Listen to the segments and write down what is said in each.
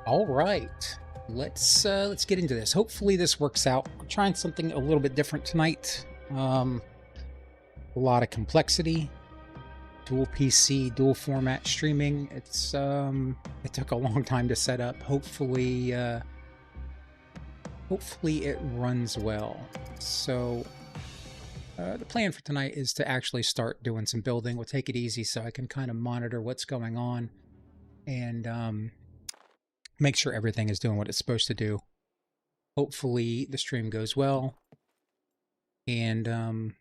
All right, let's get into this. Hopefully this works out. We're trying something a little bit different tonight. A lot of complexity, dual PC, dual format streaming. It's it took a long time to set up. Hopefully it runs well. So the plan for tonight is to actually start doing some building. We'll take it easy so I can kind of monitor what's going on and make sure everything is doing what it's supposed to do. Hopefully the stream goes well and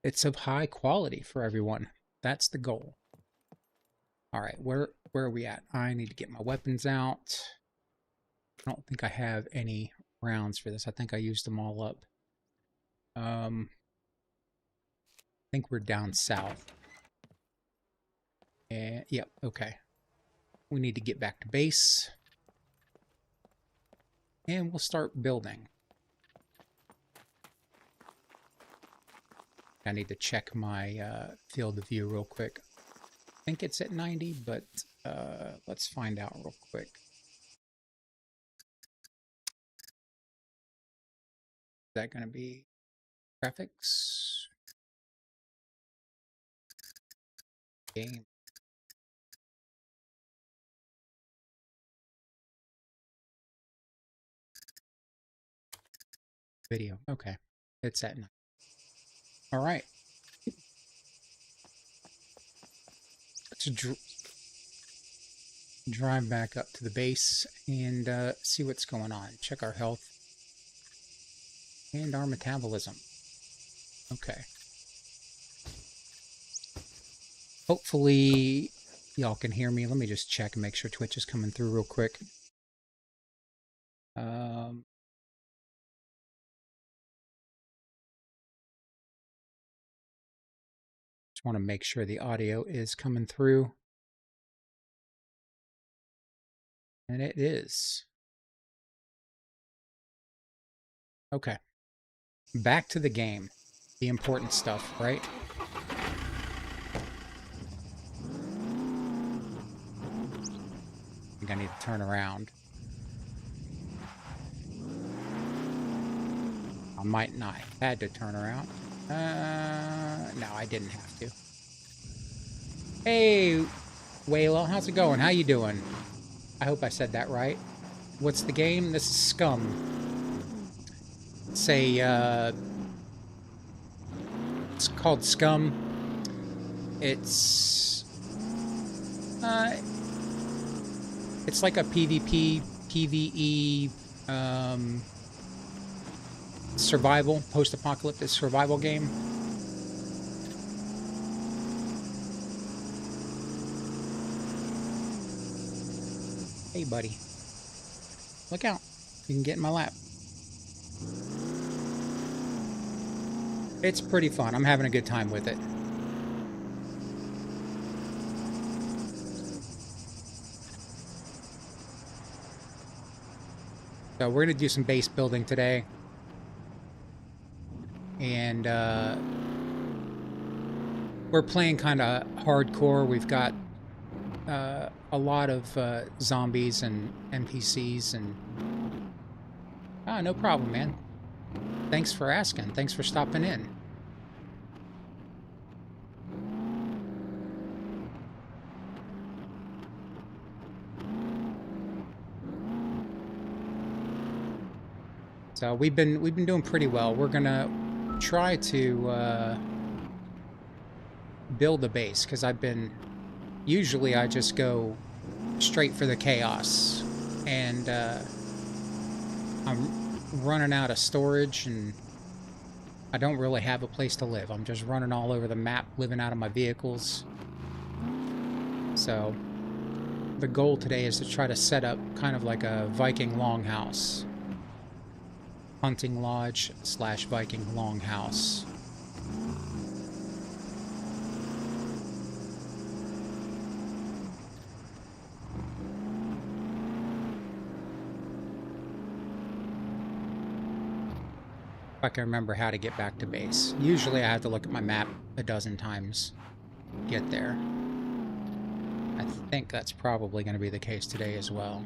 it's of high quality for everyone. That's the goal. All right, where are we at? I need to get my weapons out. I don't think I have any rounds for this. I think I used them all up. I think we're down south. And yep, okay. We need to get back to base. And we'll start building. I need to check my field of view real quick. I think it's at 90, but let's find out real quick. Is that going to be graphics? Game. Video. Okay. It's at 9. All right. Let's drive back up to the base and see what's going on. Check our health and our metabolism. Okay. Hopefully y'all can hear me. Let me just check and make sure Twitch is coming through real quick. Just want to make sure the audio is coming through. And it is. Okay. Back to the game. The important stuff, right? I think I need to turn around. I might not have had to turn around. No, I didn't have to. Hey, Wayla, how's it going? How you doing? I hope I said that right. What's the game? This is SCUM. It's a, it's called SCUM. It's like a PvP, PvE, survival, post-apocalyptic survival game. Hey, buddy. Look out. You can get in my lap. It's pretty fun. I'm having a good time with it. So we're going to do some base building today. And we're playing kind of hardcore. We've got a lot of zombies and NPCs and... Ah, no problem, man. Thanks for asking. Thanks for stopping in. So we've been doing pretty well. We're gonna try to build a base, because usually I just go straight for the chaos and I'm running out of storage, and I don't really have a place to live. I'm just running all over the map, living out of my vehicles. So the goal today is to try to set up kind of like a Viking Longhouse. Hunting lodge / Viking Longhouse. If I can remember how to get back to base. Usually I have to look at my map a dozen times to get there. I think that's probably going to be the case today as well.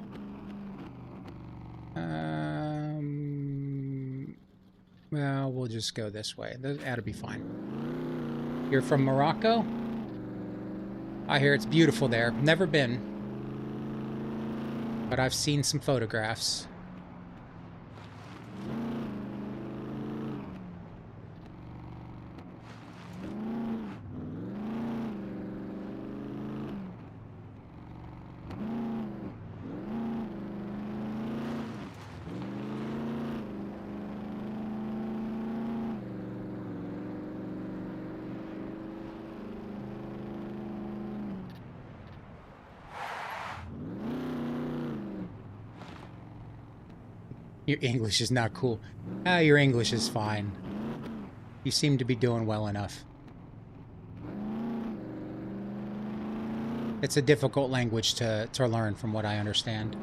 Well, we'll just go this way. That'll be fine. You're from Morocco? I hear it's beautiful there. Never been. But I've seen some photographs. Your English is not cool. Ah, your English is fine. You seem to be doing well enough. It's a difficult language to learn from what I understand.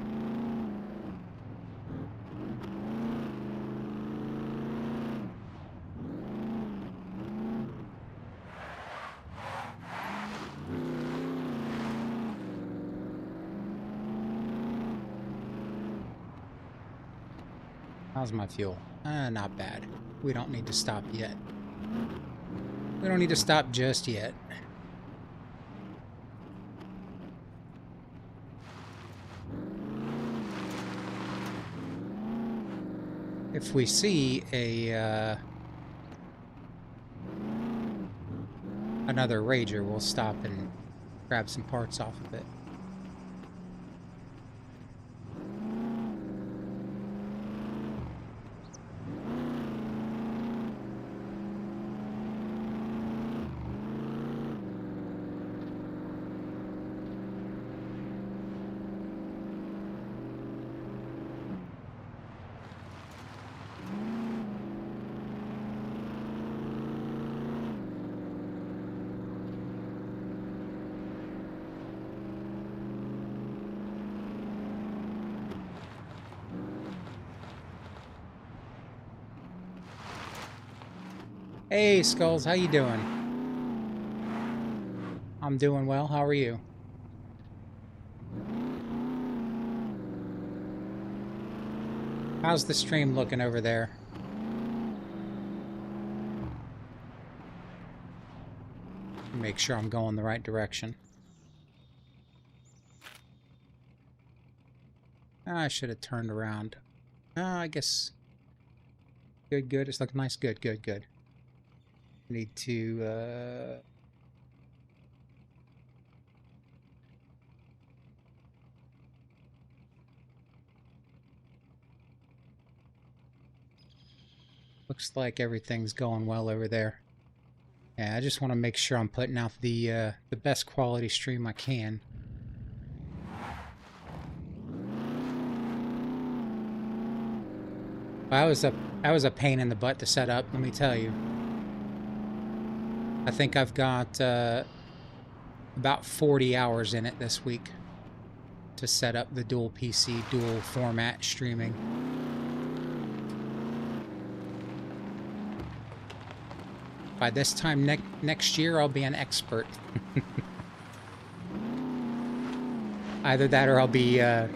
How's my fuel? Not bad. We don't need to stop yet. We don't need to stop just yet. If we see a another Rager, we'll stop and grab some parts off of it. Hey, Skulls, how you doing? I'm doing well. How are you? How's the stream looking over there? Make sure I'm going the right direction. I should have turned around. I guess... Good. It's looking nice. Good. Need to, looks like everything's going well over there. Yeah, I just want to make sure I'm putting out the best quality stream I can. That was a pain in the butt to set up, let me tell you. I think I've got about 40 hours in it this week to set up the dual PC, dual format streaming. By this time next year, I'll be an expert. Either that or I'll be... Hey,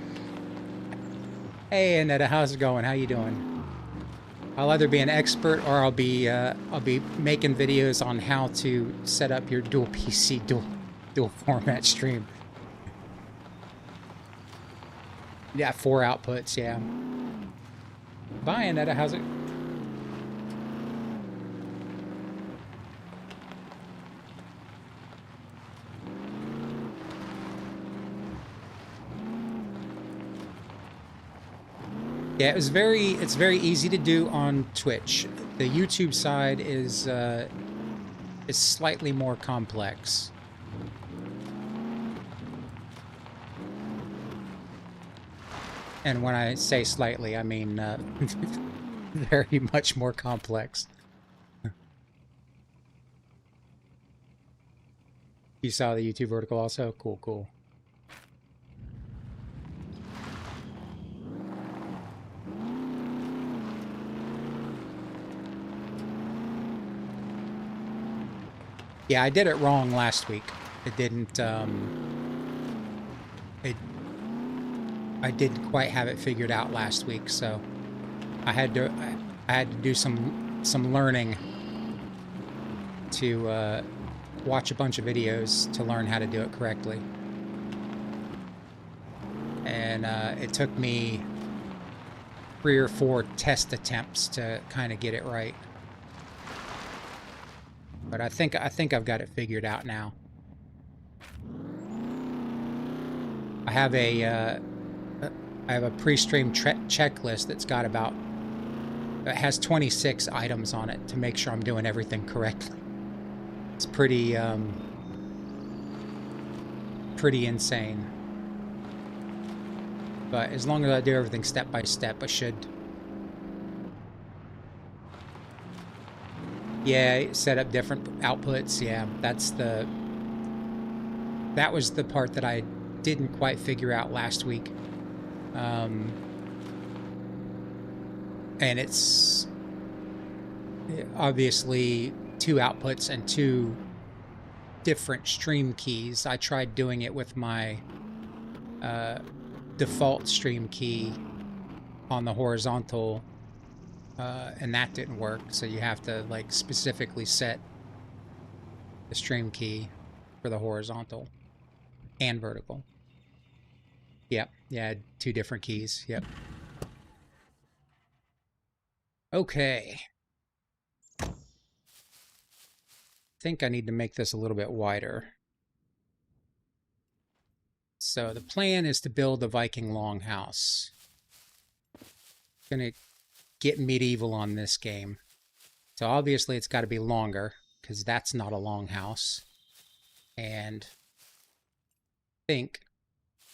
Annetta, how's it going? How you doing? I'll either be an expert or I'll be making videos on how to set up your dual PC, dual format stream. Yeah, 4 outputs, yeah. Bye, Annetta, how's it? Yeah, it's very easy to do on Twitch. The YouTube side is slightly more complex. And when I say slightly, I mean very much more complex. You saw the YouTube vertical also? Cool, cool. Yeah, I did it wrong last week. It didn't, I didn't quite have it figured out last week, so I had to do some learning to watch a bunch of videos to learn how to do it correctly. And it took me 3 or 4 test attempts to kind of get it right. But I think I've got it figured out now. I have a pre-stream checklist that's got it has 26 items on it to make sure I'm doing everything correctly. It's pretty insane. But as long as I do everything step by step, I should. Yeah, set up different outputs. Yeah, that was the part that I didn't quite figure out last week. And it's obviously 2 outputs and 2 different stream keys. I tried doing it with my default stream key on the horizontal, and that didn't work. So you have to like specifically set the stream key for the horizontal and vertical. Yep, yeah, 2 different keys. Yep. Okay. I think I need to make this a little bit wider. So the plan is to build a Viking Longhouse. Gonna get medieval on this game. So obviously it's got to be longer because that's not a longhouse. And I think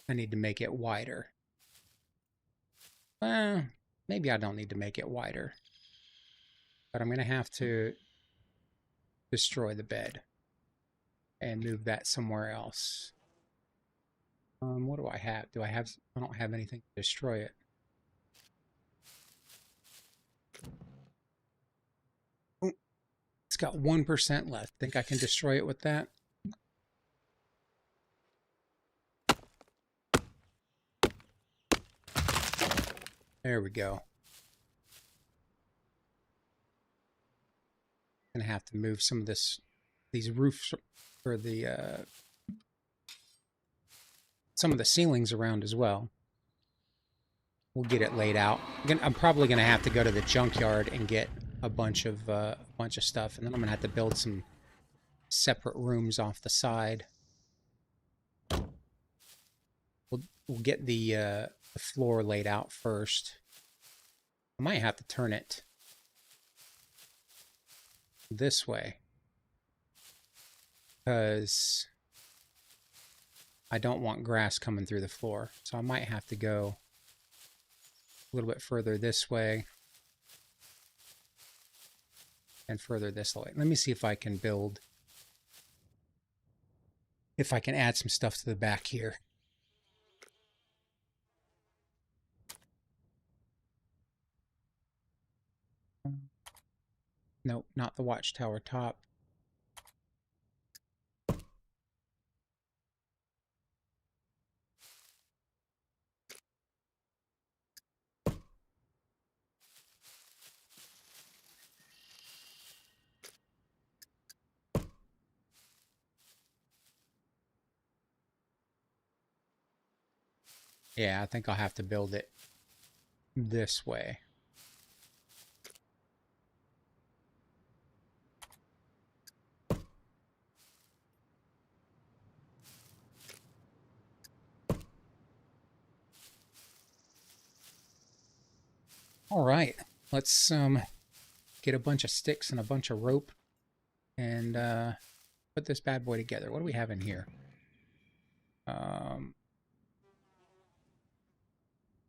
I need to make it wider. Well, maybe I don't need to make it wider. But I'm going to have to destroy the bed and move that somewhere else. What do I have? I don't have anything to destroy it. Oh, it's got 1% left. Think I can destroy it with that? There we go. Gonna have to move some of these roofs or the some of the ceilings around as well. We'll get it laid out. I'm probably gonna have to go to the junkyard and get a bunch of stuff, and then I'm gonna have to build some separate rooms off the side. We'll get the floor laid out first. I might have to turn it this way because I don't want grass coming through the floor. So I might have to go a little bit further this way and further this way. Let me see if I can add some stuff to the back here. Nope, not the watchtower top. Yeah, I think I'll have to build it this way. All right, let's get a bunch of sticks and a bunch of rope and put this bad boy together. What do we have in here?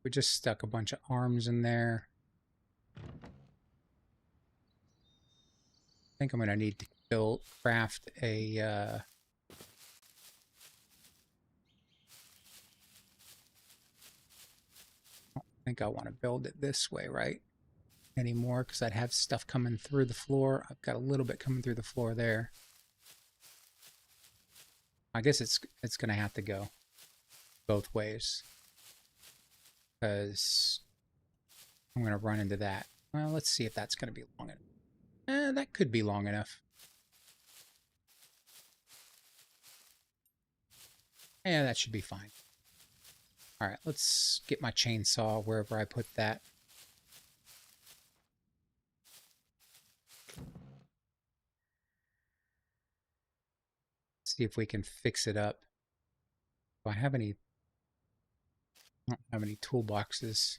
We just stuck a bunch of arms in there. I think I'm going to need to craft a... I don't think I want to build it this way, right? Anymore, because I'd have stuff coming through the floor. I've got a little bit coming through the floor there. I guess it's going to have to go both ways, because I'm going to run into that. Well, let's see if that's going to be long enough. That could be long enough. Yeah, that should be fine. All right, let's get my chainsaw wherever I put that. See if we can fix it up. Do I have any? I don't have any toolboxes.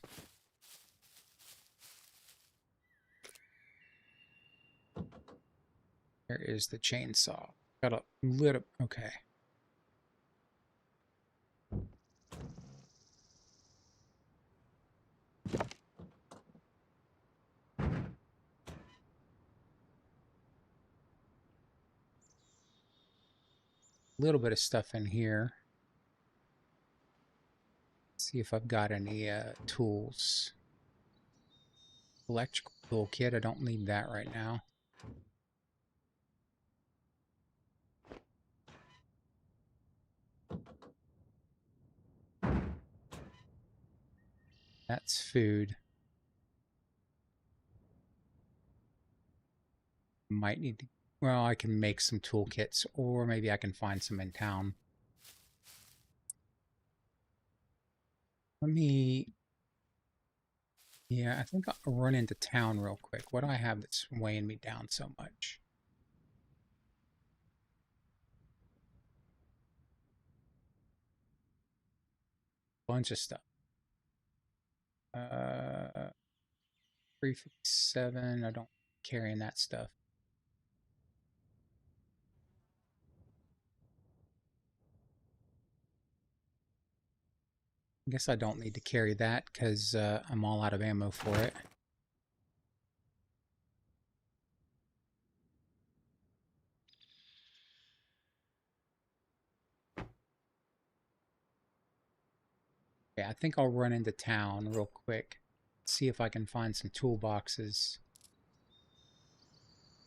There is the chainsaw. Got a little. Okay. A little bit of stuff in here. See if I've got any tools. Electrical toolkit. I don't need that right now. That's food. Might need to... Well, I can make some toolkits, or maybe I can find some in town. Let me... Yeah, I think I'll run into town real quick. What do I have that's weighing me down so much? Bunch of stuff. 357. I don't carrying that stuff. I guess I don't need to carry that because I'm all out of ammo for it. Yeah, I think I'll run into town real quick. See if I can find some toolboxes.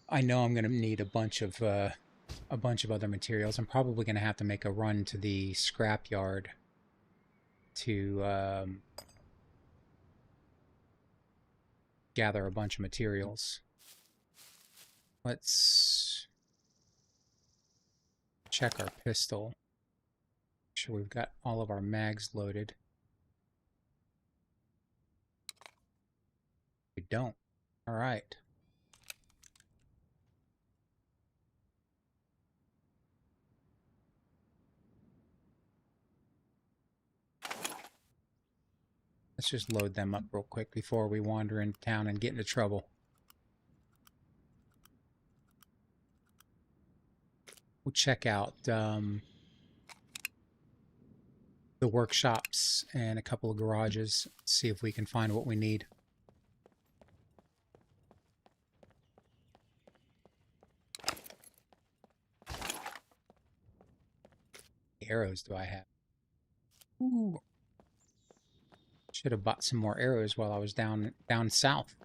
I know I'm going to need a bunch of other materials. I'm probably going to have to make a run to the scrapyard to gather a bunch of materials. Let's check our pistol. Make sure we've got all of our mags loaded. We don't. All right. Let's just load them up real quick before we wander into town and get into trouble. We'll check out the workshops and a couple of garages, see if we can find what we need. What arrows do I have? Ooh. Should have bought some more arrows while I was down south.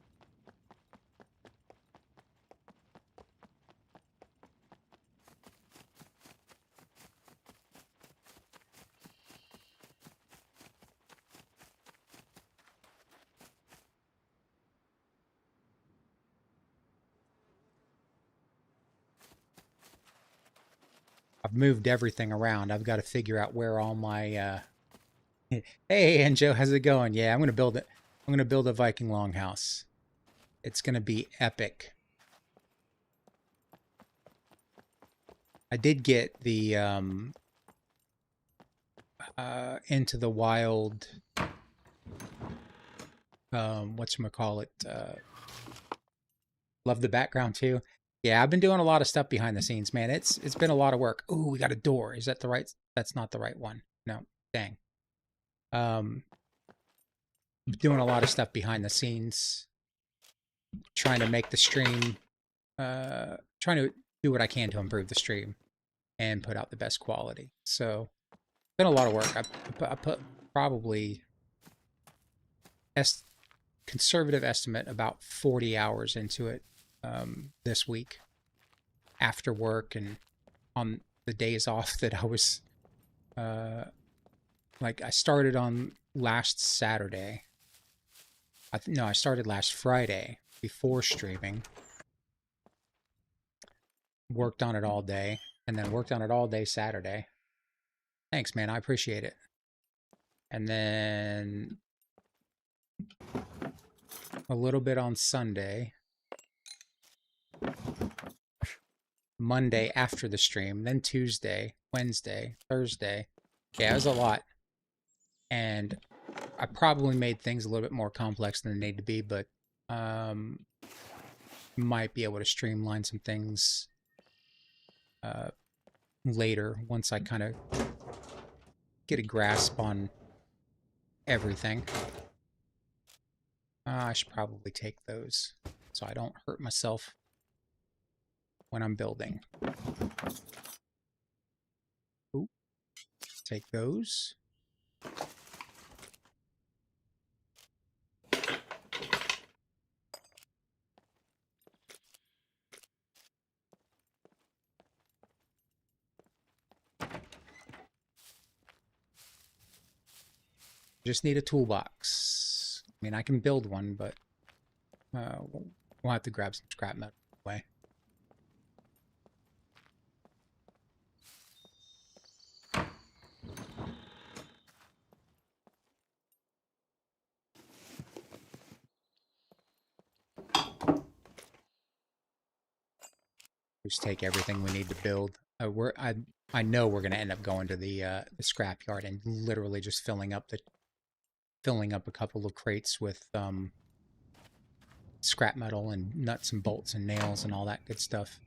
I've moved everything around. I've got to figure out where all my Hey, Anjo, how's it going? Yeah, I'm going to build it. I'm going to build a Viking Longhouse. It's going to be epic. I did get the Into the Wild whatchamacallit, love the background too. Yeah, I've been doing a lot of stuff behind the scenes, man. It's been a lot of work. Ooh, we got a door. Is that the right? That's not the right one. No, dang. Um, doing a lot of stuff behind the scenes, trying to make the stream, trying to do what I can to improve the stream and put out the best quality. So, it's been a lot of work. I put probably conservative estimate about 40 hours into it this week after work and on the days off that I was like I started on last Saturday. No, I started last Friday before streaming. Worked on it all day and then worked on it all day Saturday. Thanks, man. I appreciate it. And then a little bit on Sunday. Monday after the stream, then Tuesday, Wednesday, Thursday. Yeah, it was a lot. And I probably made things a little bit more complex than they need to be, but might be able to streamline some things later once I kind of get a grasp on everything. I should probably take those so I don't hurt myself when I'm building. Ooh, take those. Just need a toolbox. I mean, I can build one, but we'll have to grab some scrap metal anyway. Just take everything we need to build. I know we're gonna end up going to the scrapyard and literally just filling up a couple of crates with scrap metal and nuts and bolts and nails and all that good stuff.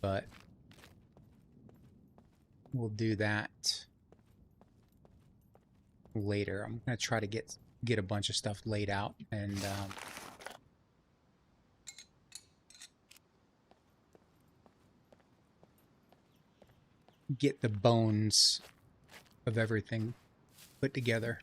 But we'll do that later. I'm gonna try to get a bunch of stuff laid out and get the bones of everything put together.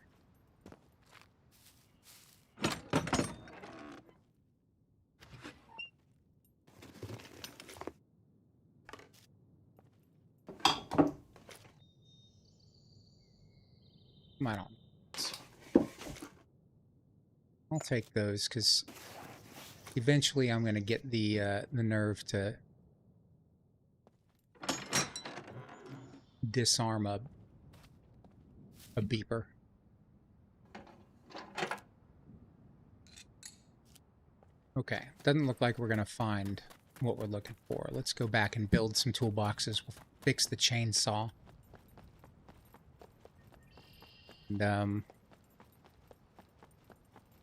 I don't. I'll take those because eventually I'm going to get the nerve to disarm a beeper. Okay, doesn't look like we're going to find what we're looking for. Let's go back and build some toolboxes. We'll fix the chainsaw. And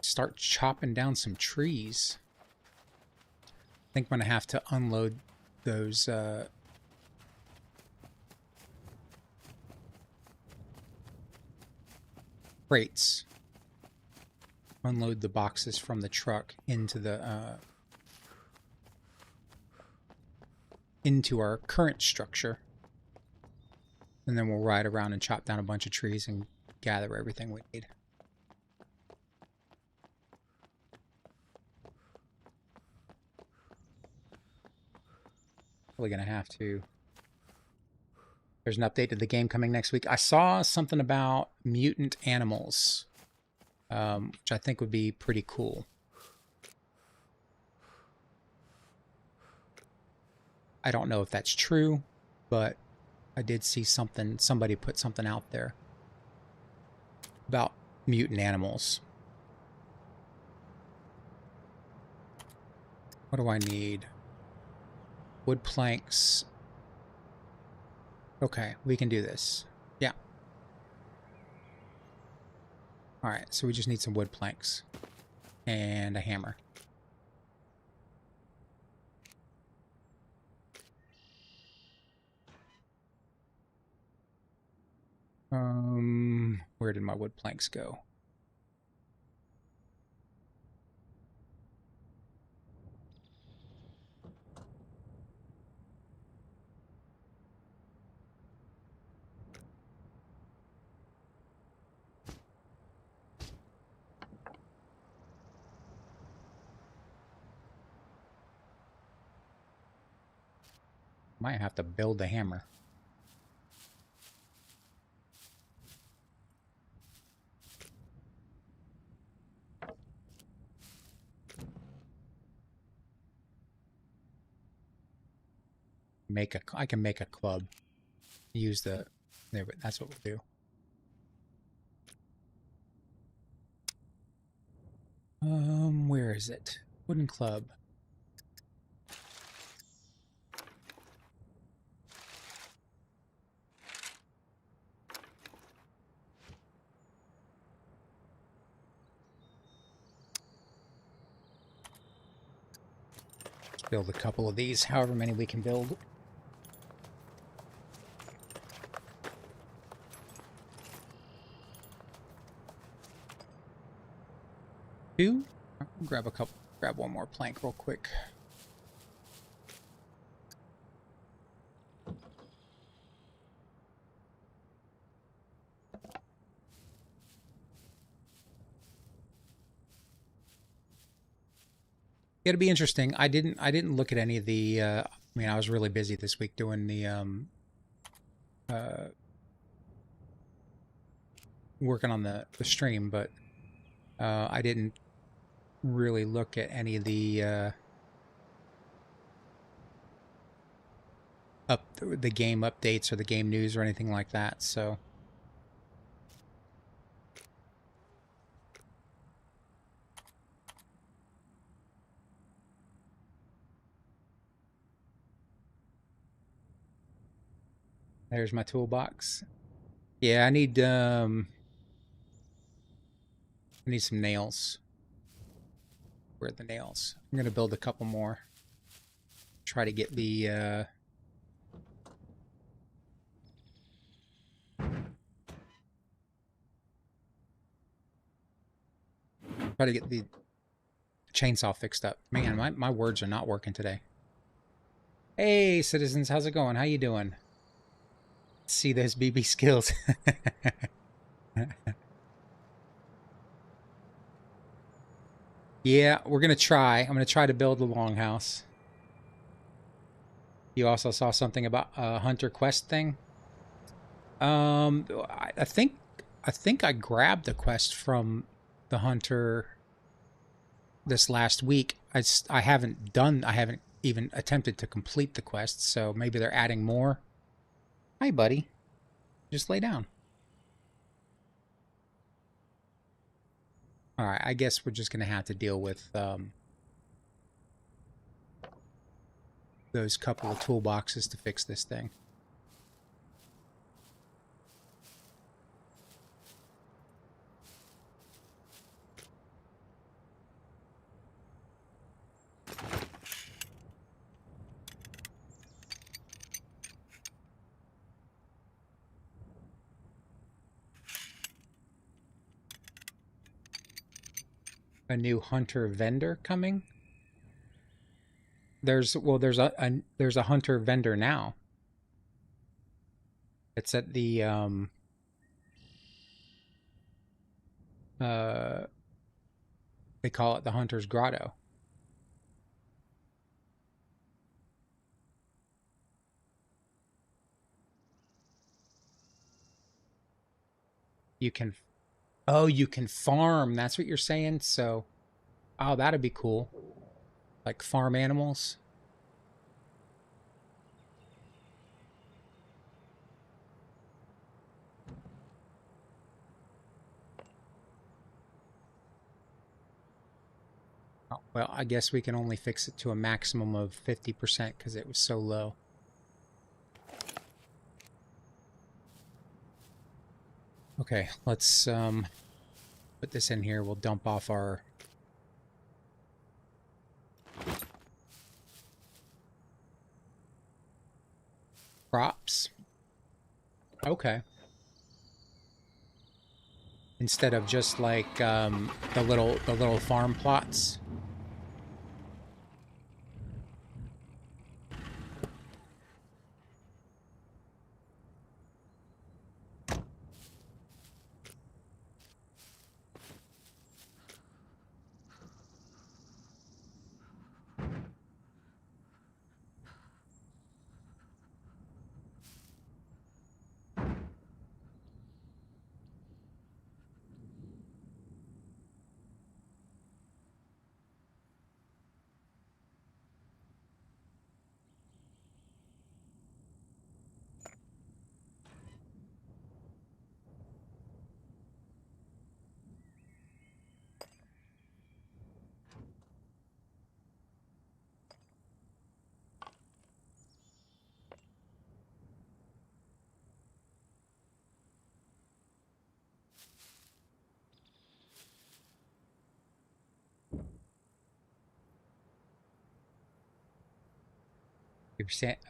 start chopping down some trees. I think I'm going to have to unload those crates. Unload the boxes from the truck into the into our current structure. And then we'll ride around and chop down a bunch of trees and gather everything we need. Probably gonna have to. There's an update to the game coming next week. I saw something about mutant animals, which I think would be pretty cool. I don't know if that's true, but I did see something, somebody put something out there about mutant animals. What do I need? Wood planks. Okay, we can do this. Yeah. All right, so we just need some wood planks and a hammer. Where did my wood planks go? Might have to build a hammer. I can make a club. Use the there, but that's what we'll do. Where is it? Wooden club. Let's build a couple of these, however many we can build. Two. Grab one more plank real quick. It'll be interesting. I didn't look at any of the I mean, I was really busy this week doing the working on the stream, but I didn't really look at any of the the game updates or the game news or anything like that. So there's my toolbox. Yeah, I need some nails. Where are the nails? I'm gonna build a couple more. Try to get the chainsaw fixed up. Man, my words are not working today. Hey, citizens, how's it going? How you doing? Let's see those BB skills. Yeah, we're gonna try. I'm gonna try to build the longhouse. You also saw something about a hunter quest thing. I think I grabbed the quest from the hunter this last week. I haven't even attempted to complete the quest, so maybe they're adding more. Hi, buddy. Just lay down. All right, I guess we're just gonna have to deal with those couple of toolboxes to fix this thing. A new hunter vendor coming. There's a hunter vendor now. It's at the they call it the Hunter's Grotto. You can you can farm. That's what you're saying. So that'd be cool. Like farm animals. Oh, well, I guess we can only fix it to a maximum of 50% because it was so low. Okay, let's Put this in here. We'll dump off our crops. Okay. Instead of just like the little farm plots.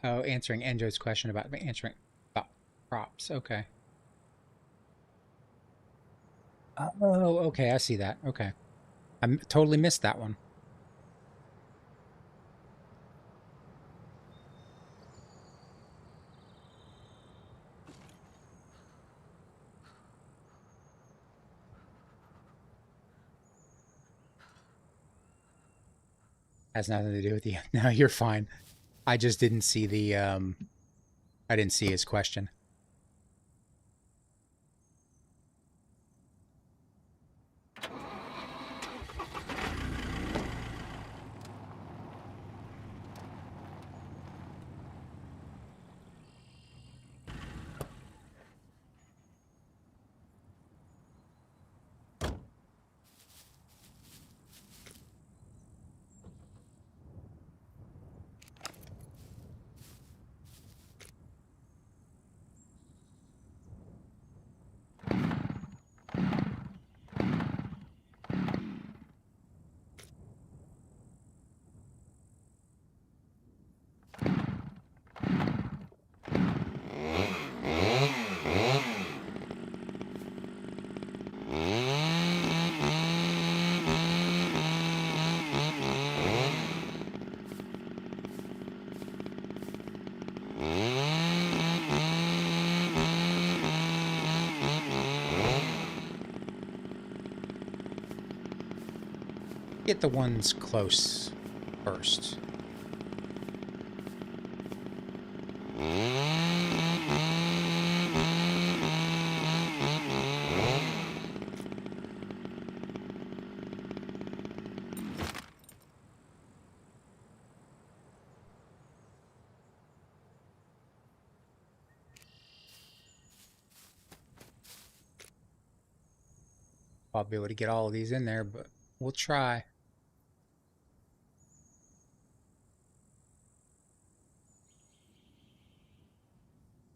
Oh, answering Enjo's question about answering about props. Okay. Oh, okay. I see that. Okay. Totally missed that one. Has nothing to do with you. No, you're fine. I just didn't see the I didn't see his question. Get the ones close first. I'll be able to get all of these in there, but we'll try.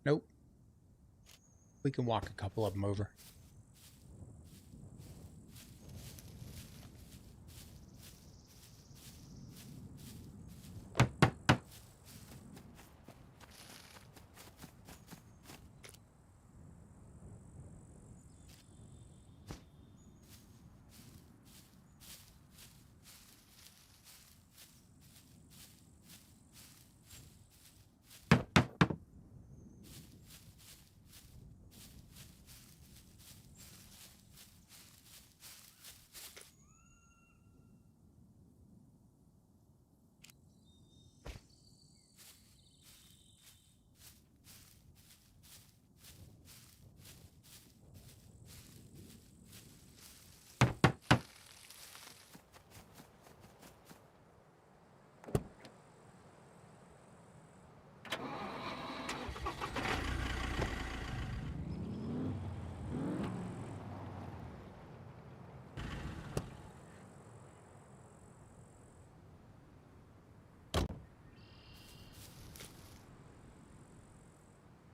Nope. We can walk a couple of them over.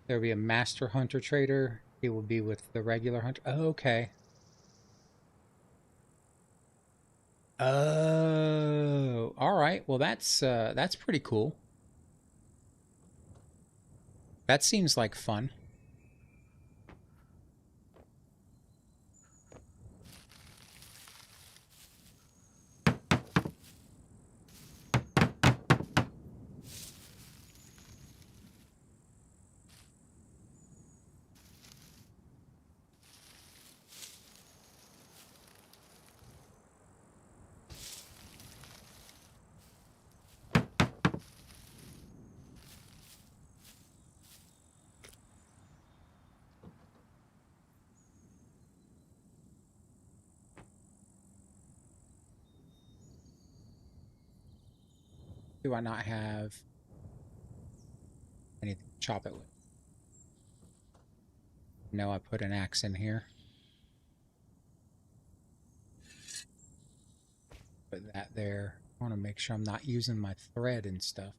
There'll be a master hunter trader. He will be with the regular hunter. Oh, okay. Oh, all right. Well, that's pretty cool. That seems like fun. Do I not have anything to chop it with? No, I put an axe in here. Put that there. I want to make sure I'm not using my thread and stuff.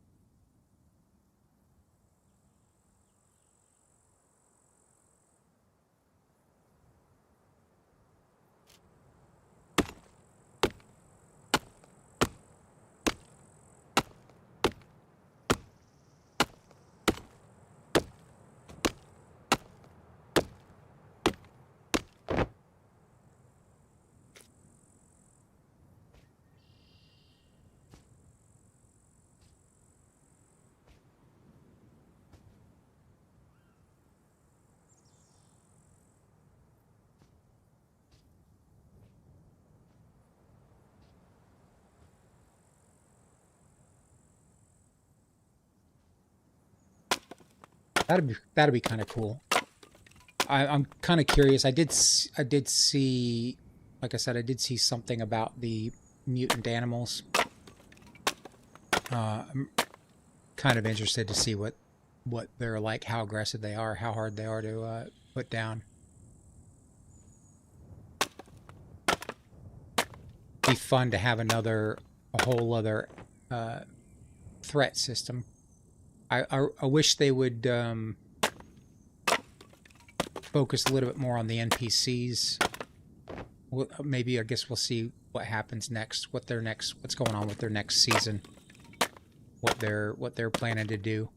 That'd be kind of cool. I'm kind of curious. I did see, like I said, I did see something about the mutant animals. I'm kind of interested to see what they're like, how aggressive they are, how hard they are to put down. Be fun to have a whole other threat system. I wish they would focus a little bit more on the NPCs. Maybe I guess we'll see what happens next, what's going on with their next season, what they're planning to do.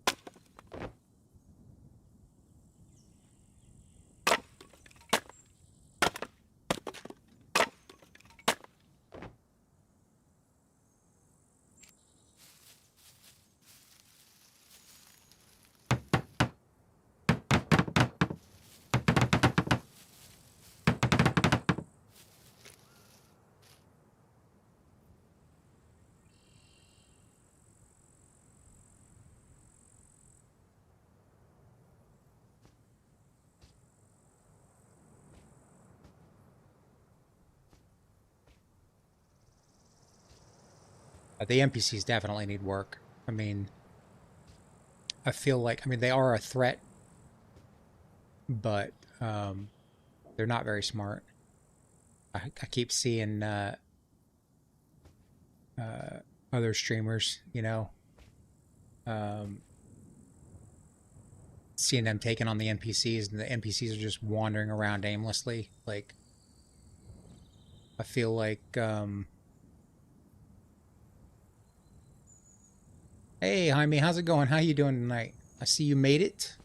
The NPCs definitely need work. I mean, I feel like, I mean, they are a threat, but they're not very smart. I keep seeing other streamers, um, seeing them taking on the NPCs, and the NPCs are just wandering around aimlessly. Like, I feel like, hey, Jaime, how's it going? How you doing tonight? I see you made it.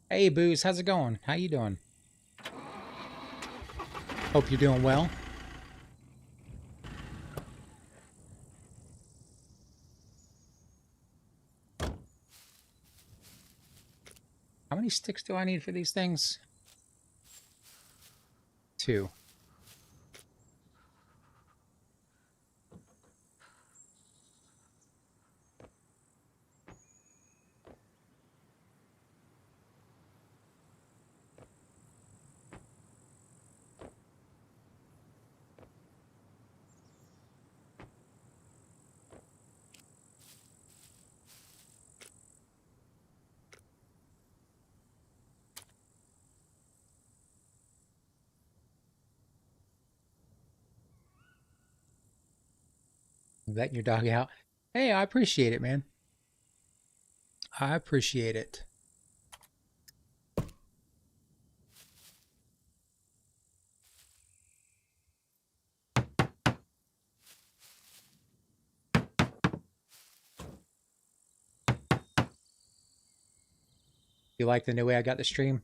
Hey, Booze, how's it going? How you doing? Hope you're doing well. How many sticks do I need for these things? 2. Letting your dog out. Hey, I appreciate it, man. I appreciate it. You like the new way I got the stream?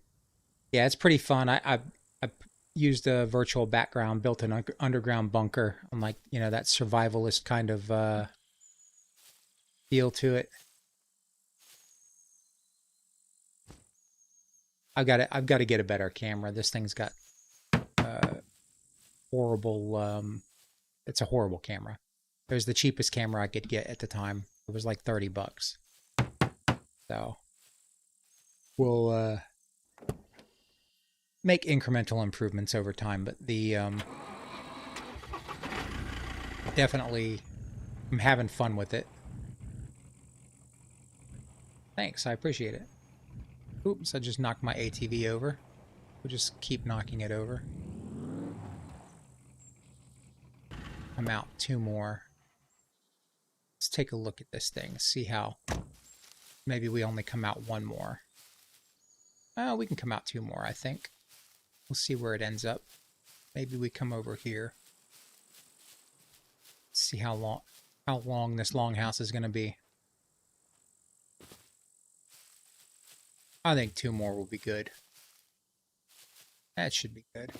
Yeah, it's pretty fun. I used a virtual background, built an underground bunker. I'm like, you know, that survivalist kind of feel to it. I've got to get a better camera. This thing's got horrible. It's a horrible camera. It was the cheapest camera I could get at the time. It was like $30. So we'll make incremental improvements over time, but the definitely I'm having fun with it. Thanks, I appreciate it. Oops, I just knocked my ATV over. We'll just keep knocking it over. I'm out 2 more. Let's take a look at this thing, see how maybe we only come out 1 more. Oh, we can come out 2 more, I think. We'll see where it ends up. Maybe we come over here. See how long this longhouse is going to be. I think 2 more will be good. That should be good.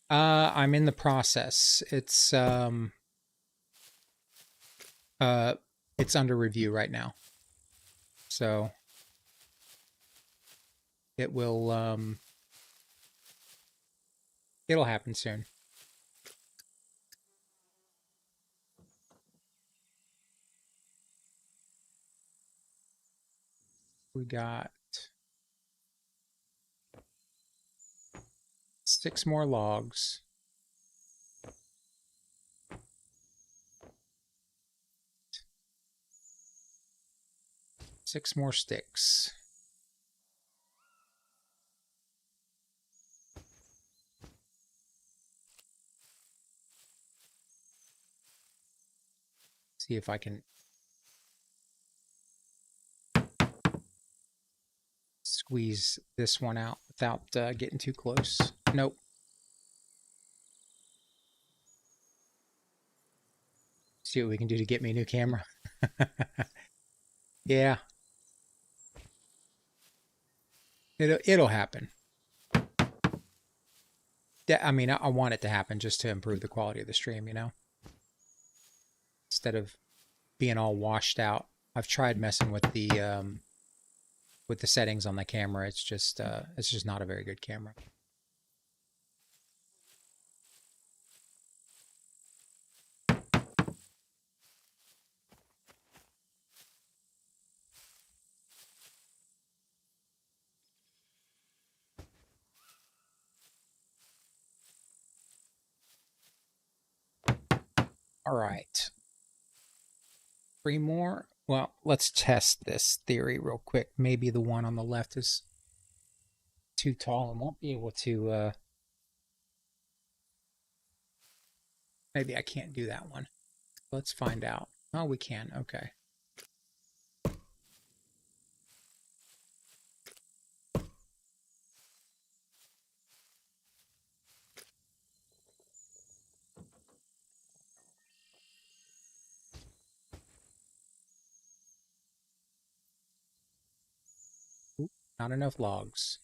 I'm in the process. It's under review right now. So it will it'll happen soon. We got 6 more logs. 6 more sticks. See if I can squeeze this one out without getting too close. Nope. See what we can do to get me a new camera. Yeah. It'll happen. I mean, I want it to happen just to improve the quality of the stream, you know? Instead of being all washed out. I've tried messing with the settings on the camera. It's just not a very good camera. All right. 3 more. Well, let's test this theory real quick. Maybe the one on the left is too tall and won't be able to maybe I can't do that one. Let's find out. Oh, we can. Okay. Oop, not enough logs.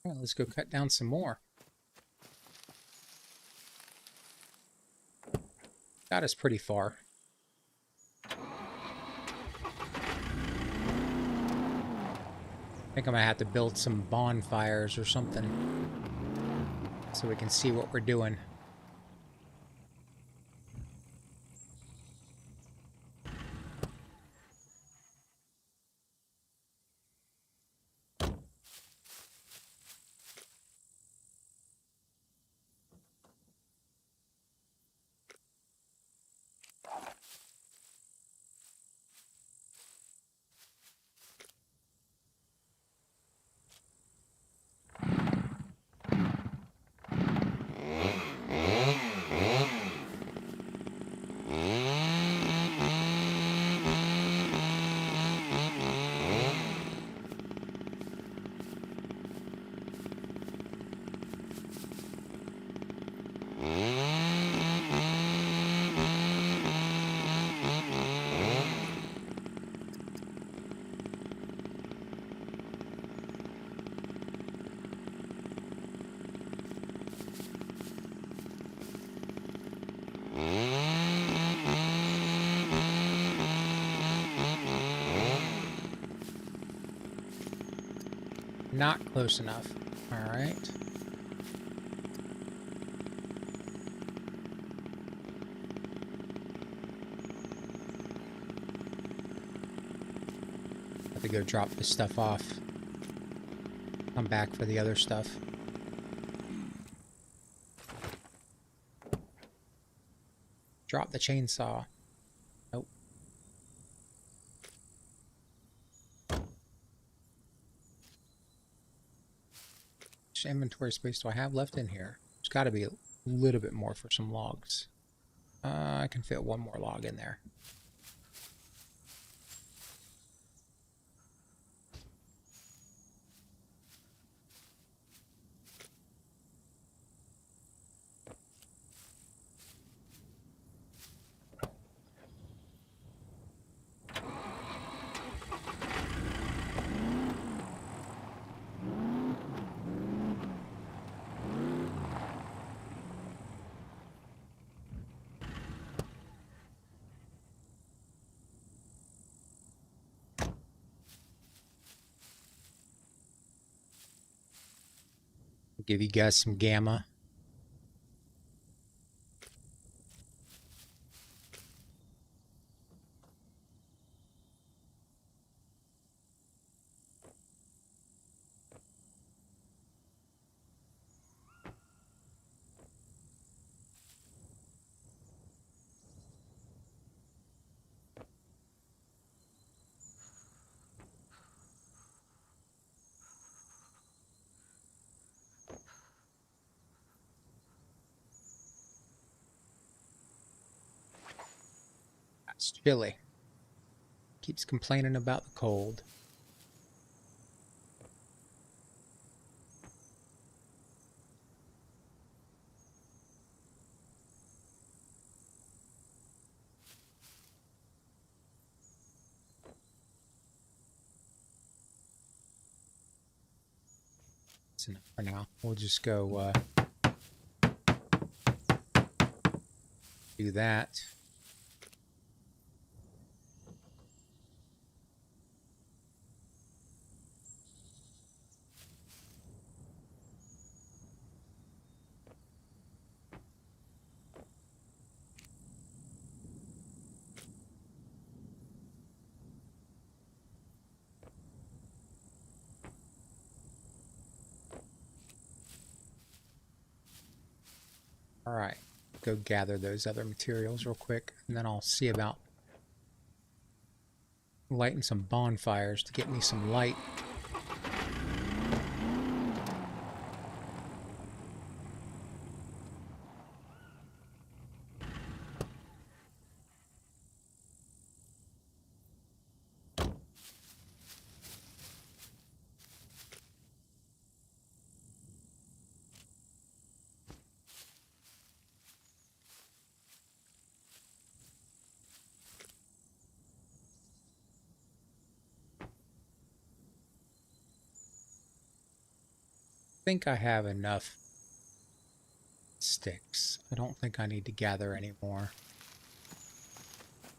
Well, let's go cut down some more. Got us pretty far. I think I'm gonna have to build some bonfires or something so we can see what we're doing. Not close enough. All right. Have to go drop this stuff off. Come back for the other stuff. Drop the chainsaw. Nope. How much inventory space do I have left in here? There's got to be a little bit more for some logs. I can fit one more log in there. Give you guys some gamma. That's chilly. Keeps complaining about the cold. That's enough for now. We'll just go do that. All right, go gather those other materials real quick, and then I'll see about lighting some bonfires to get me some light. I think I have enough sticks. I don't think I need to gather any more.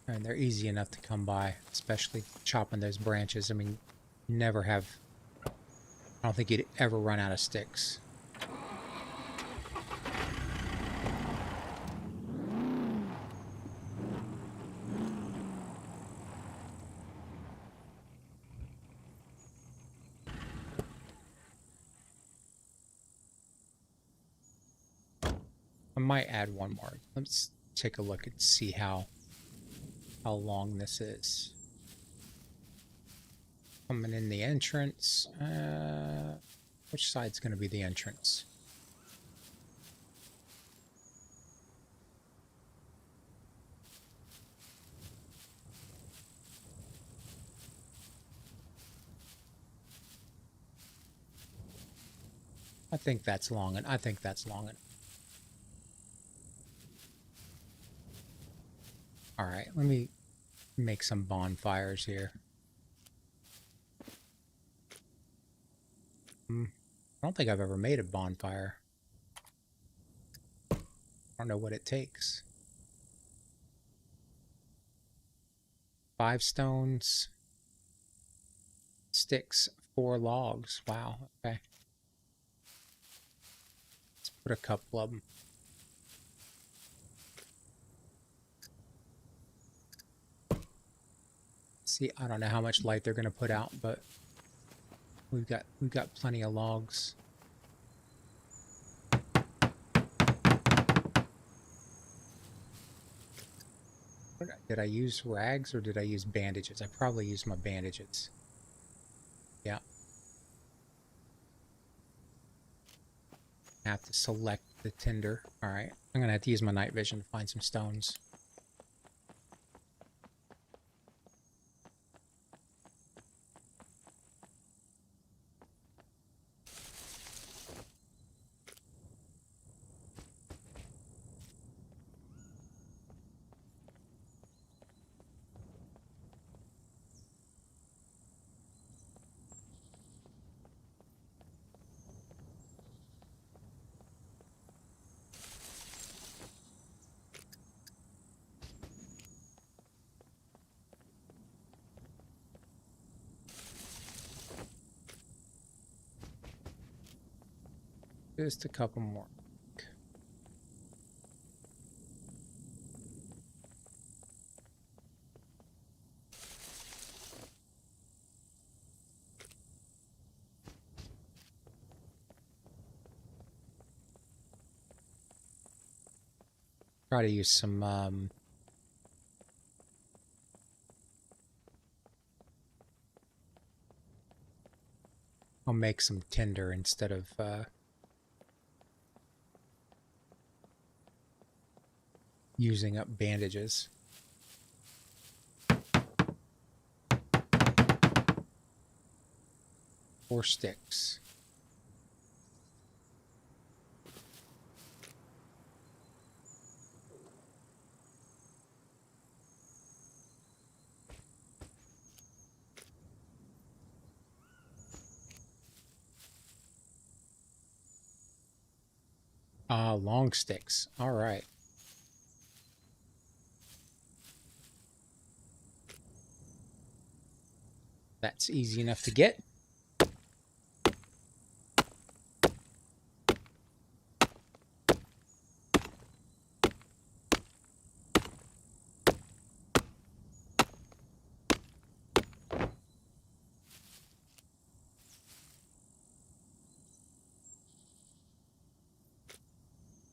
And they're easy enough to come by, especially chopping those branches. I mean, never have... I don't think you'd ever run out of sticks. I might add one more. Let's take a look and see how long this is. Coming in the entrance. Which side's going to be the entrance? I think that's long, and I think that's long enough. All right, let me make some bonfires here. I don't think I've ever made a bonfire. I don't know what it takes. 5 stones, sticks, 4 logs. Wow. Okay. Let's put a couple of them. See, I don't know how much light they're going to put out, but we've got plenty of logs. Did I use rags or did I use bandages? I probably used my bandages. Yeah. I have to select the tinder. All right. I'm going to have to use my night vision to find some stones. Just a couple more. Try to use some I'll make some tinder instead of using up bandages. Four sticks. Long sticks. All right. That's easy enough to get.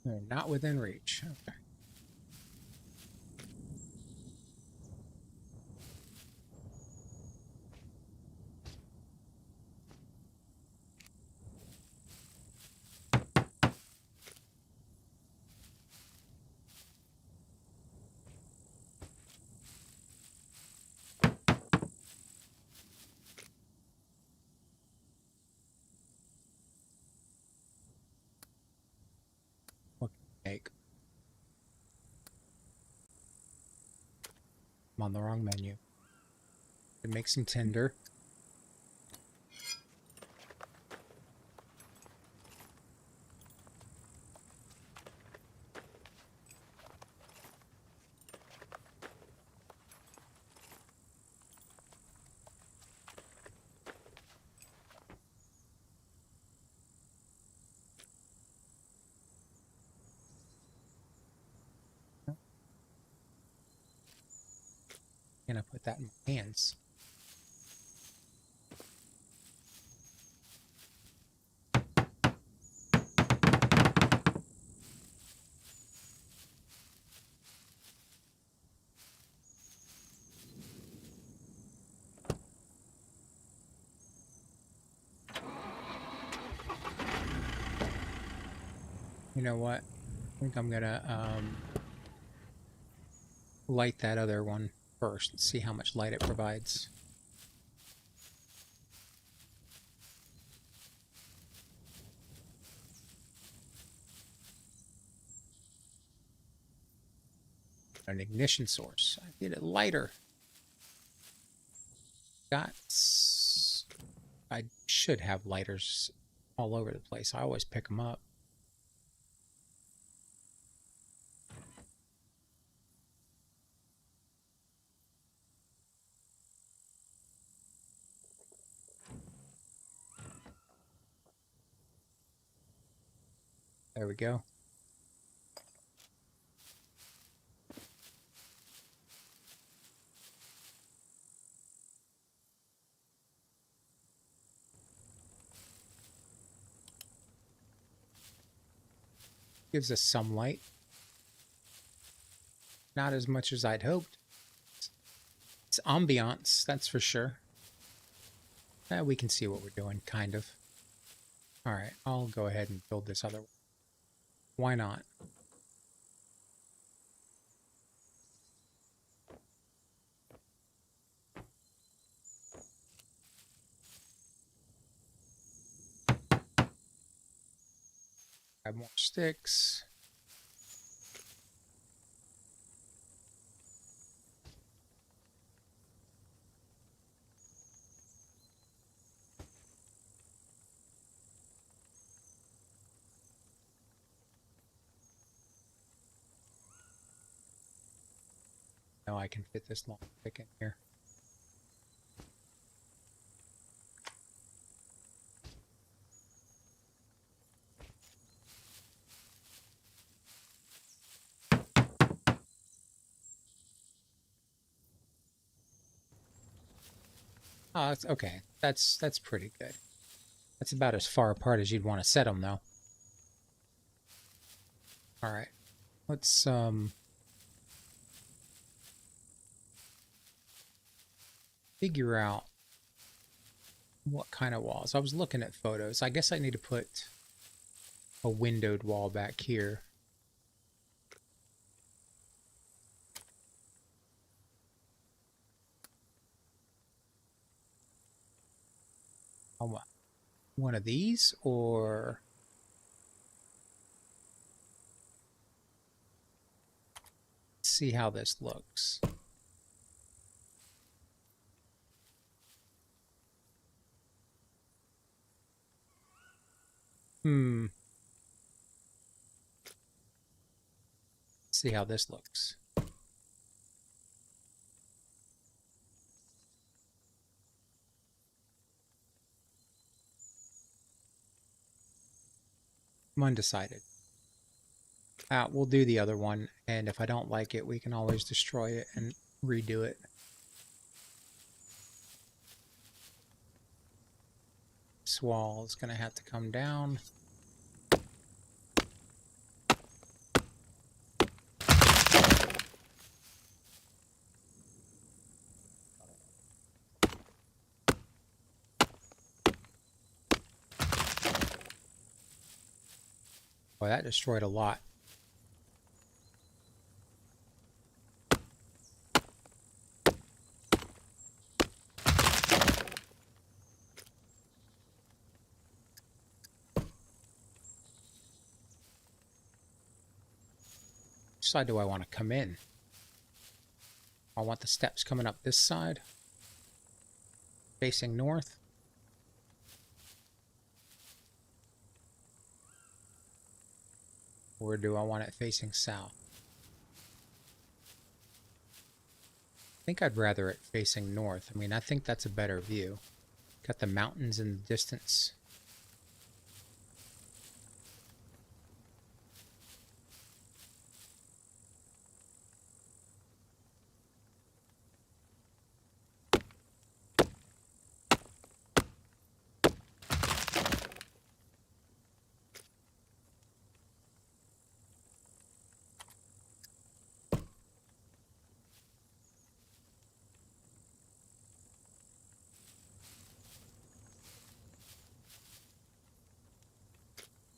They're not within reach. Okay. What can I make? I'm on the wrong menu. To make some tinder. And I put that in my hands. You know what? I think I'm gonna light that other one first and see how much light it provides. An ignition source. I need a lighter. I should have lighters all over the place. I always pick them up. There we go. Gives us some light. Not as much as I'd hoped. It's ambiance, that's for sure. We can see what we're doing, kind of. All right, I'll go ahead and build this other one. Why not? Grab more sticks. Now I can fit this long stick in here. Oh, that's okay. That's pretty good. That's about as far apart as you'd want to set them, though. All right, let's figure out what kind of walls. I was looking at photos. I guess I need to put a windowed wall back here. One of these, or see how this looks. See how this looks. I'm undecided. We'll do the other one, and if I don't like it, we can always destroy it and redo it. This wall is going to have to come down. Boy, that destroyed a lot. Which side do I want to come in? I want the steps coming up this side, facing north. Or do I want it facing south? I think I'd rather it facing north. I mean, I think that's a better view. Got the mountains in the distance.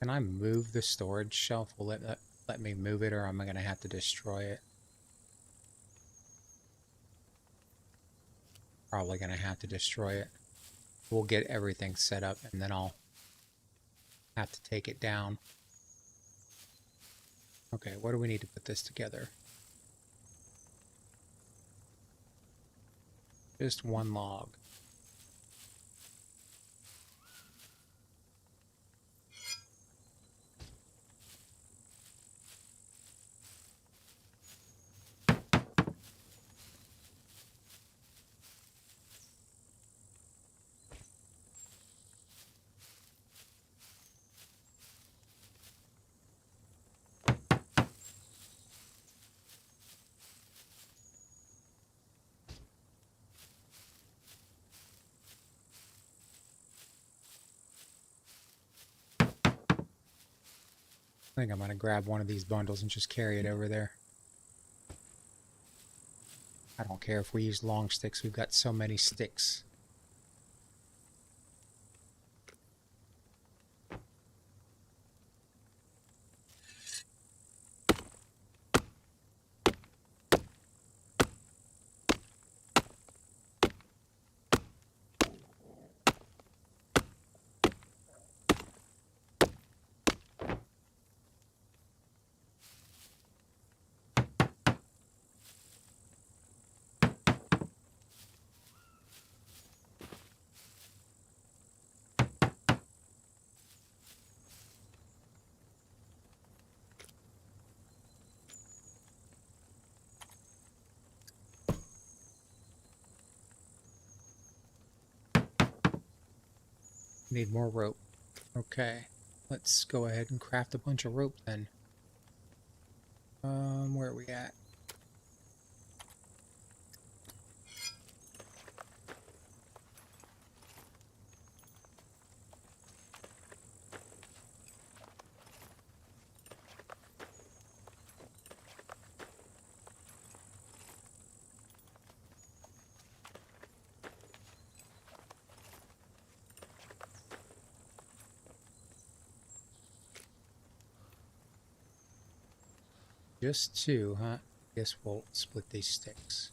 Can I move the storage shelf? Will it let me move it, or am I going to have to destroy it? Probably going to have to destroy it. We'll get everything set up, and then I'll have to take it down. Okay, what do we need to put this together? Just one log. I think I'm going to grab one of these bundles and just carry it over there. I don't care if we use long sticks. We've got so many sticks. Need more rope. Okay, let's go ahead and craft a bunch of rope then. Where are we at? Just two, huh? Guess we'll split these sticks.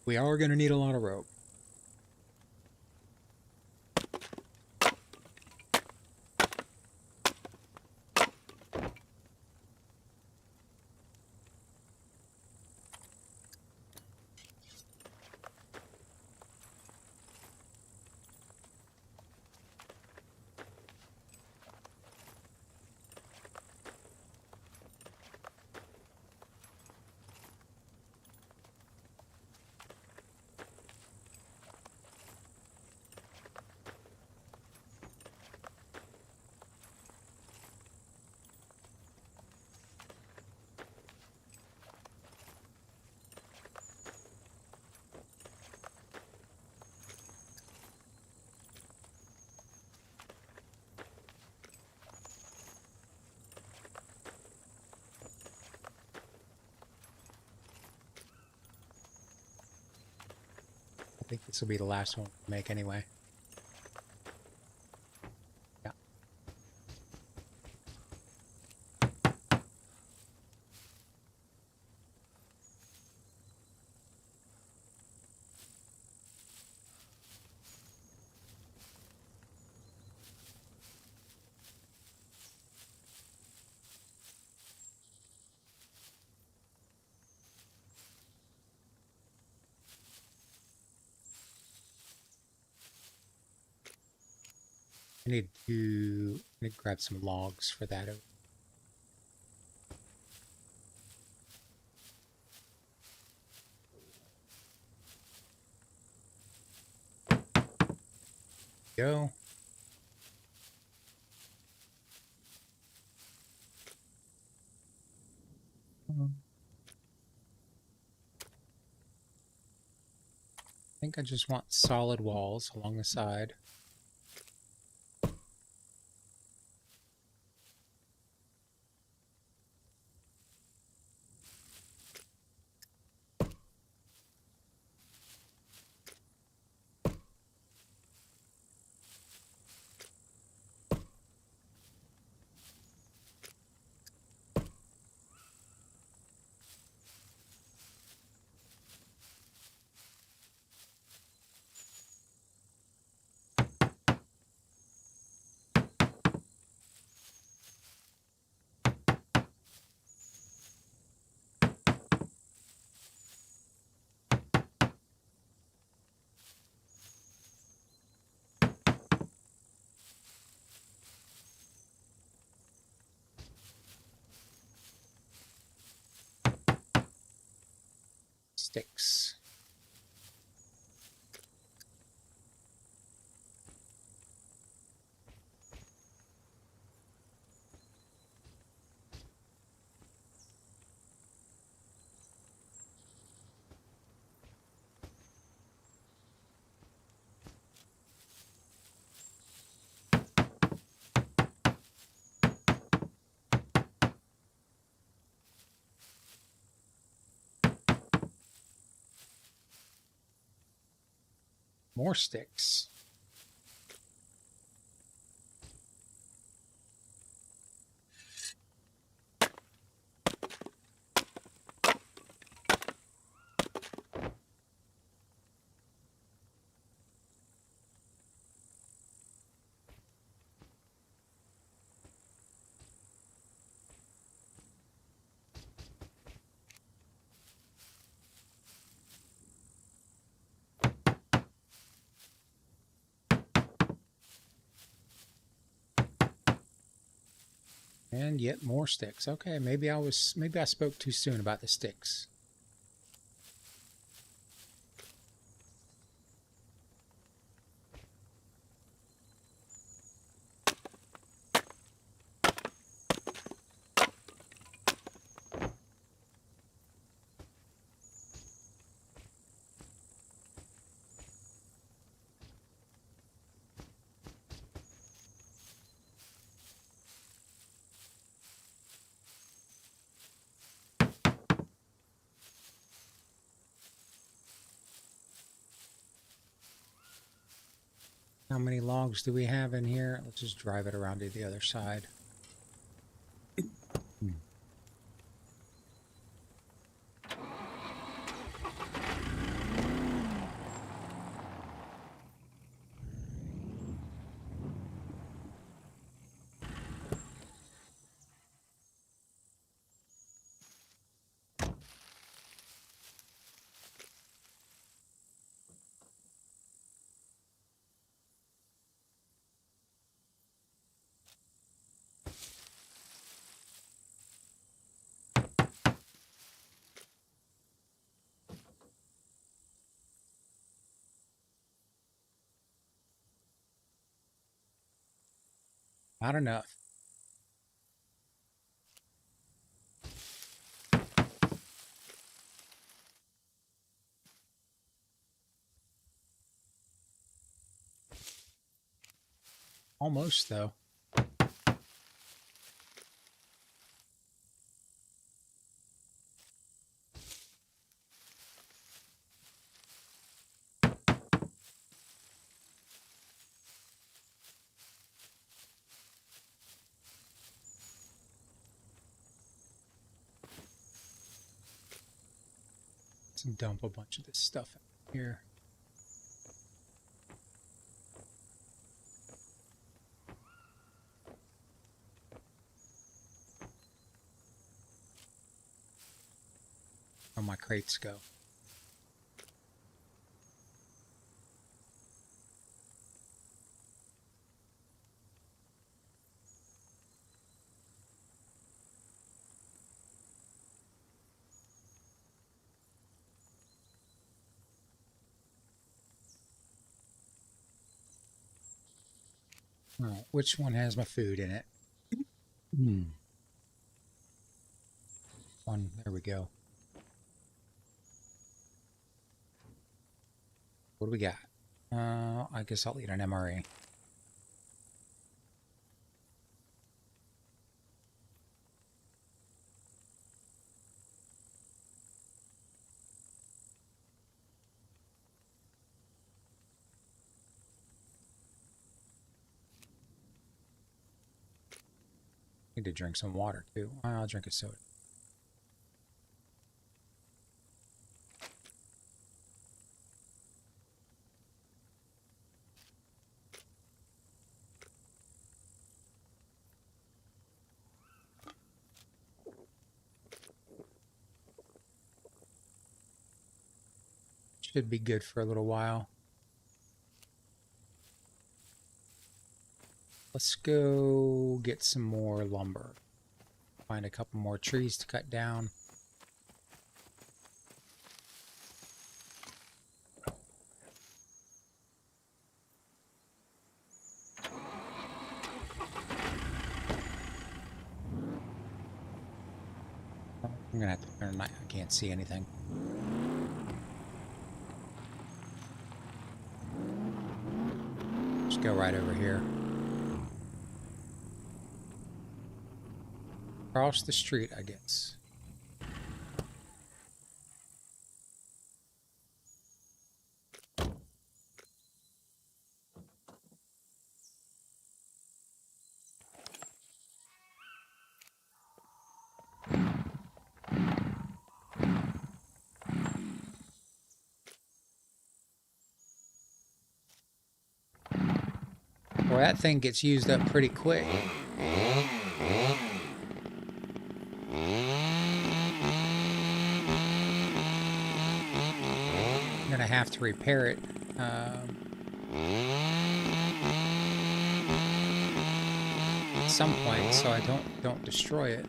We are going to need a lot of rope. I think this will be the last one we make anyway. Yeah. I need to grab some logs for that. Go. I think I just want solid walls along the side. Sticks. More sticks. And yet more sticks. Okay, maybe I spoke too soon about the sticks. How many logs do we have in here? Let's just drive it around to the other side. Not enough. Almost, though. Let's dump a bunch of this stuff in here. Where my crates go. All right, which one has my food in it? One, there we go. What do we got? I guess I'll eat an MRE. Need to drink some water too. I'll drink a soda. Should be good for a little while. Let's go get some more lumber. Find a couple more trees to cut down. I'm gonna have to turn my, I can't see anything. Just go right over here. Across the street, I guess. Boy, that thing gets used up pretty quick. I'm gonna have to repair it. At some point, so I don't destroy it.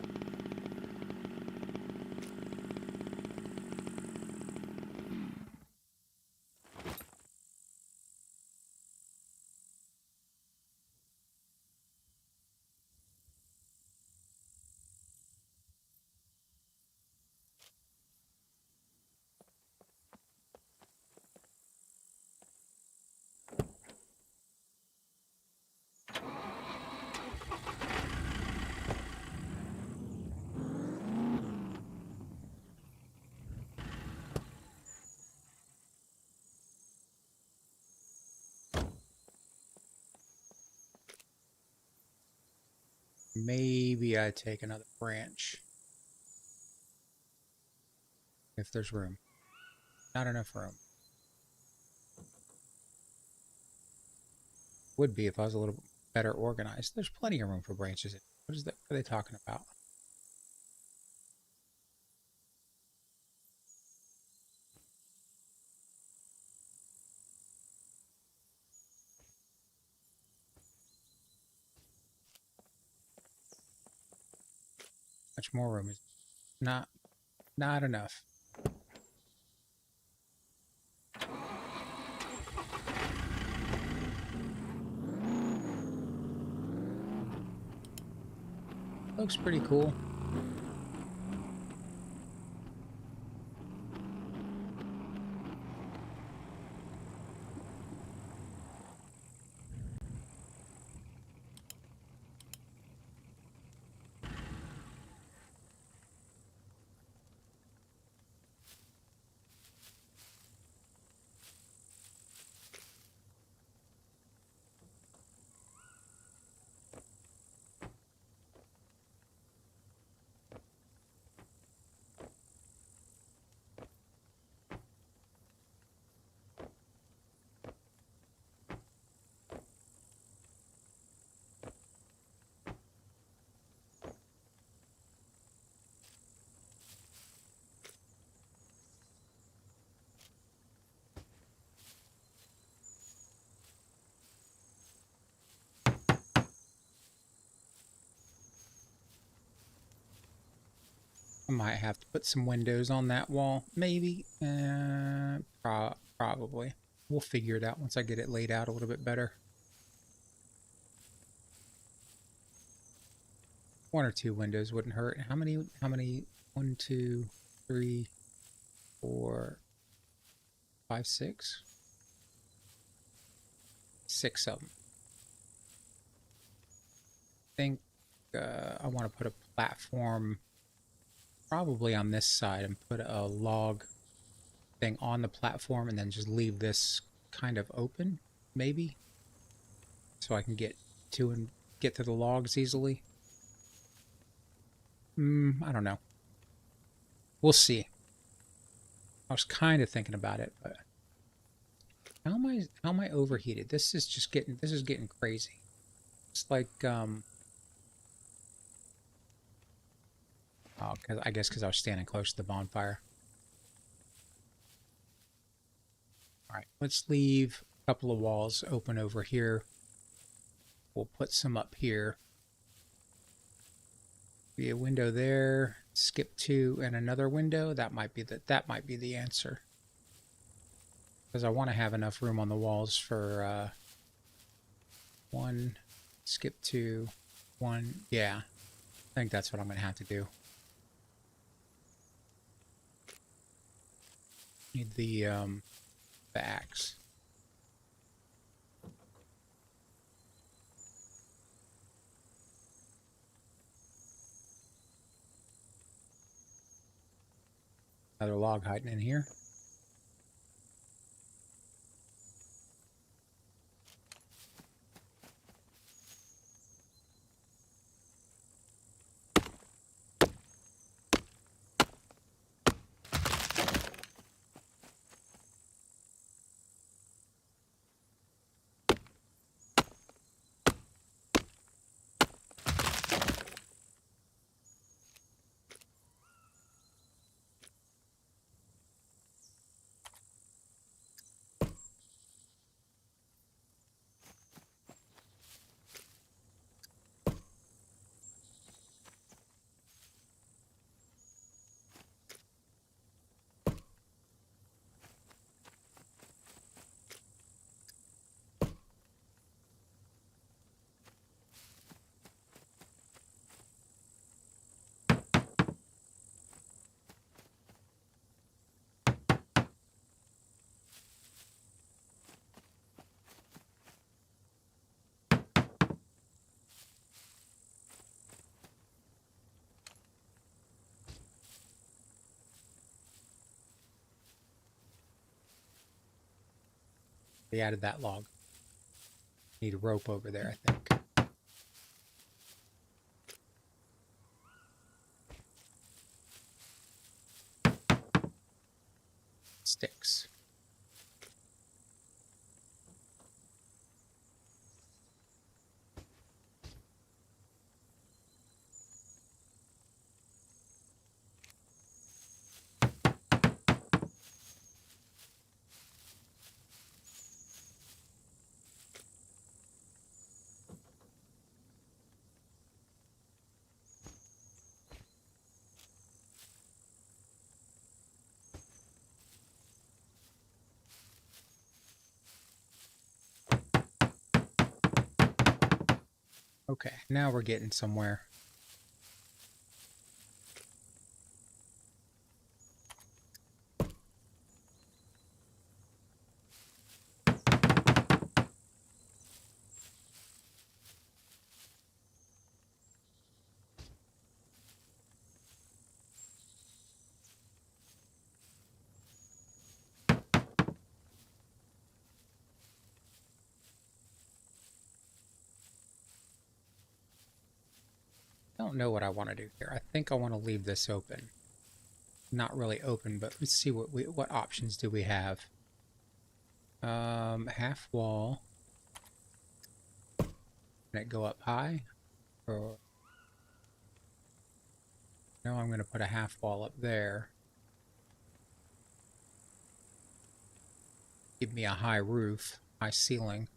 Maybe I take another branch. If there's room. Not enough room. Would be if I was a little better organized. There's plenty of room for branches. What is that? What are they talking about? Much more room is not enough. Looks pretty cool. I might have to put some windows on that wall. Maybe. Probably. We'll figure it out once I get it laid out a little bit better. One or two windows wouldn't hurt. How many? 1, 2, 3, 4, 5, 6? 6 of them. I think I want to put a platform probably on this side and put a log thing on the platform and then just leave this kind of open, maybe, so I can get to the logs easily. I don't know. We'll see. I was kind of thinking about it, but how am I overheated? This is getting crazy. It's like oh, I guess because I was standing close to the bonfire. All right, let's leave a couple of walls open over here. We'll put some up here. Be a window there. Skip 2 and another window. That might be the answer. Because I want to have enough room on the walls for 1, skip 2, 1. Yeah, I think that's what I'm going to have to do. Need the axe. Another log hiding in here. They added that log. Need a rope over there, I think. Sticks. Okay, now we're getting somewhere. I don't know what I want to do here. I think I want to leave this open. Not really open, but let's see what options do we have. Half wall. Can it go up high? Or no, I'm going to put a half wall up there. Give me a high roof, high ceiling.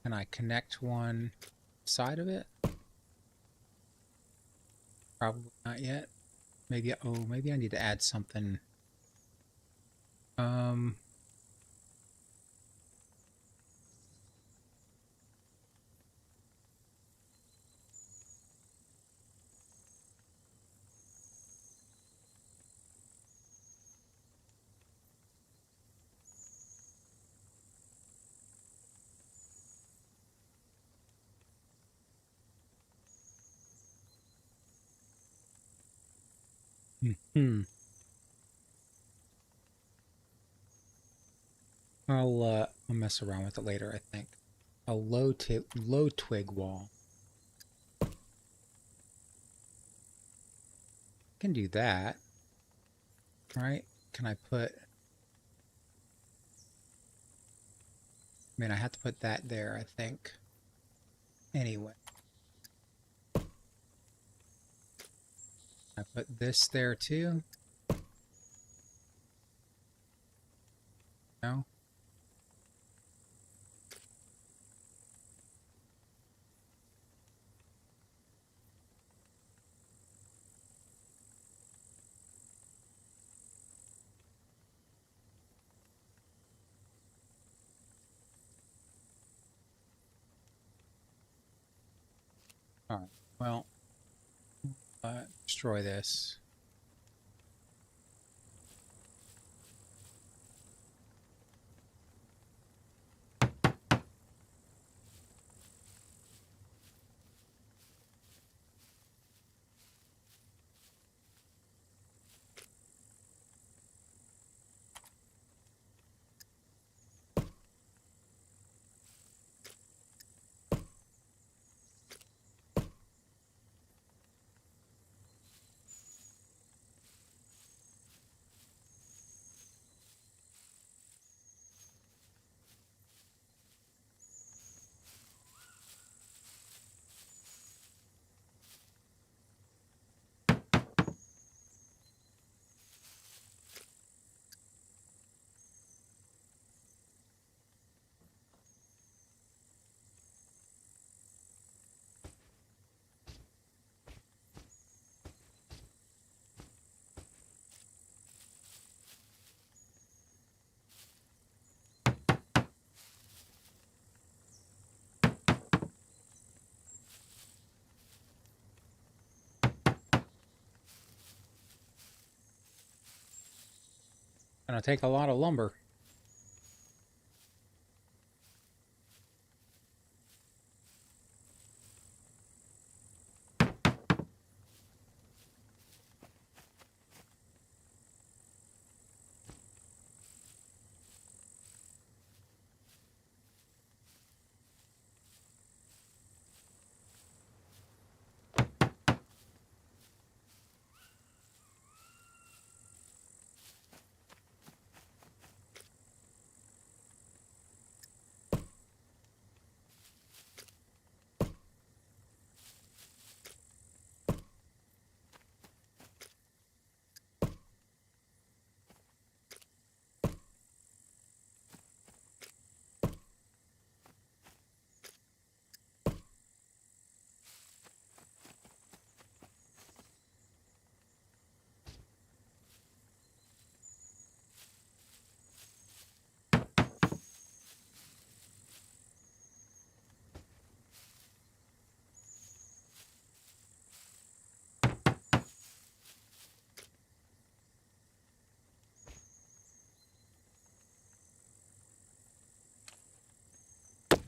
Can I connect one side of it? Probably not yet. Maybe, oh, maybe I need to add something. I'll mess around with it later, I think. A low twig wall. Can do that. Right? Can I put... I mean, I have to put that there, I think. Anyway. I put this there too. No? Alright, well, destroy this. Gonna take a lot of lumber.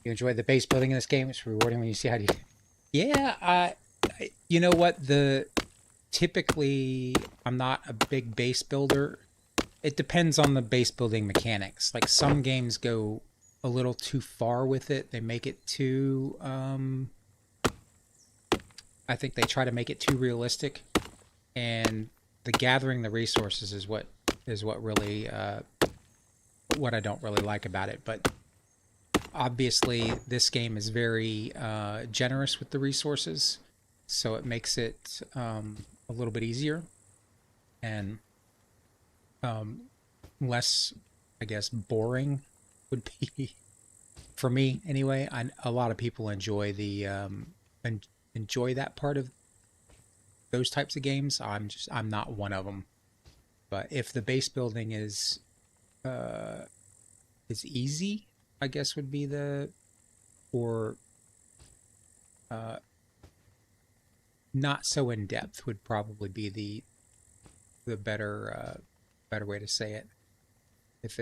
You enjoy the base building in this game. It's rewarding when you see how you. Yeah, you know what? Typically, I'm not a big base builder. It depends on the base building mechanics. Like some games go a little too far with it. They make it too. I think they try to make it too realistic, and the gathering the resources is what really what I don't really like about it. But obviously, this game is very generous with the resources, so it makes it a little bit easier and less, I guess, boring would be for me anyway. A lot of people enjoy enjoy that part of those types of games. I'm not one of them. But if the base building is easy, I guess would be or not so in depth would probably be the better way to say it. If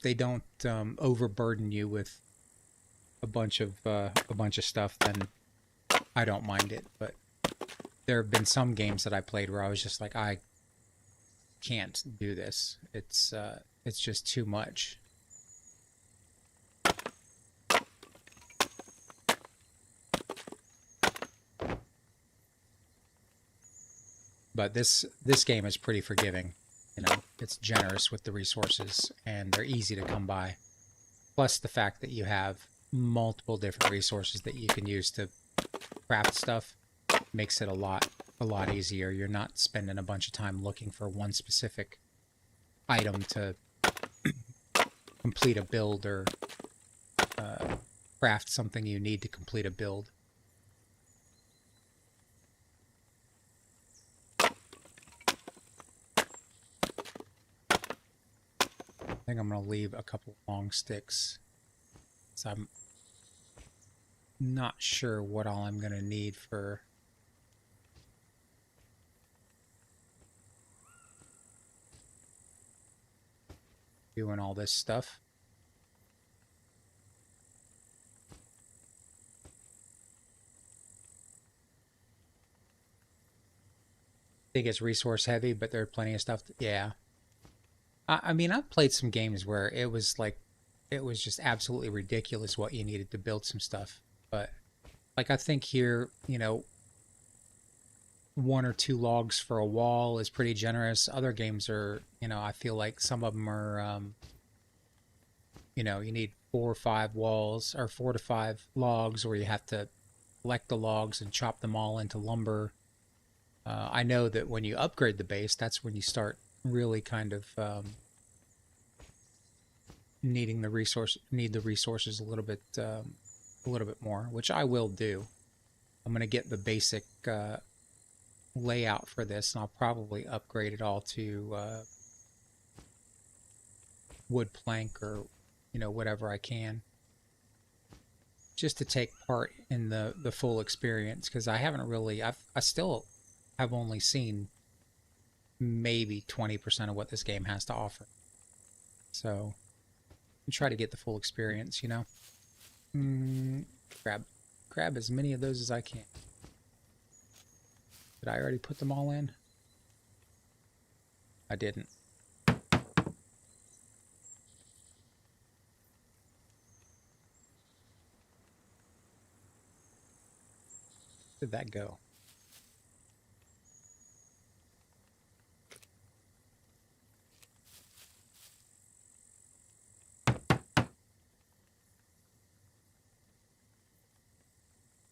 they don't overburden you with a bunch of stuff, then I don't mind it. But there have been some games that I played where I was just like, I can't do this. It's just too much. But this game is pretty forgiving. You know, it's generous with the resources, and they're easy to come by. Plus the fact that you have multiple different resources that you can use to craft stuff makes it a lot easier. You're not spending a bunch of time looking for one specific item to complete a build or craft something you need to complete a build. I think I'm going to leave a couple long sticks. So I'm not sure what all I'm going to need for doing all this stuff. I think it's resource heavy, but there are plenty of stuff. Yeah. I mean, I've played some games where it was just absolutely ridiculous what you needed to build some stuff. But like, I think here, you know, 1 or 2 logs for a wall is pretty generous. Other games are, you know, I feel like some of them are, you know, you need 4 or 5 walls or 4 to 5 logs, or you have to collect the logs and chop them all into lumber. I know that when you upgrade the base, that's when you start really kind of need the resources a little bit more, which I will do. I'm going to get the basic layout for this, and I'll probably upgrade it all to wood plank or, you know, whatever I can, just to take part in the full experience, because I haven't really I still have only seen maybe 20% of what this game has to offer. So I try to get the full experience, you know. Grab as many of those as I can. Did I already put them all in? I didn't. Where did that go?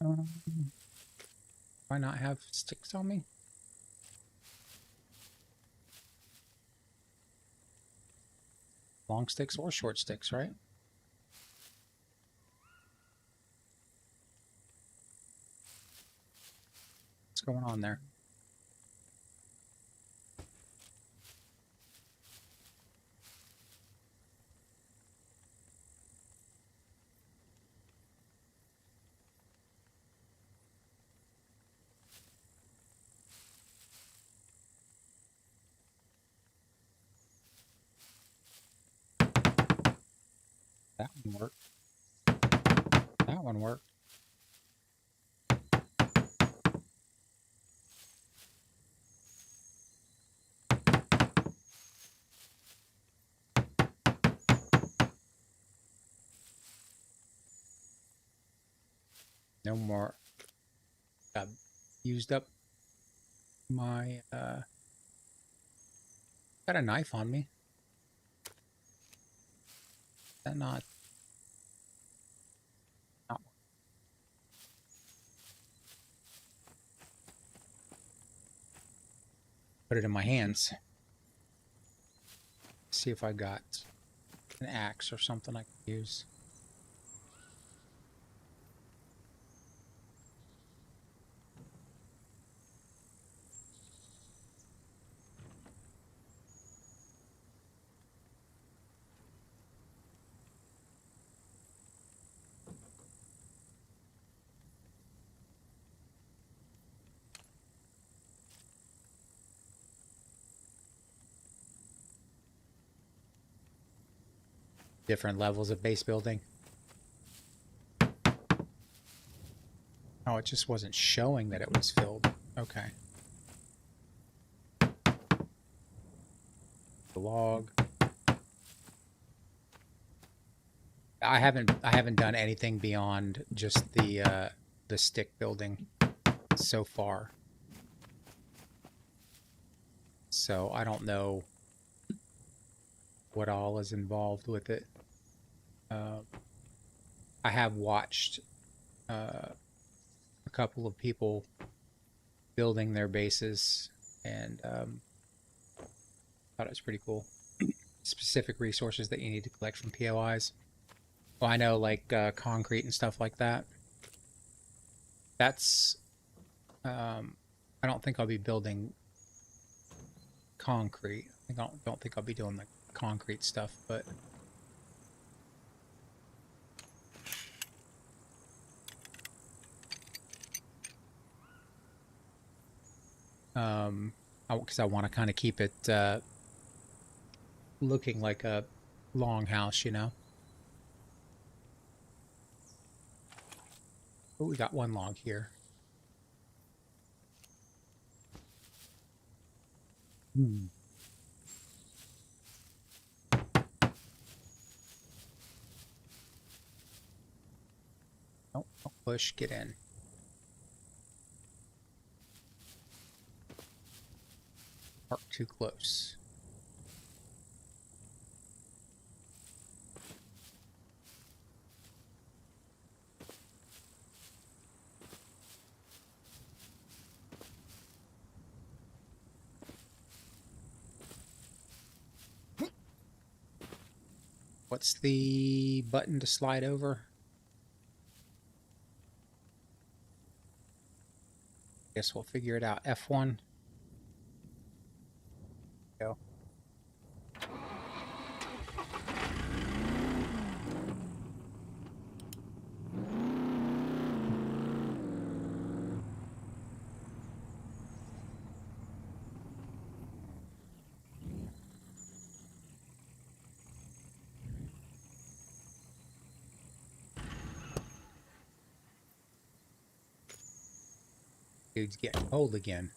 Do I not have sticks on me? Long sticks or short sticks, right? What's going on there? That one worked. one work. No more. I've used up my, got a knife on me. Is that not? Put it in my hands. See if I got an axe or something I can use. Different levels of base building. Oh, it just wasn't showing that it was filled. Okay. The log. I haven't done anything beyond just the stick building so far. So I don't know what all is involved with it. I have watched a couple of people building their bases, and thought it was pretty cool. Specific resources that you need to collect from POIs. Well, I know, like concrete and stuff like that. That's I don't think I'll be building concrete. I don't think I'll be doing the concrete stuff, but because I want to kind of keep it looking like a longhouse, you know. Oh, we got one log here. Oh, don't push, get in. Park too close. What's the button to slide over? Guess we'll figure it out. F1. Go. Dude's getting cold again.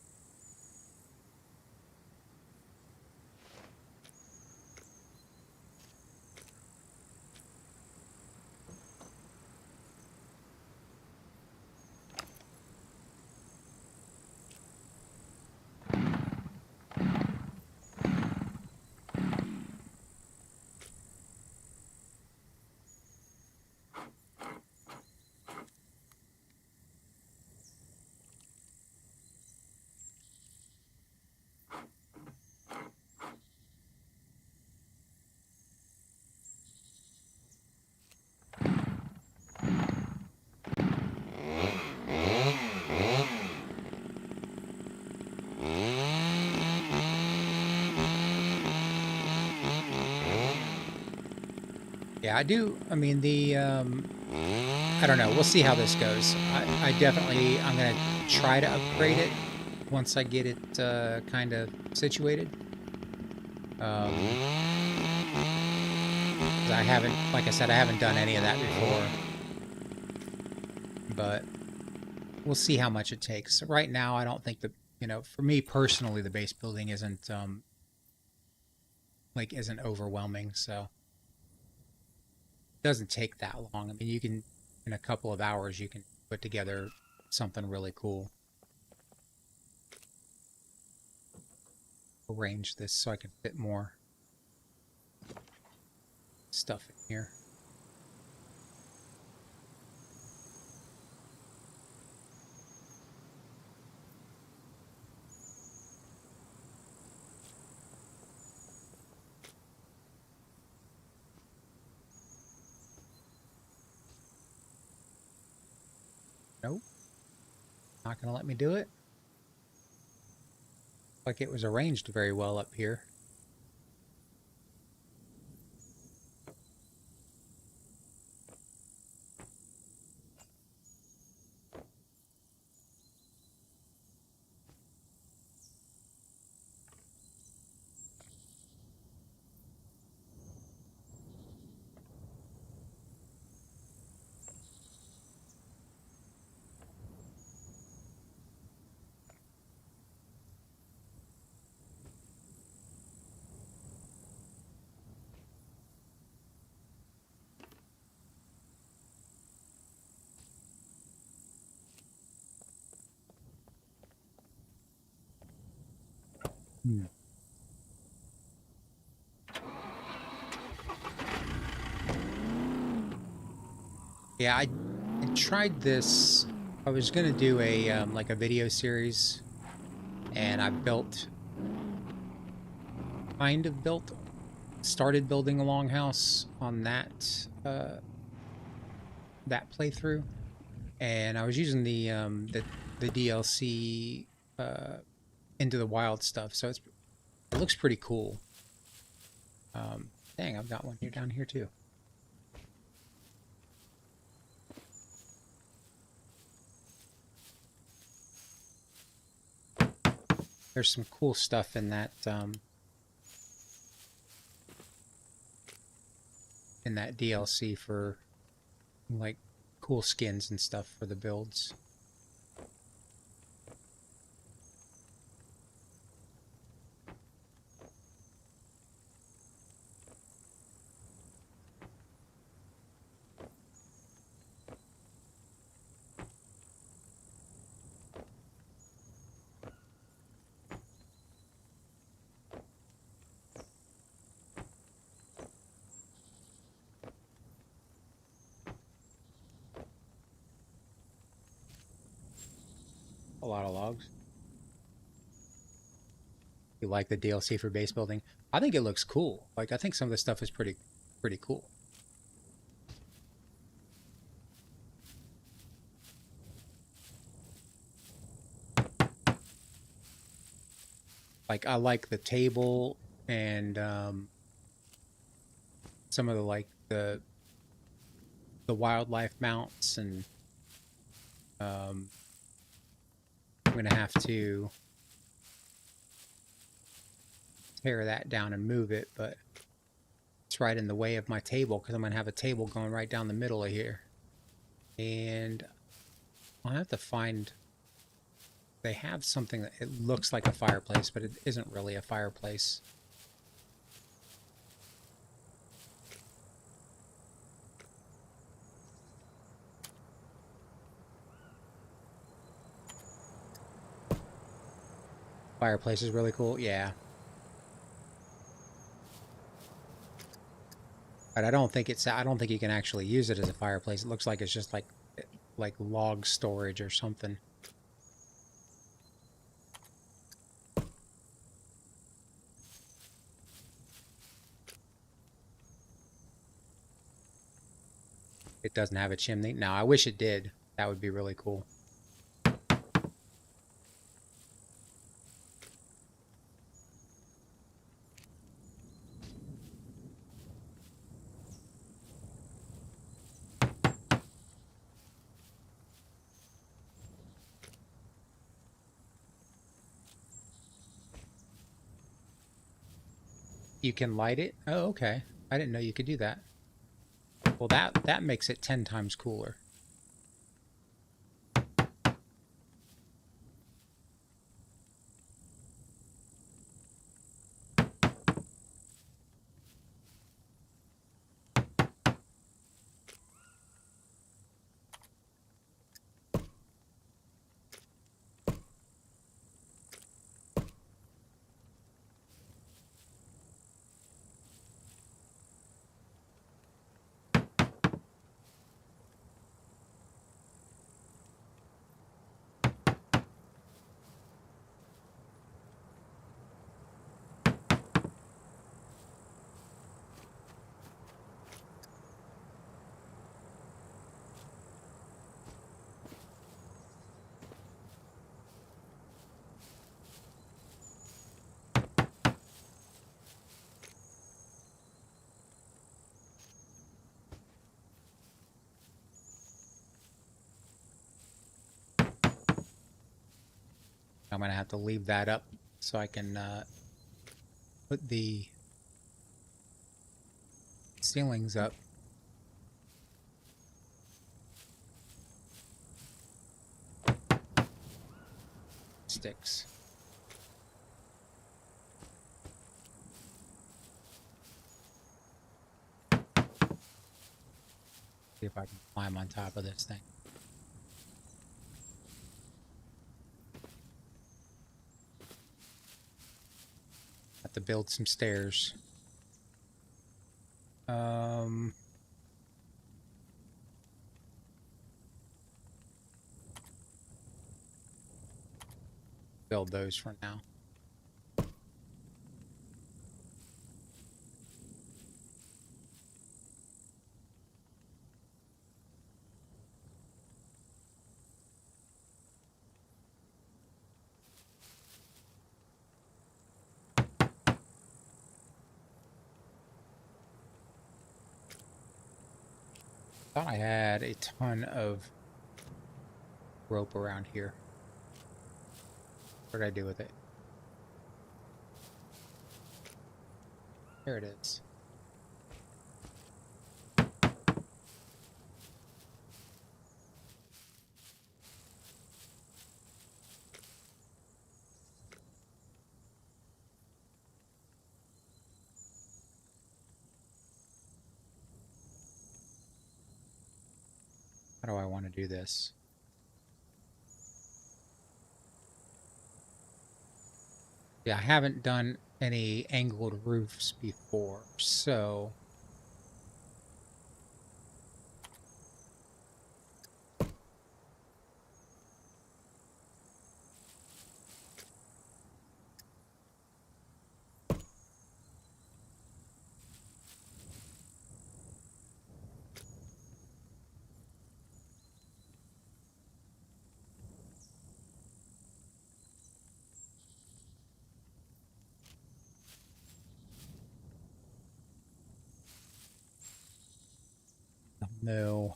Yeah, I do. I mean, I don't know. We'll see how this goes. I'm going to try to upgrade it once I get it kind of situated. I haven't, like I said, I haven't done any of that before. but we'll see how much it takes. Right now, I don't think for me personally, the base building isn't isn't overwhelming, so it doesn't take that long. I mean, you can in a couple of hours you can put together something really cool. Arrange this so I can fit more stuff in here. Nope. Not going to let me do it. Like it was arranged very well up here. Yeah, I tried this. I was gonna do a like a video series, and I started building a longhouse on that that playthrough, and I was using the DLC Into the Wild stuff, so it looks pretty cool. Dang, I've got one here down here too. There's some cool stuff in that DLC for like cool skins and stuff for the builds. A lot of logs. You like the DLC for base building? I think it looks cool. Like I think some of the stuff is pretty cool. Like I like the table and some of the wildlife mounts, and I'm gonna have to tear that down and move it, but it's right in the way of my table because I'm gonna have a table going right down the middle of here, and I'll have to find. They have something that it looks like a fireplace, but it isn't really a fireplace. Fireplace is really cool, yeah. But I don't think you can actually use it as a fireplace. It looks like it's just like log storage or something. It doesn't have a chimney. No, I wish it did. That would be really cool. You can light it? Oh, okay. I didn't know you could do that. Well, that makes it 10 times cooler. I'm going to have to leave that up so I can put the ceilings up. Sticks. See if I can climb on top of this thing. Have to build some stairs. Build those for now. Thought I had a ton of rope around here. What did I do with it? There it is. How do I want to do this? Yeah, I haven't done any angled roofs before, so no.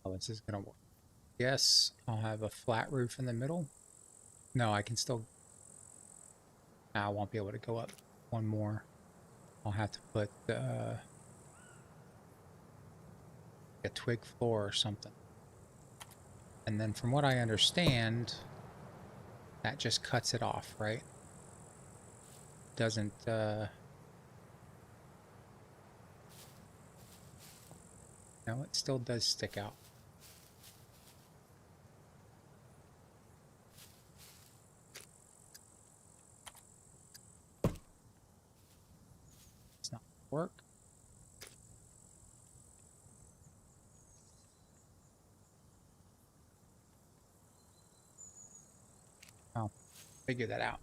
Oh, this is gonna work. Yes, I'll have a flat roof in the middle. No, I can still... I won't be able to go up one more. I'll have to put a twig floor or something. And then from what I understand, that just cuts it off, right? Doesn't, no, it still does stick out. It's not gonna work. I'll figure that out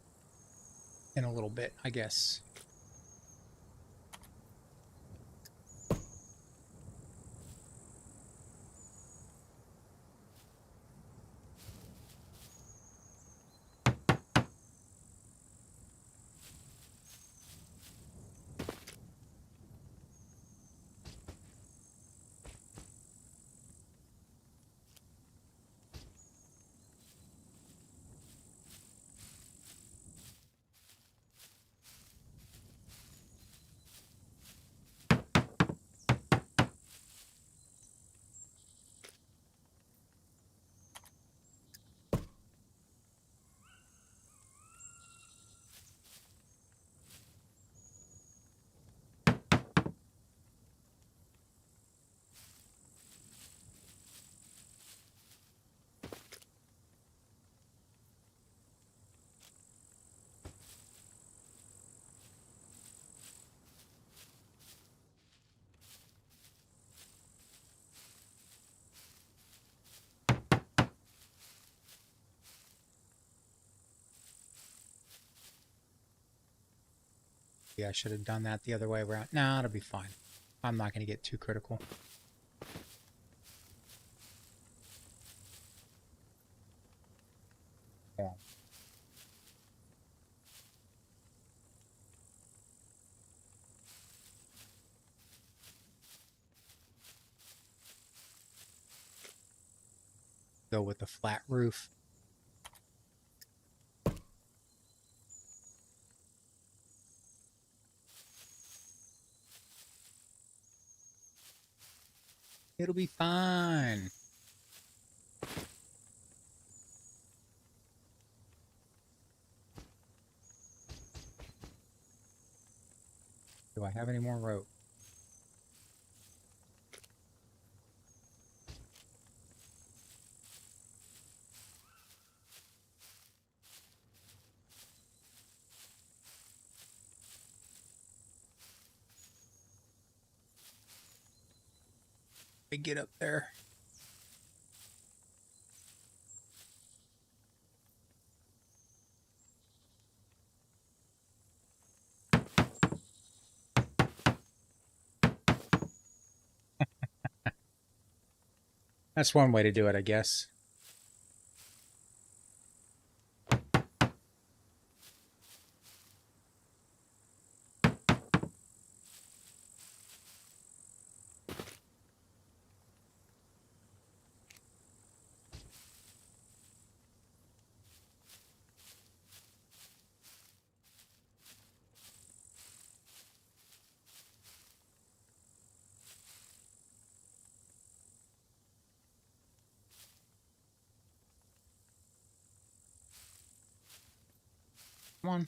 in a little bit, I guess. Yeah, I should have done that the other way around. Nah, it'll be fine. I'm not going to get too critical. Yeah. go with the flat roof. It'll be fine. Do I have any more rope? Let me get up there. That's one way to do it, I guess. Come on.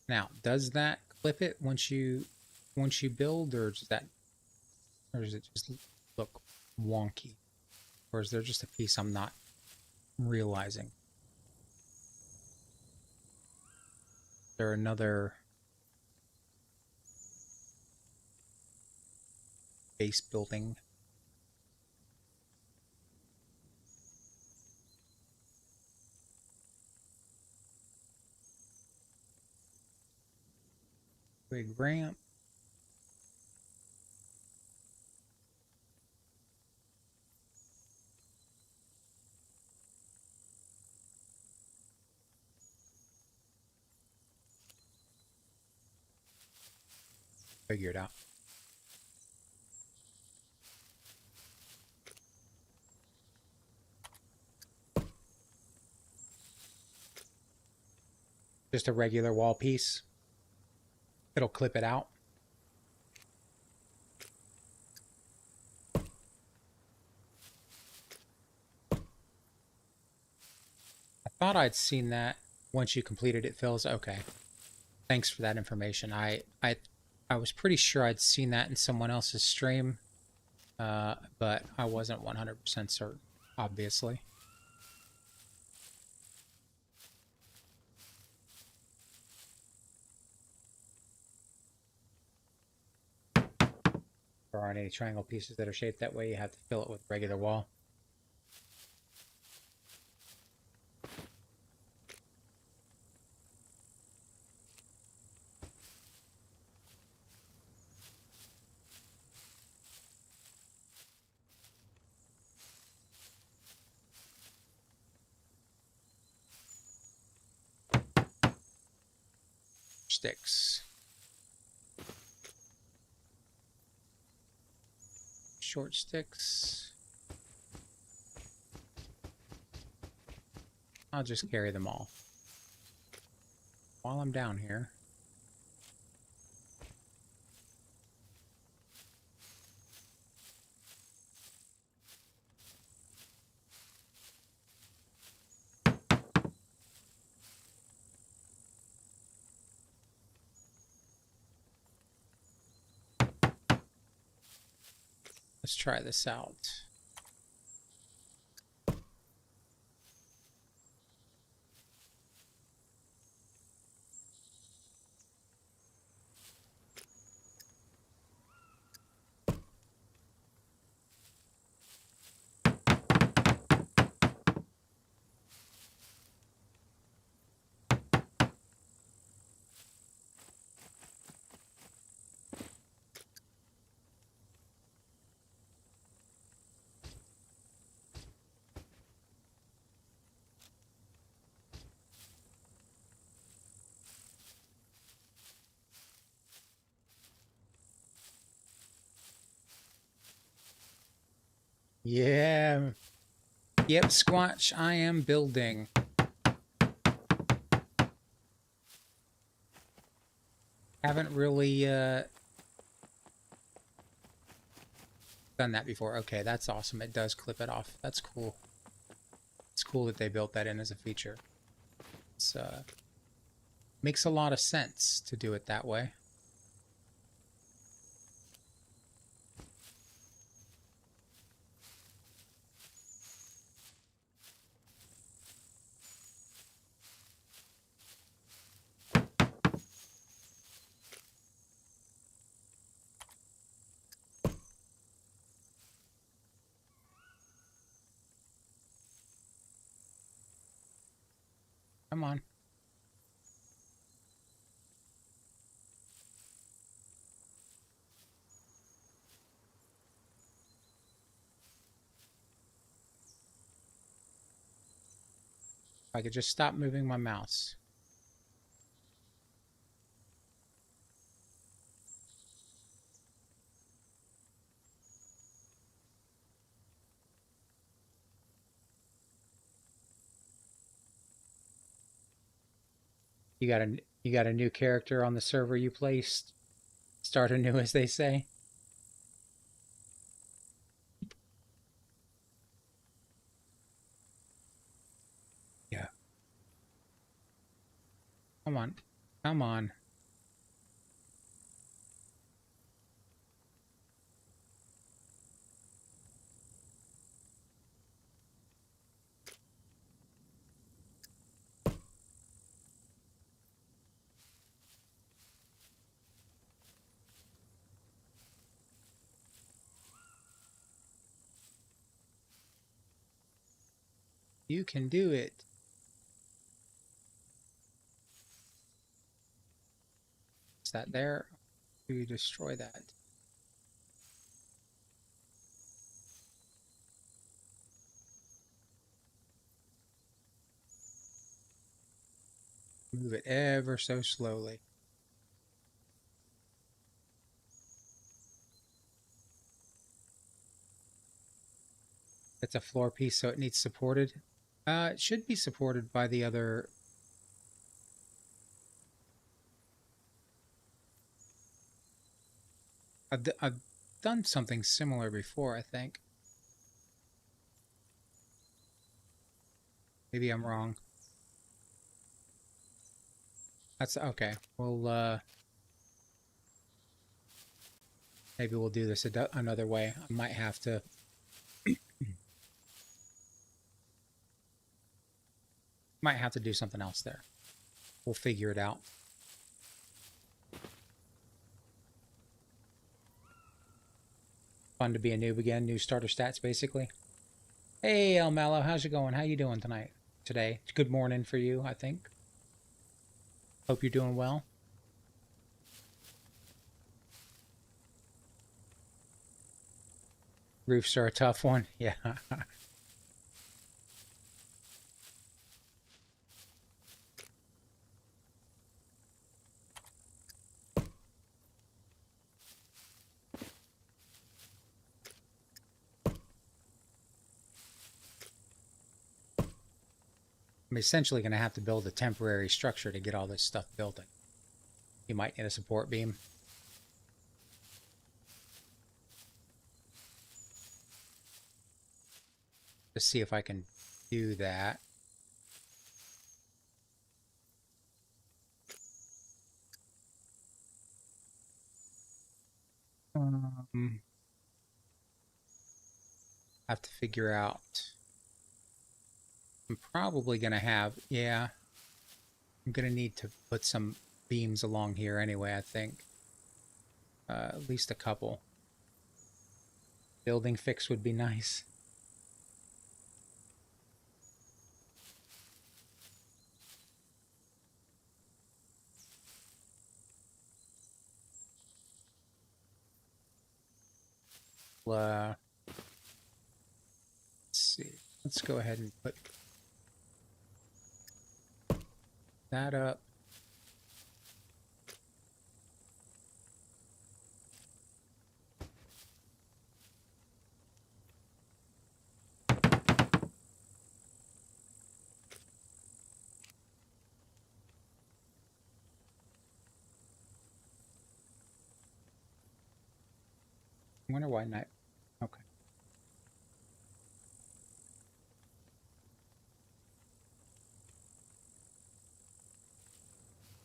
Now, does that clip it once you build, or does it just look wonky? Or is there just a piece I'm not realizing? Is there another base building? Big ramp. Figure it out. Just a regular wall piece. It'll clip it out. I thought I'd seen that once you completed it, Phil's. Okay. Thanks for that information. I was pretty sure I'd seen that in someone else's stream, but I wasn't 100% certain, obviously. There aren't any triangle pieces that are shaped that way. You have to fill it with regular wall. Sticks. Short sticks. I'll just carry them all. While I'm down here. Let's try this out. Yeah. Yep, Squatch, I am building. Haven't really done that before. Okay, that's awesome. It does clip it off. That's cool. It's cool that they built that in as a feature. It's makes a lot of sense to do it that way. Come on. If I could just stop moving my mouse. You got a new character on the server you placed. Start anew, as they say. Yeah. Come on. Come on. You can do it. Is that there? Do you destroy that? Move it ever so slowly. It's a floor piece, so it needs supported. It should be supported by the other. I've done something similar before, I think. Maybe I'm wrong. That's okay. Maybe we'll do this another way. I might have to do something else there. We'll figure it out. Fun to be a noob again. New starter stats, basically. Hey, El Mallow, how's it going? How you doing tonight? Today? Good morning for you, I think. Hope you're doing well. Roofs are a tough one. Yeah. I'm essentially going to have to build a temporary structure to get all this stuff built. You might need a support beam. Let's see if I can do that. Have to figure out. I'm probably going to have, yeah, I'm going to need to put some beams along here anyway, I think. At least a couple. Building fix would be nice. Let's see. Let's go ahead and put that up. wonder why night. Okay.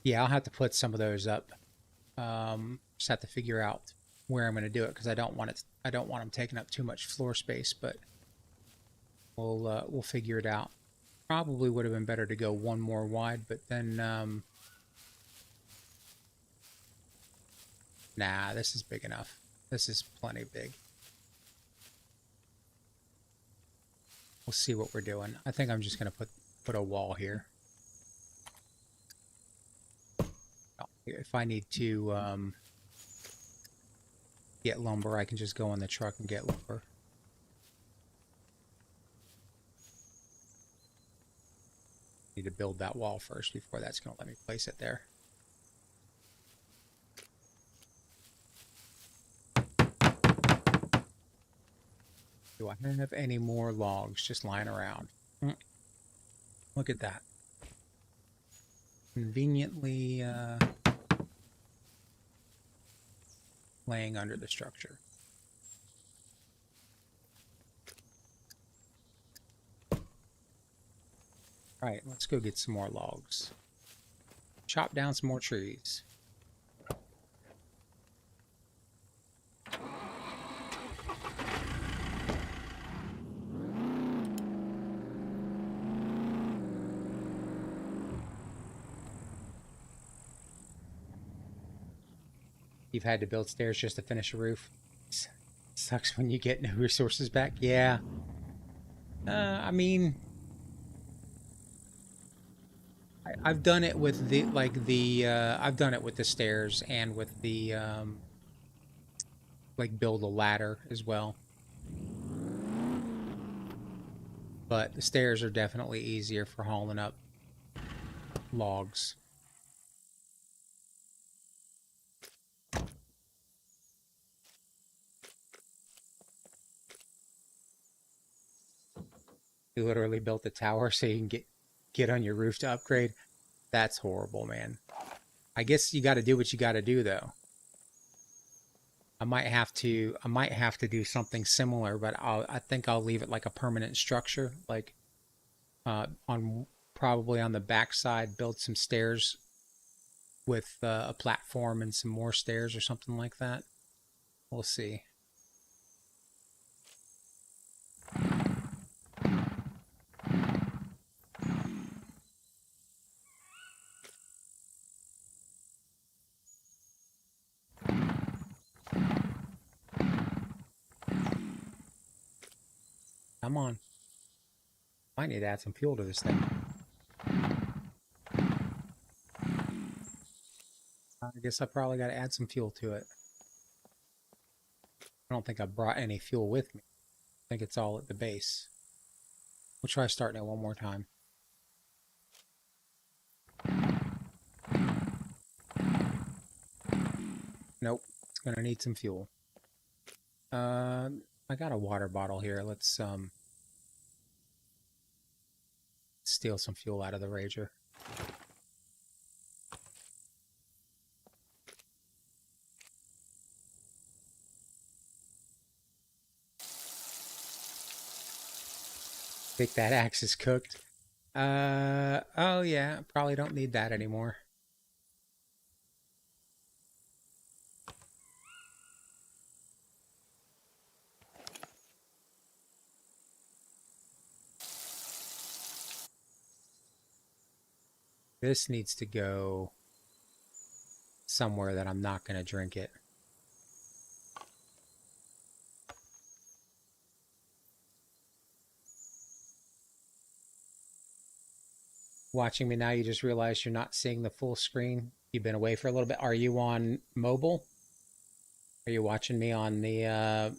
Yeah, I'll have to put some of those up. Just have to figure out where I'm going to do it because I don't want it. I don't want them taking up too much floor space, but we'll figure it out. Probably would have been better to go one more wide, but then nah, this is big enough. This is plenty big. We'll see what we're doing. I think I'm just going to put a wall here. If I need to get lumber, I can just go in the truck and get lumber. Need to build that wall first before that's going to let me place it there. Do I have any more logs just lying around? Look at that. Conveniently laying under the structure. All right, let's go get some more logs. Chop down some more trees. You've had to build stairs just to finish a roof. Sucks when you get no resources back. Yeah. I mean, I've done it with the I've done it with the stairs and with the like build a ladder as well. But the stairs are definitely easier for hauling up logs. You literally built a tower so you can get on your roof to upgrade. That's horrible, man. I guess you got to do what you got to do, though. I might have to do something similar, but I think I'll leave it like a permanent structure, like probably on the backside, build some stairs with a platform and some more stairs or something like that. We'll see. Come on. I need to add some fuel to this thing. I guess I probably got to add some fuel to it. I don't think I brought any fuel with me. I think it's all at the base. We'll try starting it one more time. Nope. It's going to need some fuel. I got a water bottle here. Let's steal some fuel out of the Rager. Think that axe is cooked. Oh yeah, probably don't need that anymore. This needs to go somewhere that I'm not going to drink it. Watching me now, you just realize you're not seeing the full screen. You've been away for a little bit. Are you on mobile? Are you watching me on the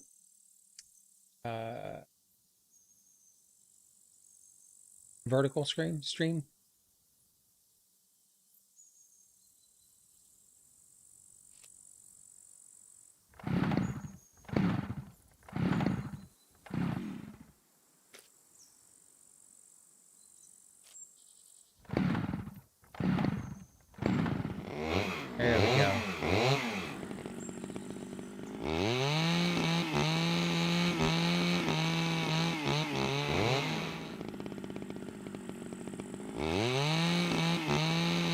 vertical stream? There we go.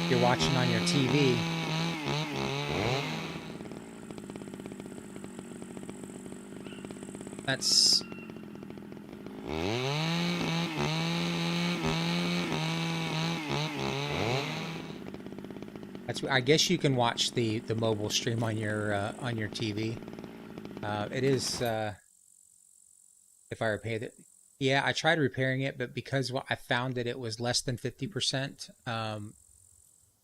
you're watching on your TV. That's I guess you can watch the mobile stream on your TV. It is if I repair it. Yeah, I tried repairing it, but because I found that it was less than 50%,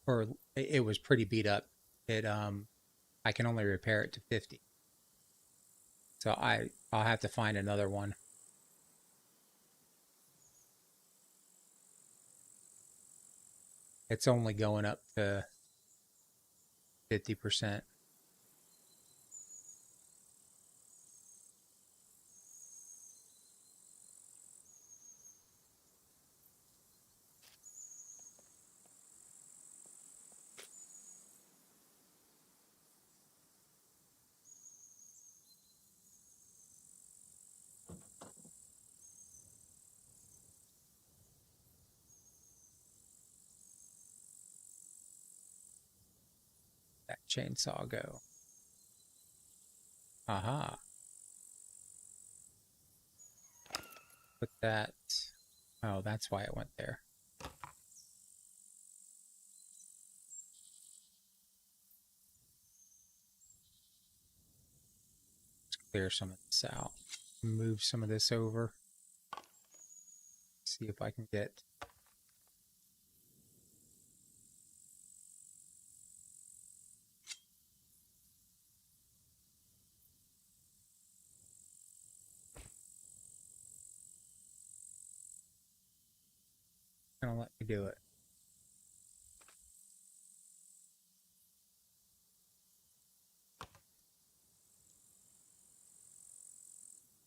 or it was pretty beat up. I can only repair it to 50. So I'll have to find another one. It's only going up to 50%. That chainsaw go. Aha. Put that. Oh, that's why it went there. Let's clear some of this out. Move some of this over. See if I can get. Gonna let me do it.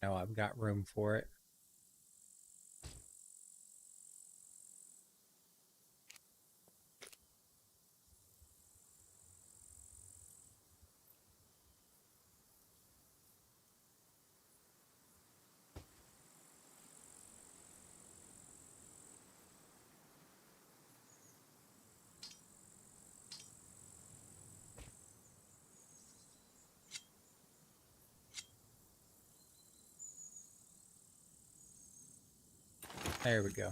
No, I've got room for it. There we go.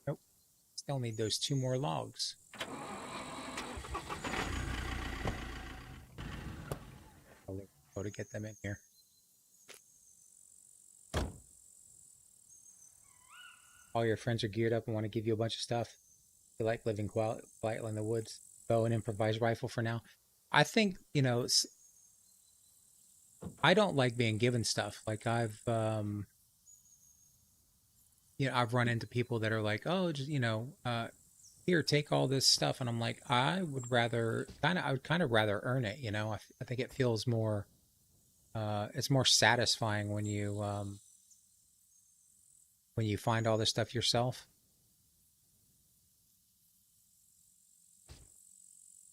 Nope. Still need those 2 more logs. I'll go to get them in here. All your friends are geared up and want to give you a bunch of stuff. You like living quietly in the woods. Bow and improvised rifle for now. I think, I don't like being given stuff. Like I've run into people that are like, oh, just, here, take all this stuff. And I'm like, I would kind of rather earn it. I think it feels more, it's more satisfying when you find all this stuff yourself.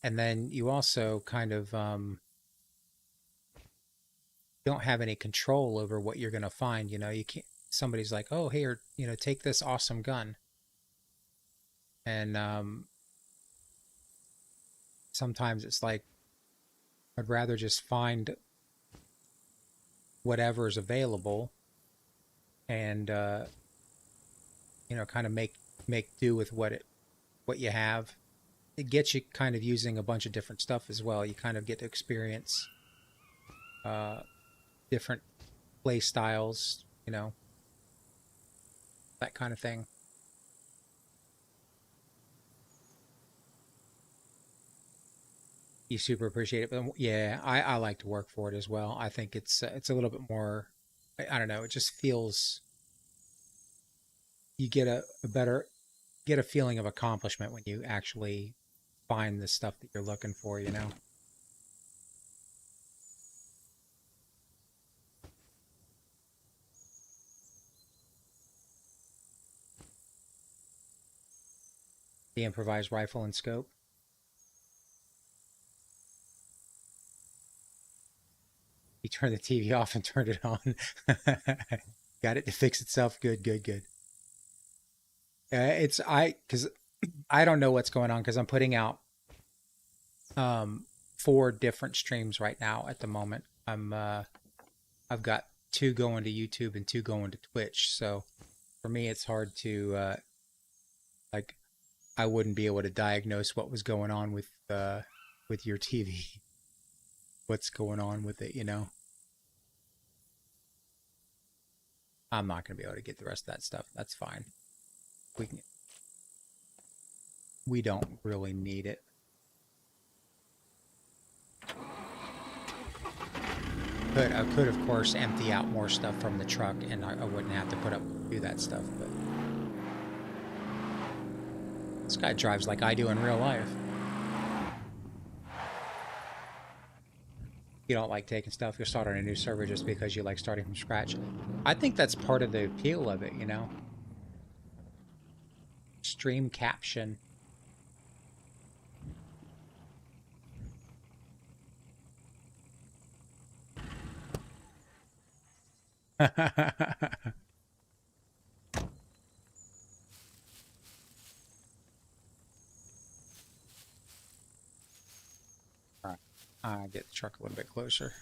And then you also kind of, don't have any control over what you're going to find. You can't, somebody's like, oh, here, take this awesome gun. And sometimes it's like, I'd rather just find whatever is available and, kind of make do with what you have. It gets you kind of using a bunch of different stuff as well. You kind of get to experience different play styles, that kind of thing. You super appreciate it, but yeah, I like to work for it as well. I think it's a little bit more. I don't know. It just feels you get a better get a feeling of accomplishment when you actually find the stuff that you're looking for. The improvised rifle and scope. You turn the TV off and turn it on. Got it to fix itself. Good, good, good. Because I don't know what's going on because I'm putting out 4 different streams right now at the moment. I've got 2 going to YouTube and 2 going to Twitch. So for me, it's hard to like. I wouldn't be able to diagnose what was going on with your TV. What's going on with it, you know? I'm not going to be able to get the rest of that stuff. That's fine. We don't really need it. I could, of course, empty out more stuff from the truck, and I wouldn't have to do that stuff. But this guy drives like I do in real life. You don't like taking stuff. You'll start on a new server just because you like starting from scratch. I think that's part of the appeal of it, you know? Stream caption. Alright, get the truck a little bit closer.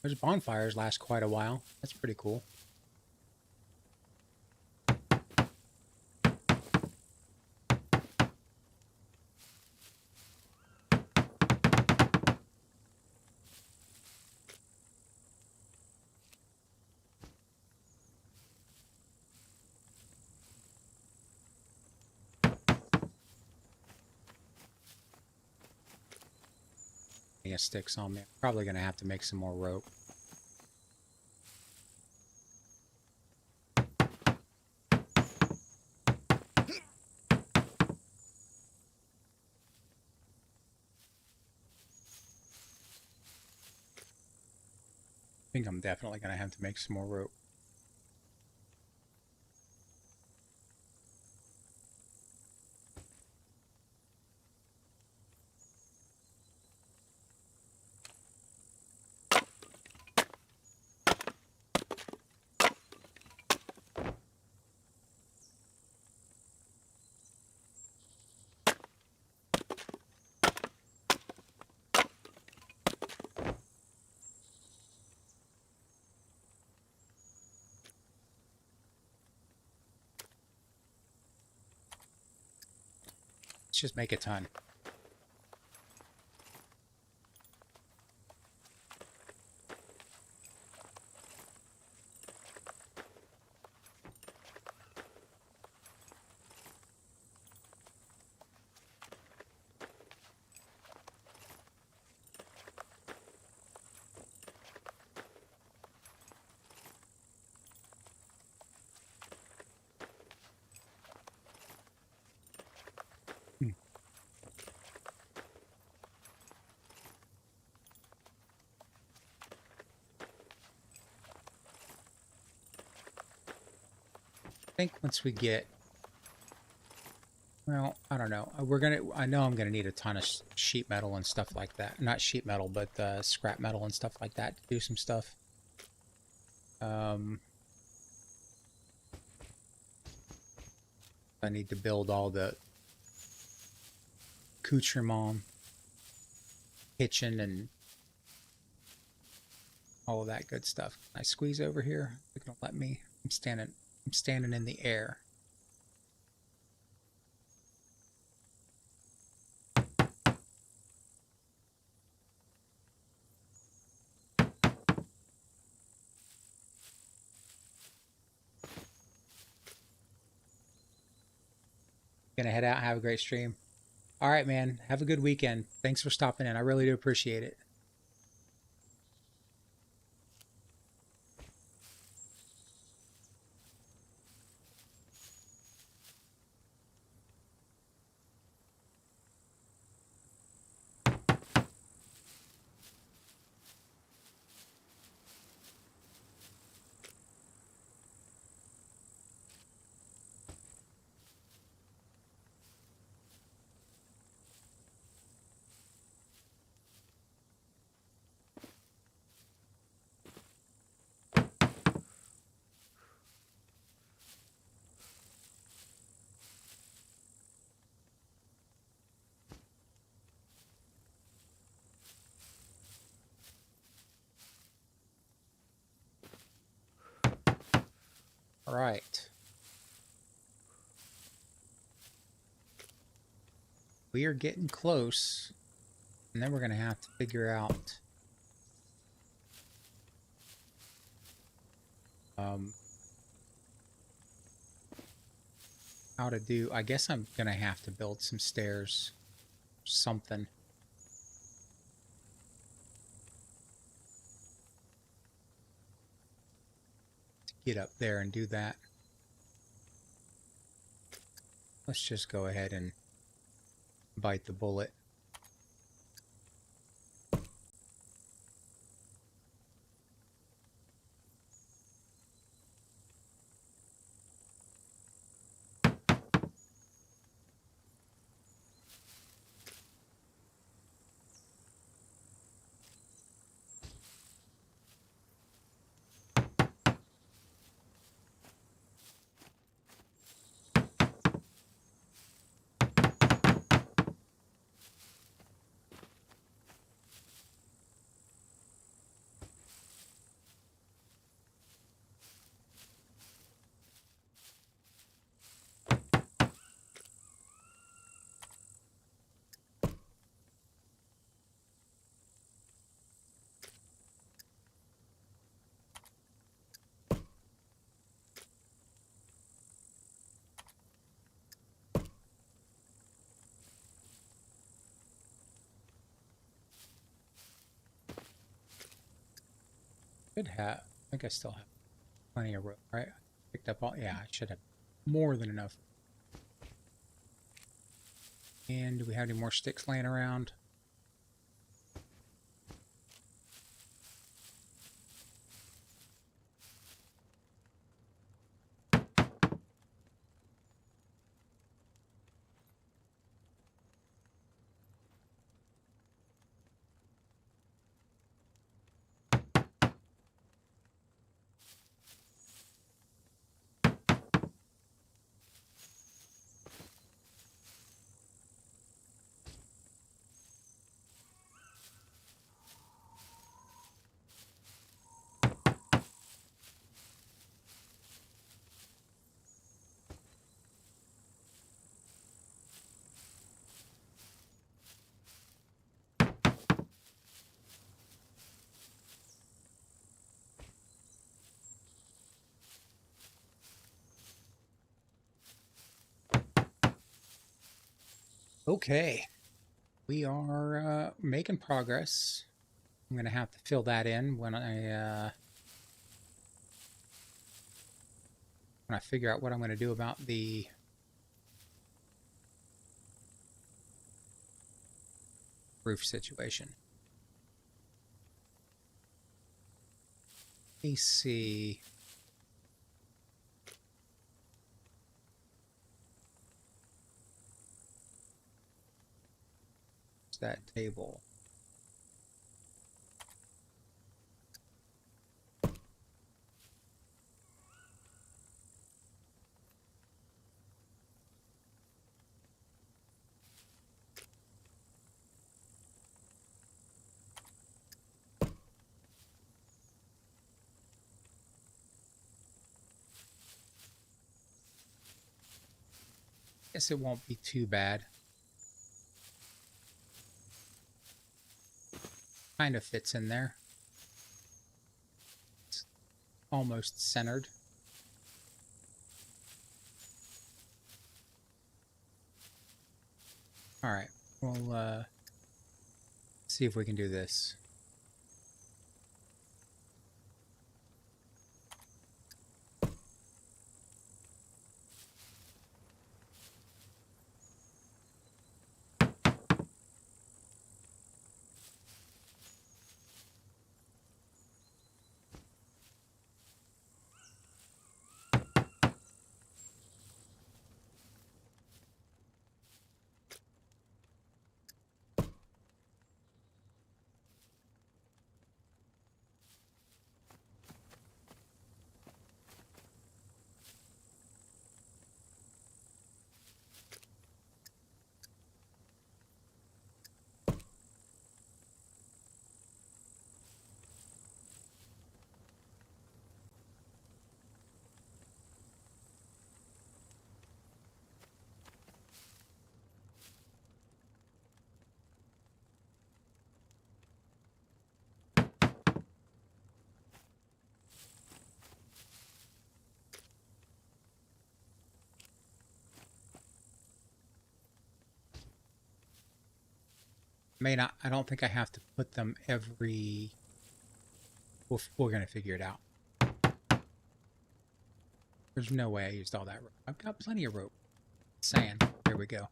Those bonfires last quite a while. That's pretty cool. Yeah, sticks on me. Probably going to have to make some more rope. I think I'm definitely going to have to make some more rope. Let's just make a ton. I think once we get, well, I don't know. I know I'm gonna need a ton of sheet metal and stuff like that. Not sheet metal, but scrap metal and stuff like that to do some stuff. I need to build all the accoutrement, kitchen, and all of that good stuff. Can I squeeze over here? They're gonna let me. I'm standing in the air. Gonna head out. Have a great stream. All right, man. Have a good weekend. Thanks for stopping in. I really do appreciate it. All right. We are getting close. And then we're going to have to figure out how to do. I guess I'm going to have to build some stairs. Something. To get up there and do that. Let's just go ahead and bite the bullet. Should have. I think I still have plenty of rope, right? Picked up all. Yeah, I should have more than enough. And do we have any more sticks laying around? Okay. We are making progress. I'm going to have to fill that in when I figure out what I'm going to do about the roof situation. AC. What's that table? guess it won't be too bad. Kind of fits in there. It's almost centered. All right, we'll see if we can do this. I don't think I have to put them every... We're going to figure it out. There's no way I used all that rope. I've got plenty of rope. Sand. There we go.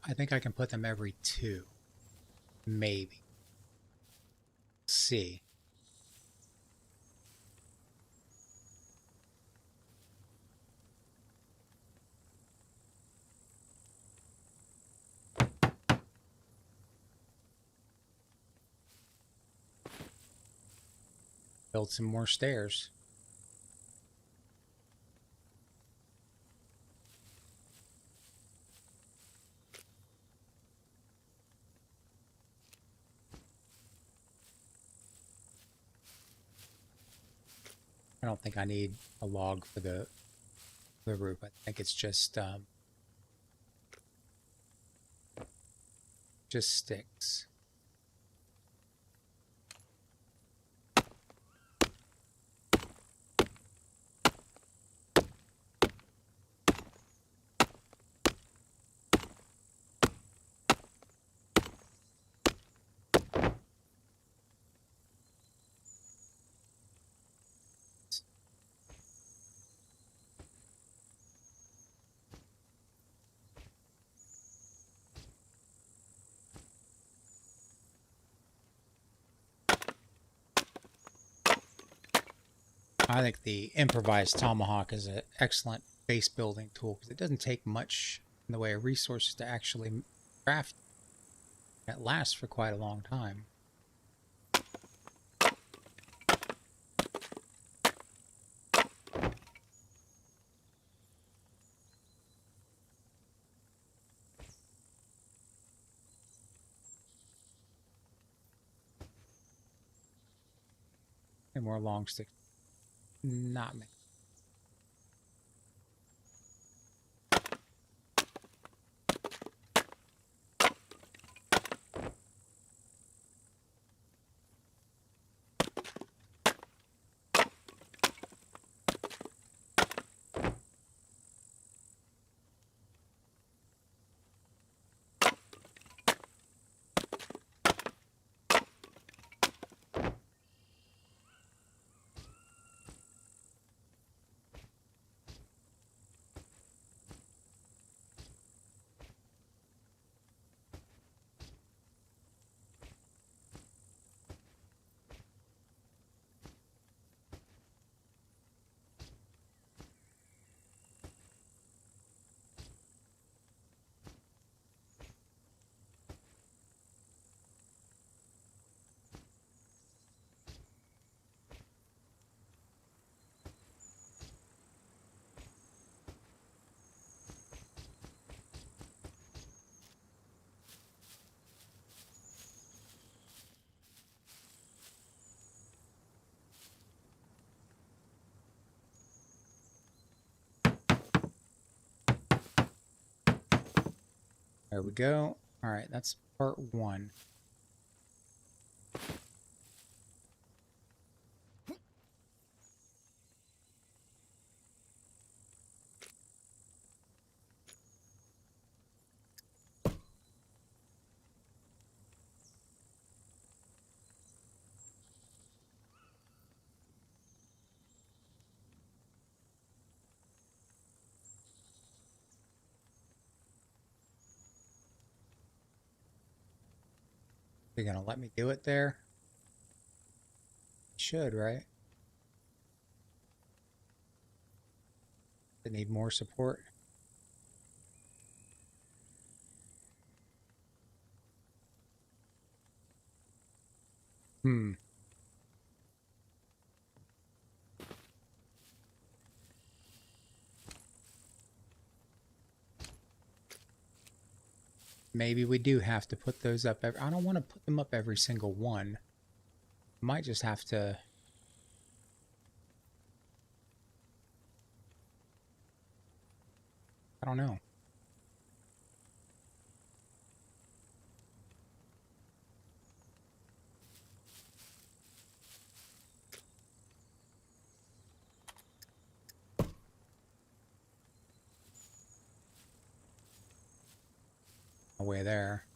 I think I can put them every 2. Maybe. See. Build some more stairs. I don't think I need a log for the roof. I think it's just sticks. I think the improvised tomahawk is an excellent base building tool because it doesn't take much in the way of resources to actually craft. It lasts for quite a long time. And more long sticks. Not many. There we go. All right, that's part one. You're gonna let me do it there? Should, right? They need more support. Hmm. Maybe we do have to put those up. I don't want to put them up every single one. Might just have to. I don't know. Away there.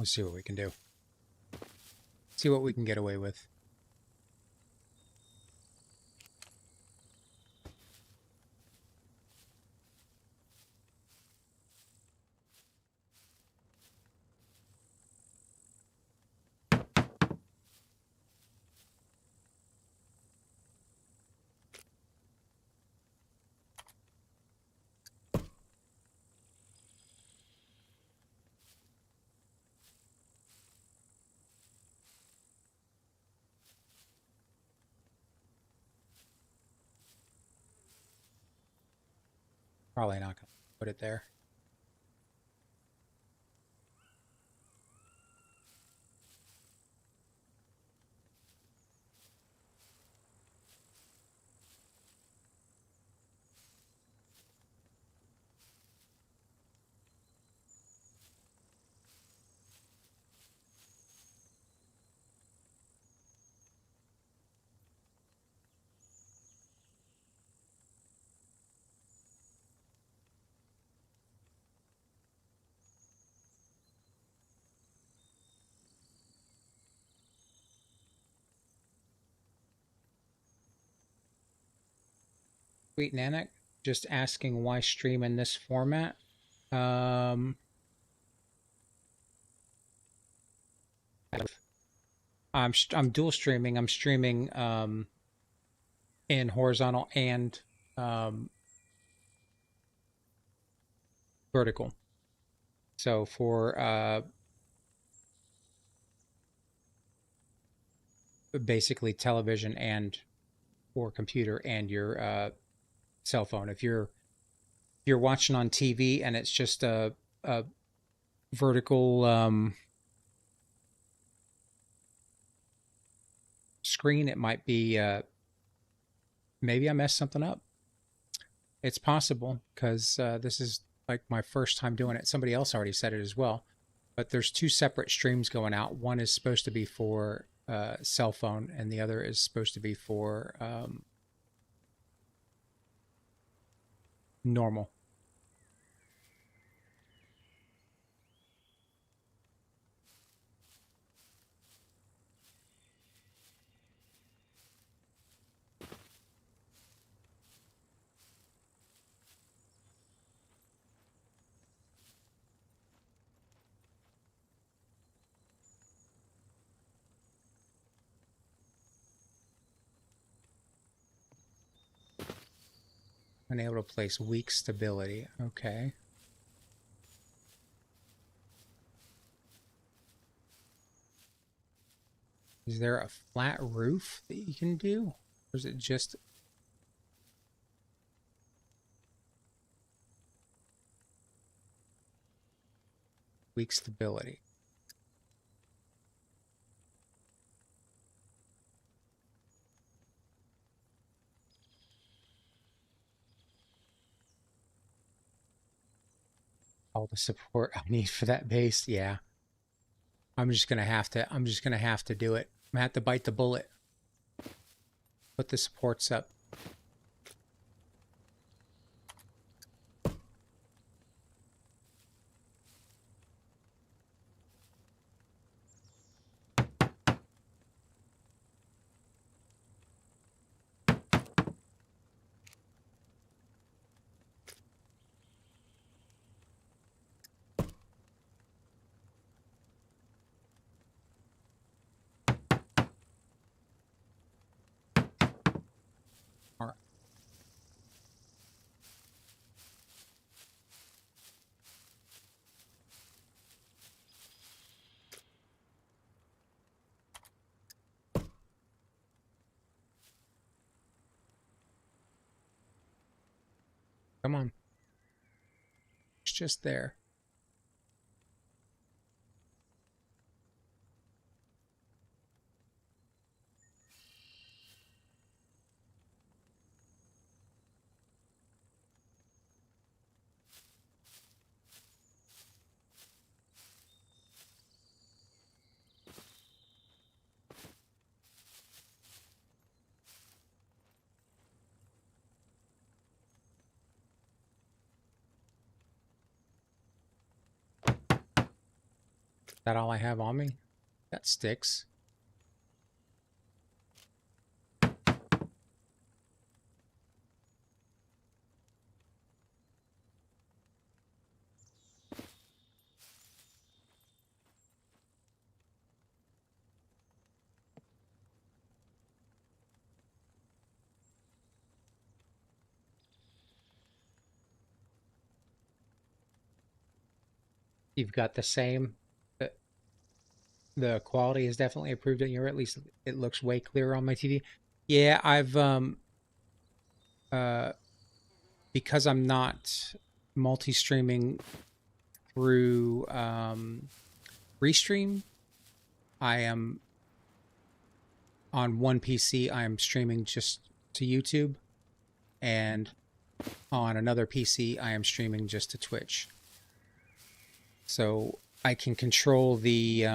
Let's see what we can do. See what we can get away with. Probably not gonna put it there. Sweet Nanak, just asking why stream in this format. Um, I'm dual streaming. I'm streaming in horizontal and vertical. So for basically television and or computer and your cell phone. If you're watching on TV and it's just a vertical screen, it might be maybe I messed something up. It's possible because this is like my first time doing it. Somebody else already said it as well. But there's two separate streams going out. One is supposed to be for cell phone, and the other is supposed to be for normal. Unable to place weak stability. Okay. Is there a flat roof that you can do? Or is it just... weak stability? All the support I need for that base? Yeah. I'm just gonna have to do it. I'm gonna have to bite the bullet. Put the supports up. All right. Come on. It's just there. Is that all I have on me? That sticks. You've got the same. The quality is definitely improved in your, at least it looks way clearer on my TV. Yeah, I've uh because I'm not multi-streaming through Restream, I am on one PC, I am streaming just to YouTube, and on another PC, I am streaming just to Twitch. So I can control the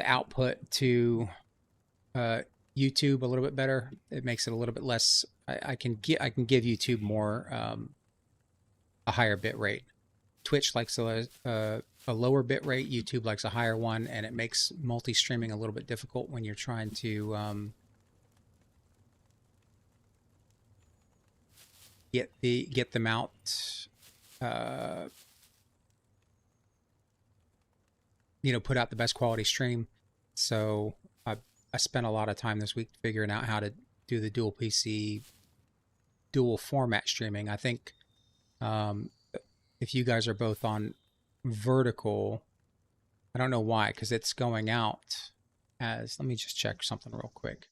output to YouTube a little bit better. It makes it a little bit less. I can give YouTube more a higher bit rate. Twitch likes a lower bit rate. YouTube likes a higher one, and it makes multi-streaming a little bit difficult when you're trying to get them out. Put out the best quality stream. So I spent a lot of time this week figuring out how to do the dual PC, dual format streaming. I think if you guys are both on vertical, I don't know why, because it's going out as, let me just check something real quick.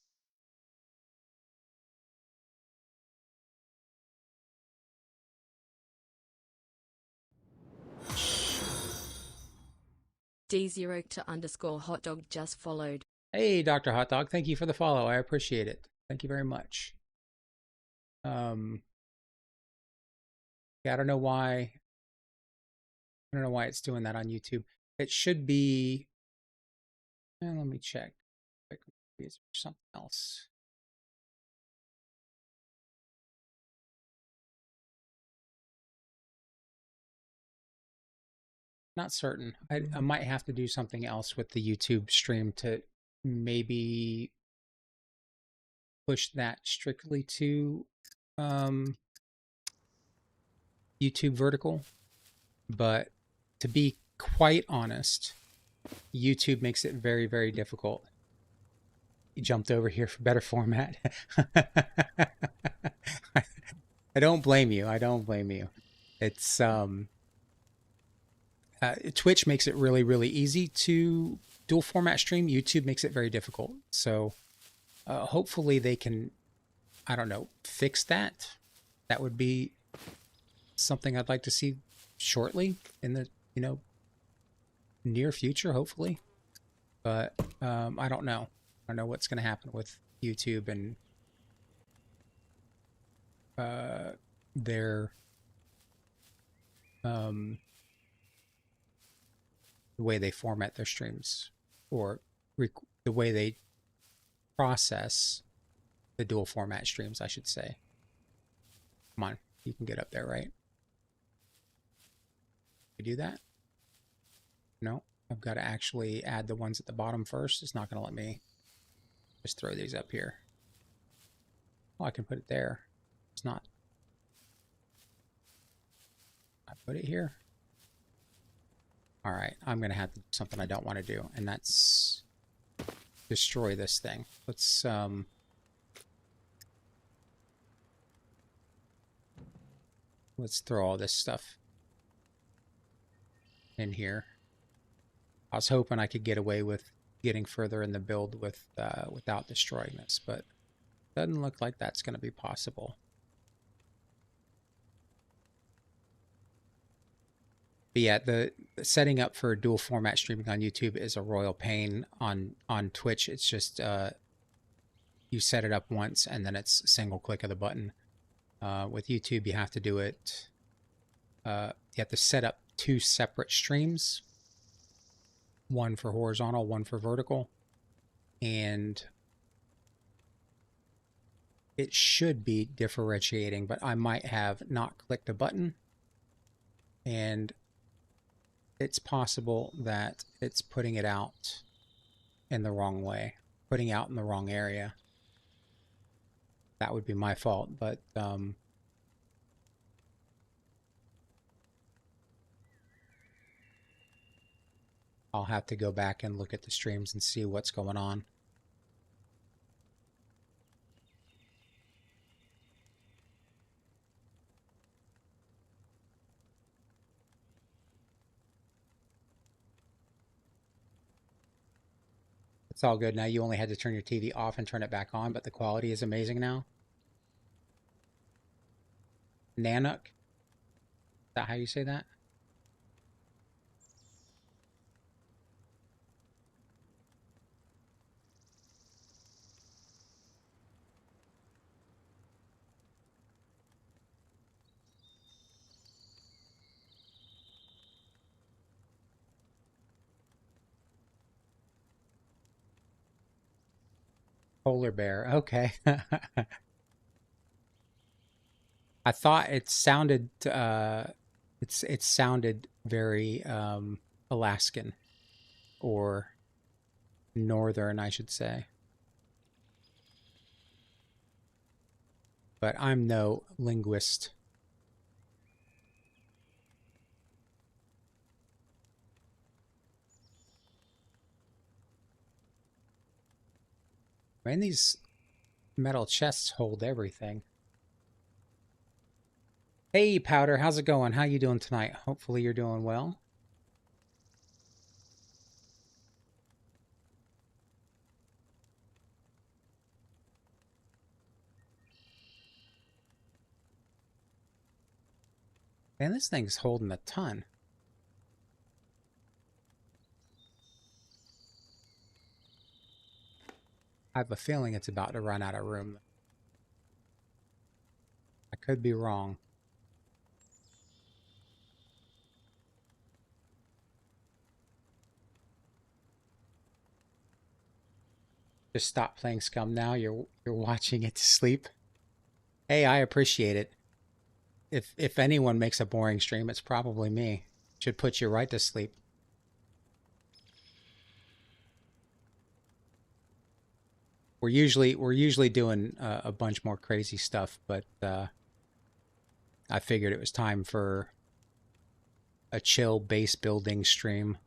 D0 to _hotdog just followed. Hey, Dr. Hot Dog, thank you for the follow. I appreciate it. Thank you very much. Yeah, I don't know why. I don't know why it's doing that on YouTube. It should be. Let me check. Is there something else? Not certain. I might have to do something else with the YouTube stream to maybe push that strictly to YouTube vertical. But to be quite honest, YouTube makes it very, very difficult. You jumped over here for better format. I don't blame you. I don't blame you. It's Twitch makes it really, really easy to dual format stream. YouTube makes it very difficult. So hopefully they can, I don't know, fix that. That would be something I'd like to see shortly in the, near future, hopefully. But I don't know. I don't know what's going to happen with YouTube and their the way they format their streams, or the way they process the dual format streams, I should say. Come on, you can get up there, right? You do that? No, I've got to actually add the ones at the bottom first. It's not going to let me just throw these up here. Oh, I can put it there. It's not. I put it here. All right, I'm going to have to do something I don't want to do, and that's destroy this thing. Let's throw all this stuff in here. I was hoping I could get away with getting further in the build with without destroying this, but doesn't look like that's going to be possible. But yeah, the setting up for dual format streaming on YouTube is a royal pain. On Twitch, it's just you set it up once and then it's a single click of the button. With YouTube, you have to do it. You have to set up 2 separate streams, one for horizontal, one for vertical, and it should be differentiating, but I might have not clicked a button, and it's possible that it's putting it out in the wrong way, putting out in the wrong area. That would be my fault, but I'll have to go back and look at the streams and see what's going on. It's all good now. You only had to turn your TV off and turn it back on, but the quality is amazing now. Nanook? Is that how you say that? Polar bear. Okay. I thought it sounded it sounded very Alaskan or northern, I should say. But I'm no linguist. Man, these metal chests hold everything. Hey, Powder, how's it going? How you doing tonight? Hopefully you're doing well. Man, this thing's holding a ton. I have a feeling it's about to run out of room. I could be wrong. Just stop playing Scum now. You're watching it to sleep. Hey, I appreciate it. If anyone makes a boring stream, it's probably me. Should put you right to sleep. We're usually doing a bunch more crazy stuff, but I figured it was time for a chill base building stream,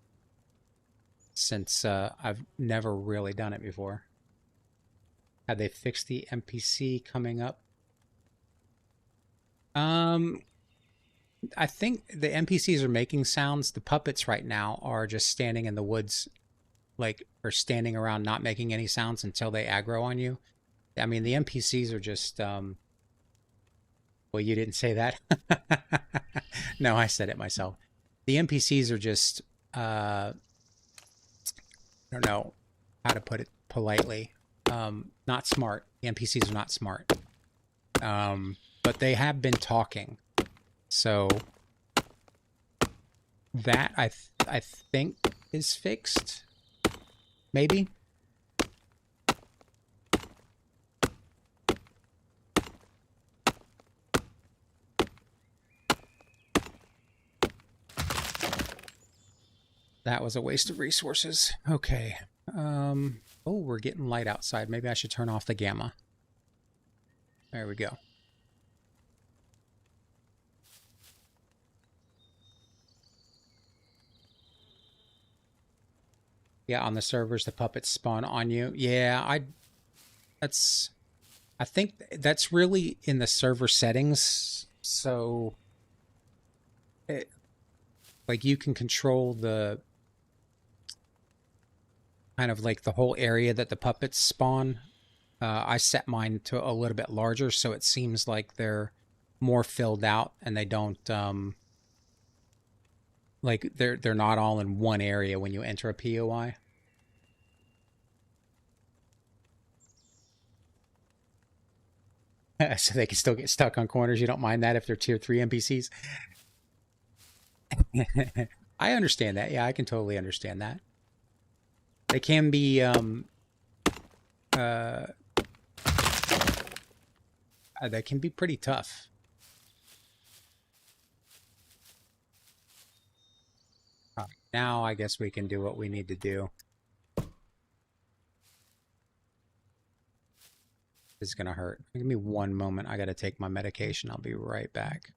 since I've never really done it before. Have they fixed the NPC coming up? Um, I think the NPCs are making sounds. The puppets right now are just standing in the woods, like, or standing around not making any sounds until they aggro on you. I mean, the NPCs are just, well, you didn't say that. No, I said it myself. The NPCs are just, I don't know how to put it politely. Not smart. The NPCs are not smart. But they have been talking. So that I think is fixed. Maybe. That was a waste of resources. Okay. Oh, we're getting light outside. Maybe I should turn off the gamma. There we go. Yeah, on the servers, the puppets spawn on you. Yeah, I think that's really in the server settings. So, like, you can control the kind of like the whole area that the puppets spawn. I set mine to a little bit larger, so it seems like they're more filled out, and they don't like they're not all in one area when you enter a POI. So they can still get stuck on corners. You don't mind that if they're tier 3 NPCs. I understand that. Yeah, I can totally understand that. They can be uh they can be pretty tough. Now I guess we can do what we need to do. This is gonna hurt. Give me one moment. I gotta take my medication. I'll be right back.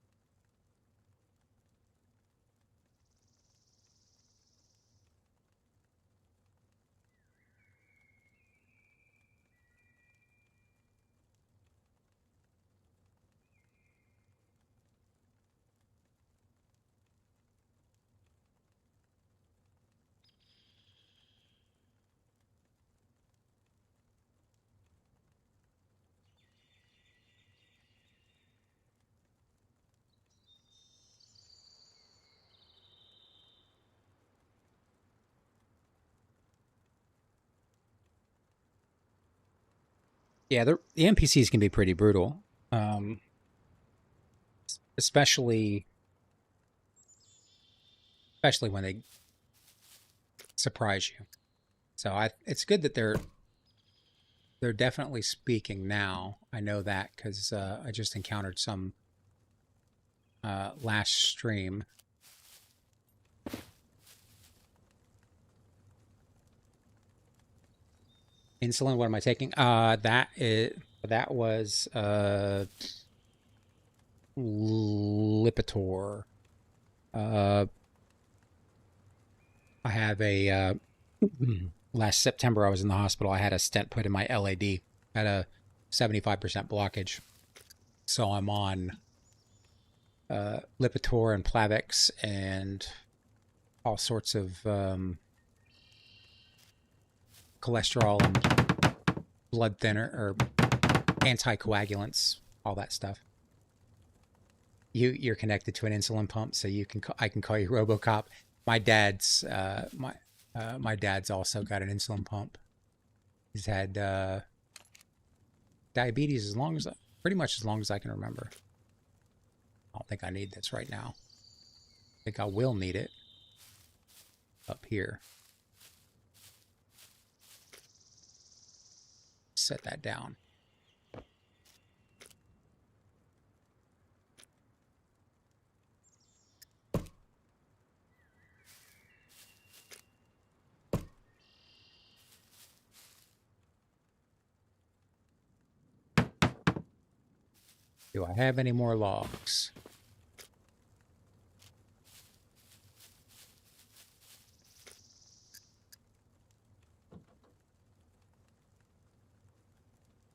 Yeah, the NPCs can be pretty brutal, um, especially especially when they surprise you. So it's good that they're definitely speaking now. I know that because I just encountered some last stream. Insulin, what am I taking? That was Lipitor. Uh, I have a last September I was in the hospital. I had a stent put in my LAD. I had a 75% blockage, so I'm on Lipitor and Plavix and all sorts of cholesterol and blood thinner or anticoagulants, all that stuff. You're connected to an insulin pump, so I can call you RoboCop. My dad's my dad's also got an insulin pump. He's had diabetes pretty much as long as I can remember. I don't think I need this right now. I think I will need it up here. Set that down. Do I have any more logs?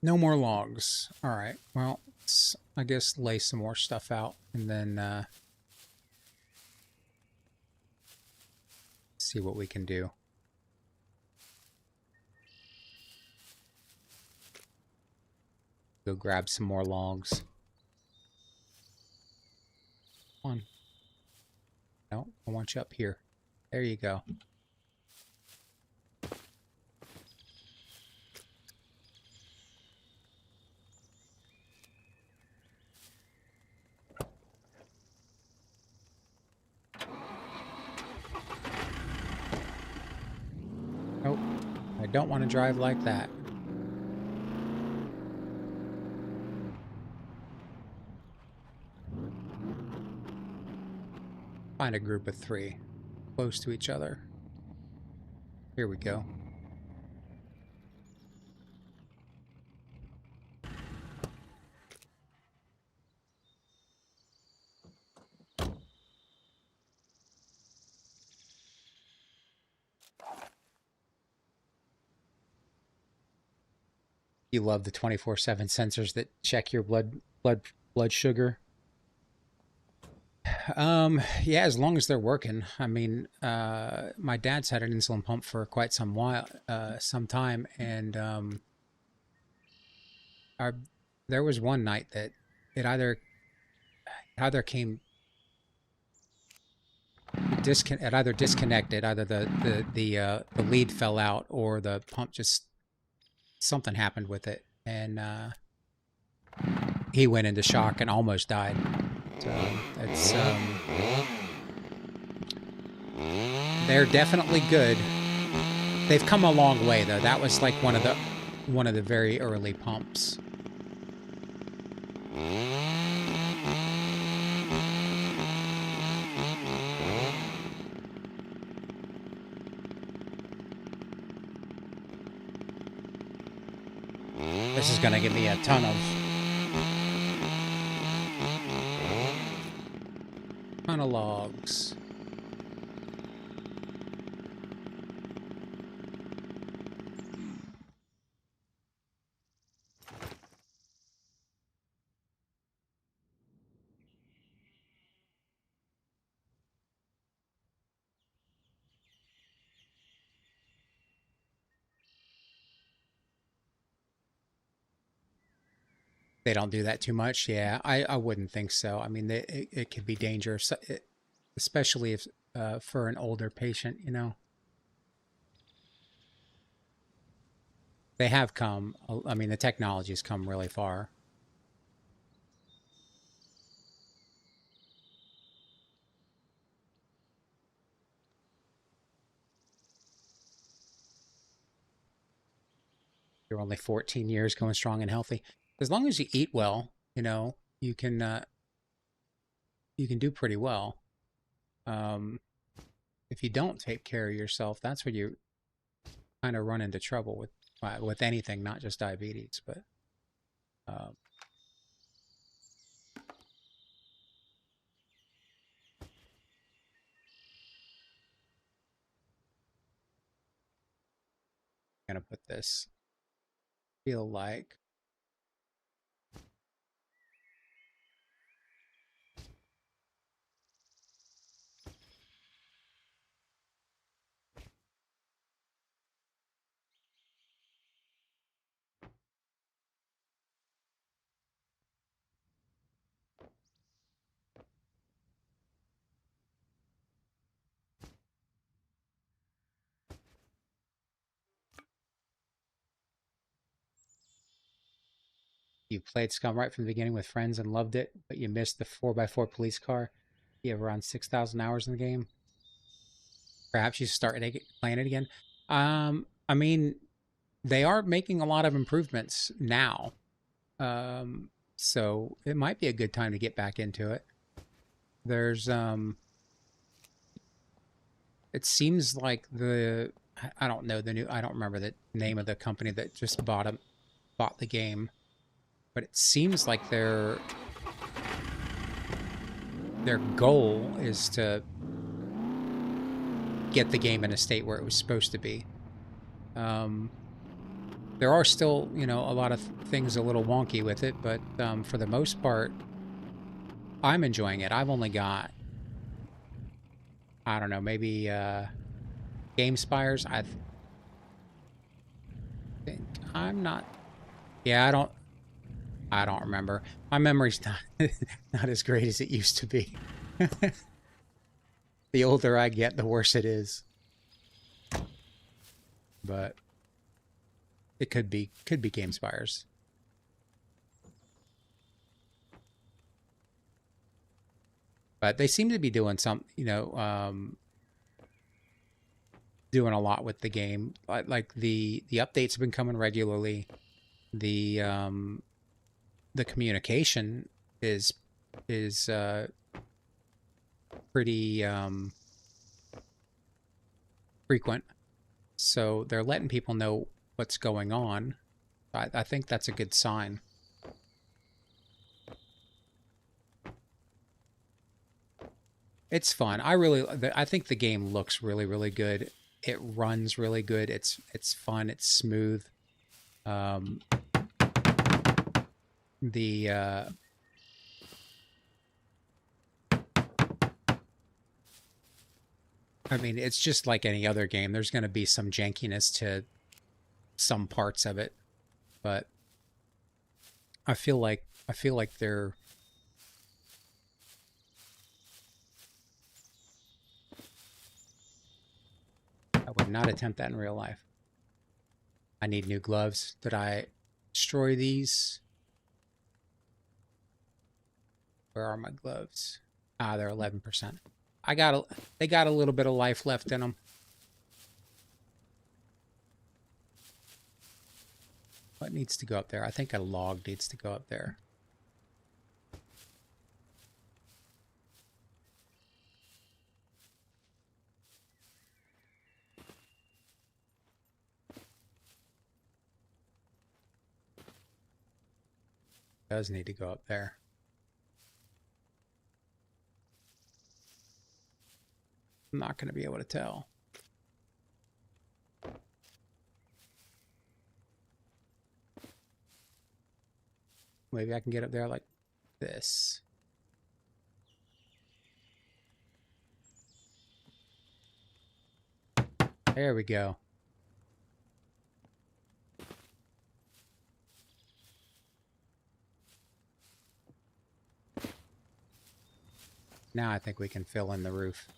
No more logs. All right. Well, let's, I guess, lay some more stuff out and then see what we can do. Go grab some more logs. Come on. No, I want you up here. There you go. Nope, I don't want to drive like that. Find a group of 3 close to each other. Here we go. You love the 24/7 sensors that check your blood sugar. Yeah, as long as they're working. I mean, my dad's had an insulin pump for quite some time, and there was one night that it either came it either disconnected, either the lead fell out, or the pump just something happened with it, and he went into shock and almost died. So it's they're definitely good. They've come a long way though. That was like one of the very early pumps. This is gonna give me a ton of logs. They don't do that too much. Yeah, I wouldn't think so. I mean, it could be dangerous, especially if for an older patient, you know. They have come. I mean, the technology's come really far. You're only 14 years, going strong and healthy. As long as you eat well, you know, you can do pretty well. If you don't take care of yourself, that's when you kind of run into trouble with anything, not just diabetes, but I'm gonna put this. Feel like you played SCUM right from the beginning with friends and loved it, but you missed the 4x4 police car. You have around 6,000 hours in the game. Perhaps you start playing it again. I mean, they are making a lot of improvements now. So it might be a good time to get back into it. There's it seems like I don't know I don't remember the name of the company that just bought the game, but it seems like their goal is to get the game in a state where it was supposed to be. There are still, you know, a lot of things a little wonky with it, but for the most part, I'm enjoying it. I've only got, I don't know, maybe Game Spires. I think I'm not. Yeah, I don't remember. My memory's not not as great as it used to be. The older I get, the worse it is. But it could be Game Spires. But they seem to be doing some, you know, doing a lot with the game. Like the updates have been coming regularly. The communication is pretty frequent. So they're letting people know what's going on. I think that's a good sign. It's fun. I think the game looks really, really good. It runs really good. It's fun. It's smooth. Um, the I mean, it's just like any other game. There's going to be some jankiness to some parts of it, but I feel like they're I would not attempt that in real life. I need new gloves. Did I destroy these? Where are my gloves? Ah, they're 11%. They got a little bit of life left in them. What needs to go up there? I think a log needs to go up there. Does need to go up there. I'm not going to be able to tell. Maybe I can get up there like this. There we go. Now I think we can fill in the roof.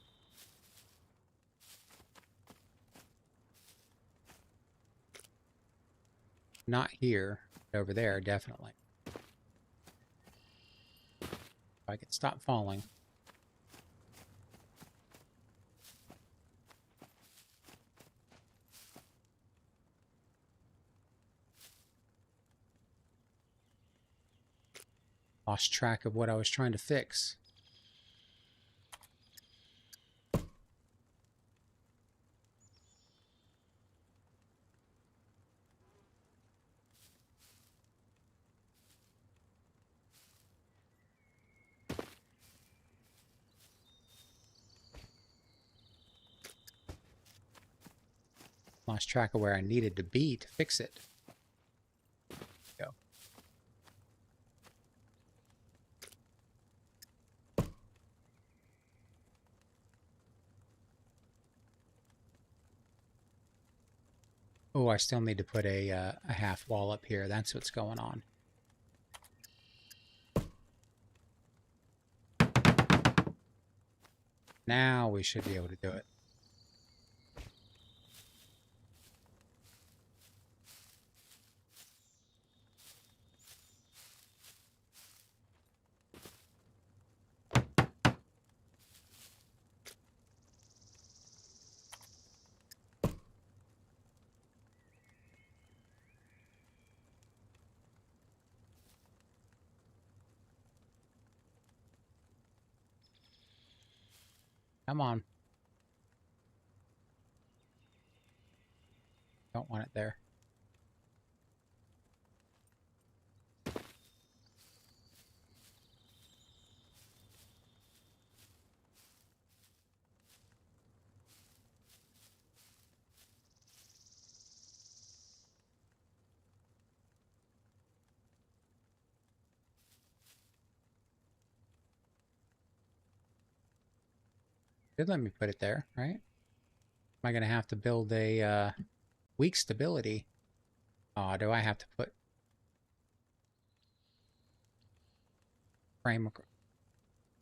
Not here, but over there, definitely. If I could stop falling. Lost track of what I was trying to fix. Lost track of where I needed to be to fix it. Go. Oh, I still need to put a half wall up here. That's what's going on. Now we should be able to do it. Come on. Don't want it there. Did let me put it there, right? Am I going to have to build a weak stability? Oh, do I have to put frame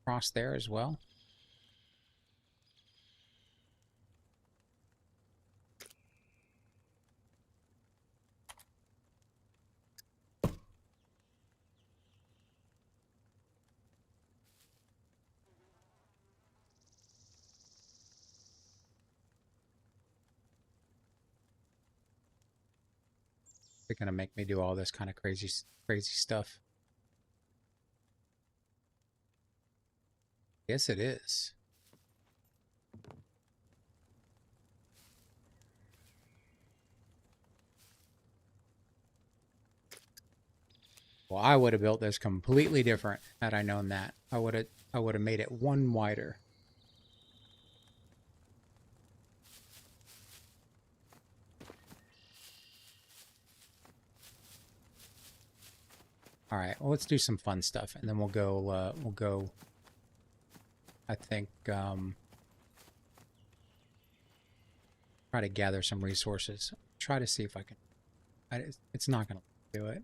across there as well? They're going to make me do all this kind of crazy stuff. Yes, it is. Well, I would have built this completely different had I known that. I would have made it one wider. All right, well, let's do some fun stuff, and then we'll go. I think try to gather some resources. Try to see if I can. It's not going to do it.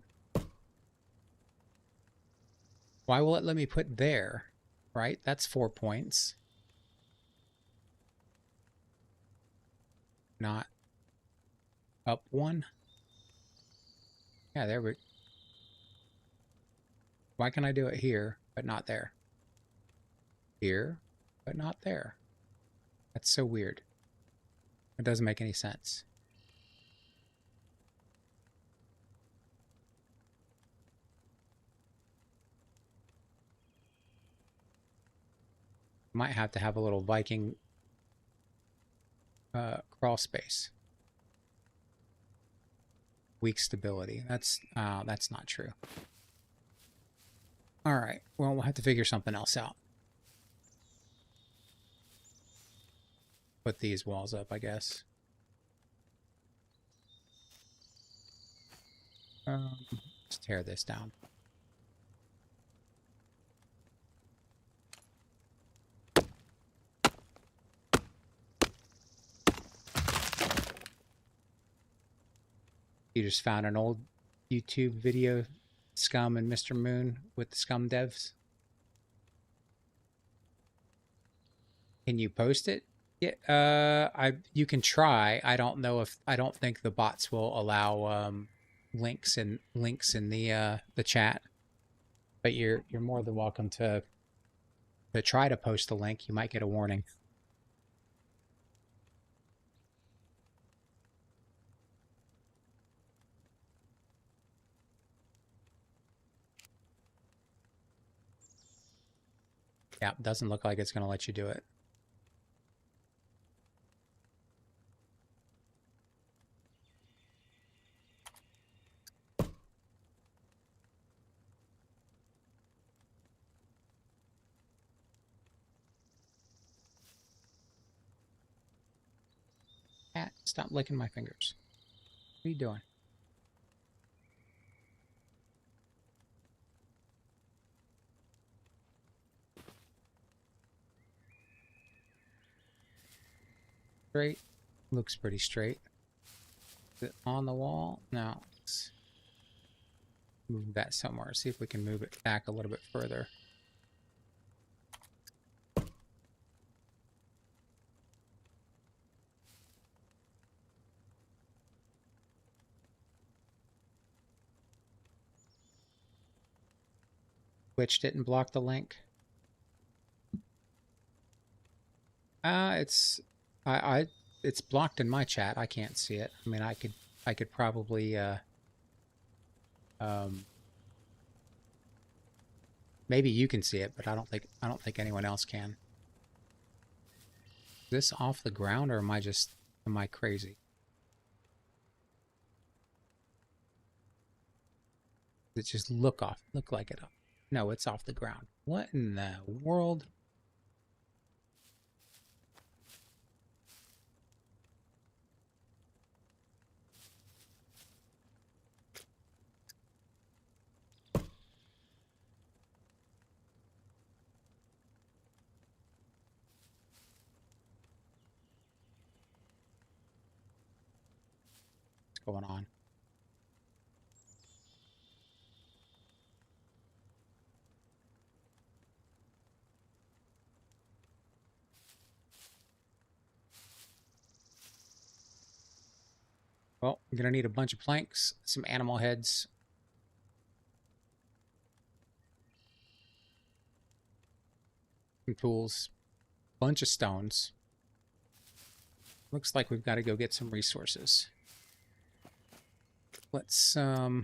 Why will it let me put there? Right, that's 4 points. Not up one. Yeah, there we. Why can I do it here but not there? Here but not there. That's so weird. It doesn't make any sense. Might have to have a little Viking crawl space. Weak stability. That's not true. All right. Well, we'll have to figure something else out. Put these walls up, I guess. Let's tear this down. You just found an old YouTube video, SCUM and Mr. Moon with the SCUM devs. Can you post it? Yeah, you can try. I don't know if I don't think the bots will allow links in the chat. But you're more than welcome to try to post the link. You might get a warning. Yeah, doesn't look like it's going to let you do it. Cat, stop licking my fingers. What are you doing? Straight. Looks pretty straight. Is it on the wall? No. Let's move that somewhere. See if we can move it back a little bit further. Which didn't block the link. It's it's blocked in my chat. I can't see it. I mean, I could probably maybe you can see it, but I don't think anyone else can. Is this off the ground, or am I crazy? Does it just look like it? No, it's off the ground. What in the world? going on. Well, I'm going to need a bunch of planks, some animal heads, some tools, bunch of stones. Looks like we've got to go get some resources. Let's, I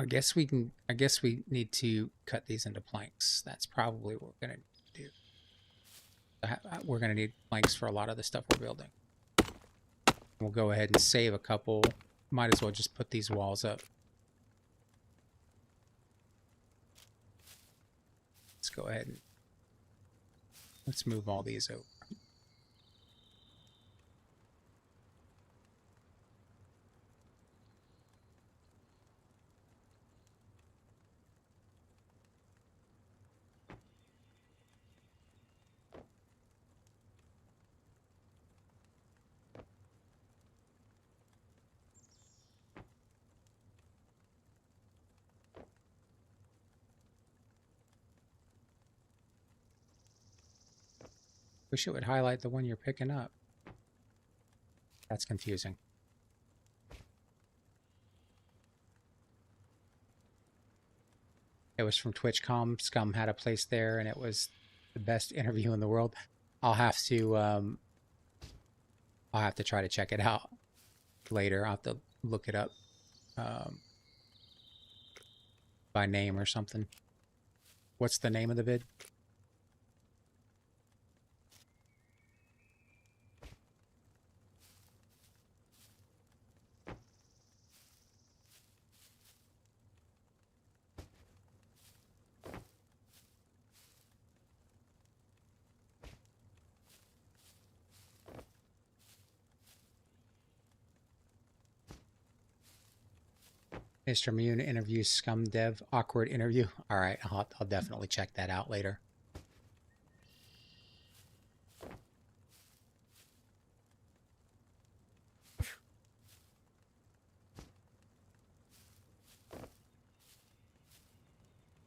guess we need to cut these into planks. That's probably what we're going to do. We're going to need planks for a lot of the stuff we're building. We'll go ahead and save a couple. Might as well just put these walls up. Let's go ahead and let's move all these over. Wish it would highlight the one you're picking up. That's confusing. It was from TwitchCom. SCUM had a place there, and it was the best interview in the world. I'll have to try to check it out later. I'll have to look it up by name or something. What's the name of the vid? Mr. Mune interviews SCUM dev. Awkward interview. All right, I'll definitely check that out later.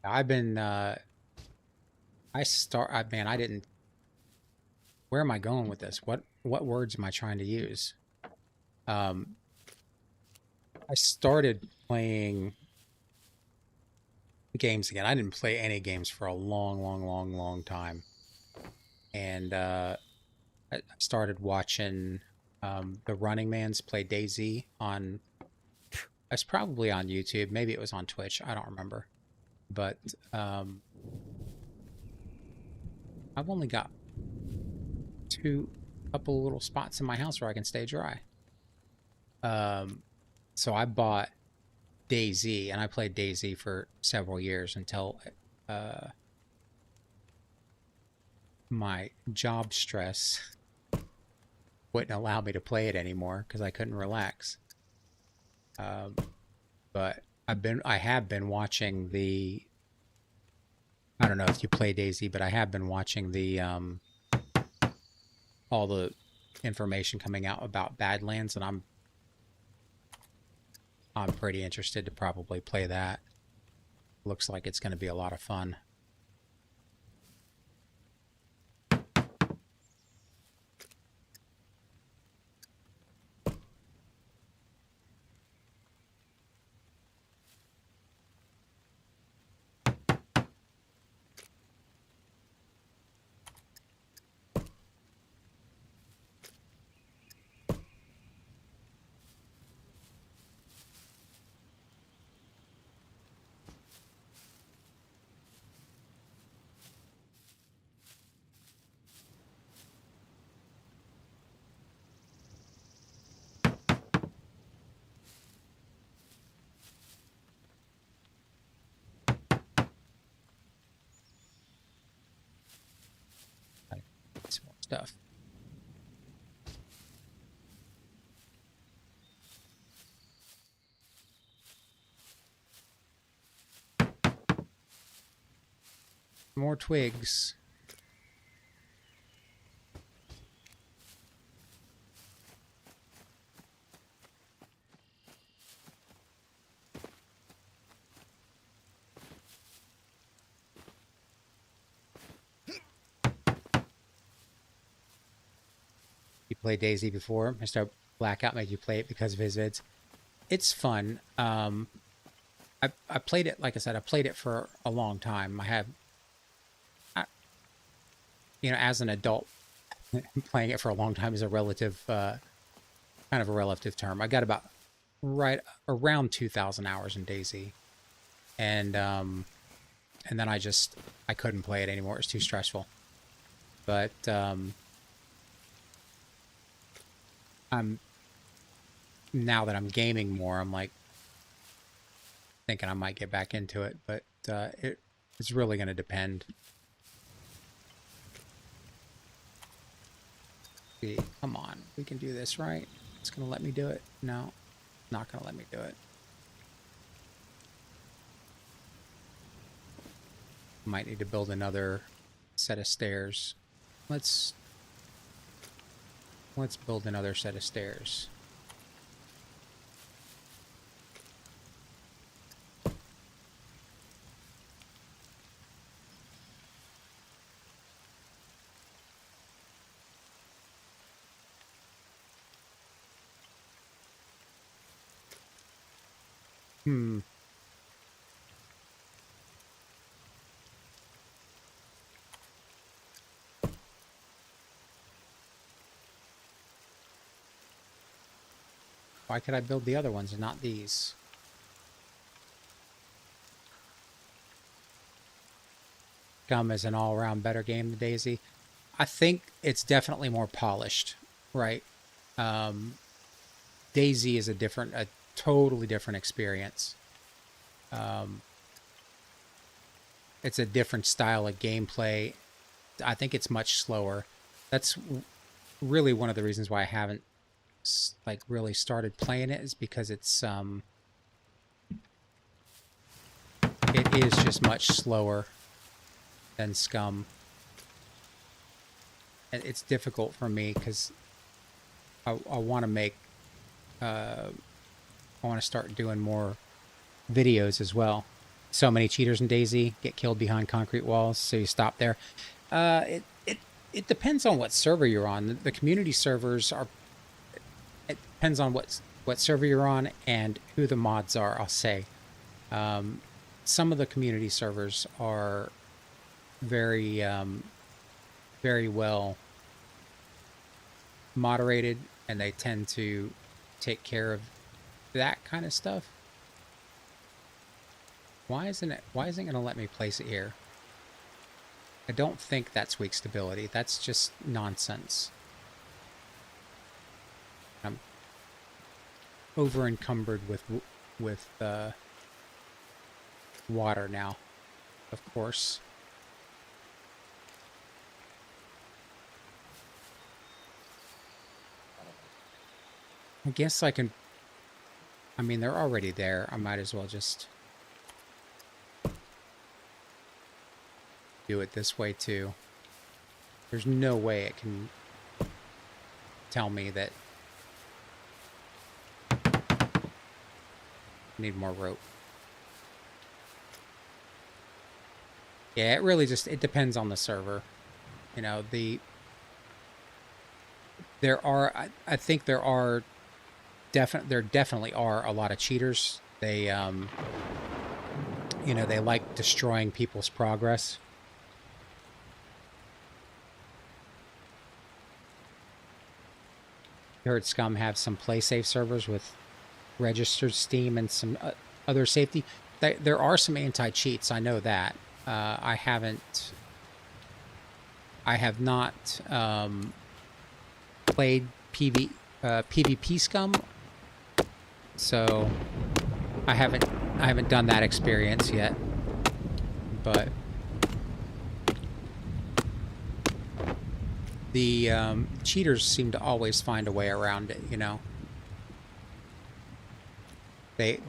I've been, man, I didn't, where am I going with this? What words am I trying to use? I started playing games again. I didn't play any games for a long time. And I started watching the Running Mans play DayZ on, it's probably on YouTube. Maybe it was on Twitch. I don't remember. But I've only got couple little spots in my house where I can stay dry. So I bought DayZ, and I played DayZ for several years until my job stress wouldn't allow me to play it anymore because I couldn't relax. But I have been watching the, I don't know if you play DayZ, but I have been watching the all the information coming out about Badlands, and I'm pretty interested to probably play that. Looks like it's going to be a lot of fun. Some more stuff. More twigs. played DayZ before. Mr. Blackout made you play it because of his vids. It's fun. I played it, like I said, I played it for a long time. As an adult, playing it for a long time is a relative, kind of a relative term. I got about right around 2,000 hours in DayZ, and then I couldn't play it anymore. It was too stressful. But now that I'm gaming more, I'm like thinking I might get back into it, but it's really going to depend. Come on, we can do this, right? It's going to let me do it. No, not going to let me do it. Might need to build another set of stairs. Let's build another set of stairs. Why could I build the other ones and not these? SCUM is an all-around better game than DayZ. I think it's definitely more polished, right? DayZ is a totally different experience. It's a different style of gameplay. I think it's much slower. That's really one of the reasons why I haven't really started playing it, is because it is just much slower than SCUM. And it's difficult for me because I want to make I want to start doing more videos as well. So many cheaters in DayZ get killed behind concrete walls, so you stop there. It depends on what server you're on. The community servers are. It depends on what server you're on and who the mods are. I'll say some of the community servers are very very well moderated, and they tend to take care of that kind of stuff. Why isn't it going to let me place it here? I don't think that's weak stability. That's just nonsense. I'm over encumbered with water now, of course. I guess I can. I mean, they're already there. I might as well just do it this way too. There's no way it can tell me that I need more rope. Yeah, it really just, it depends on the server. You know, I think there definitely are a lot of cheaters. They they like destroying people's progress. I heard SCUM have some play safe servers with registered Steam and some other safety. There are some anti-cheats, I know that. I have not played PvP SCUM, so I haven't done that experience yet. But the cheaters seem to always find a way around it, you know. They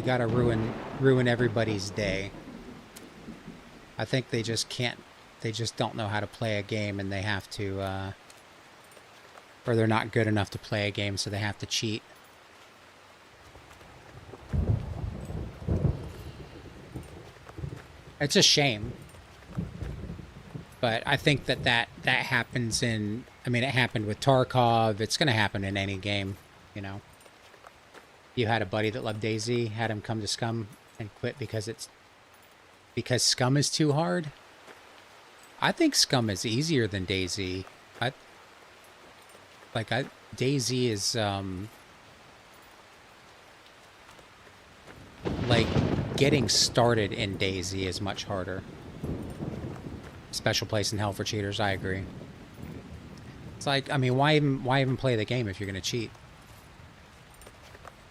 gotta ruin everybody's day. I think they just don't know how to play a game, and they have to or they're not good enough to play a game, so they have to cheat. It's a shame. But I think that happens in, I mean, it happened with Tarkov. It's going to happen in any game, you know. You had a buddy that loved DayZ, had him come to SCUM and quit because SCUM is too hard. I think SCUM is easier than DayZ. DayZ is like getting started in DayZ is much harder. Special place in hell for cheaters, I agree. It's like, I mean, why even play the game if you're going to cheat?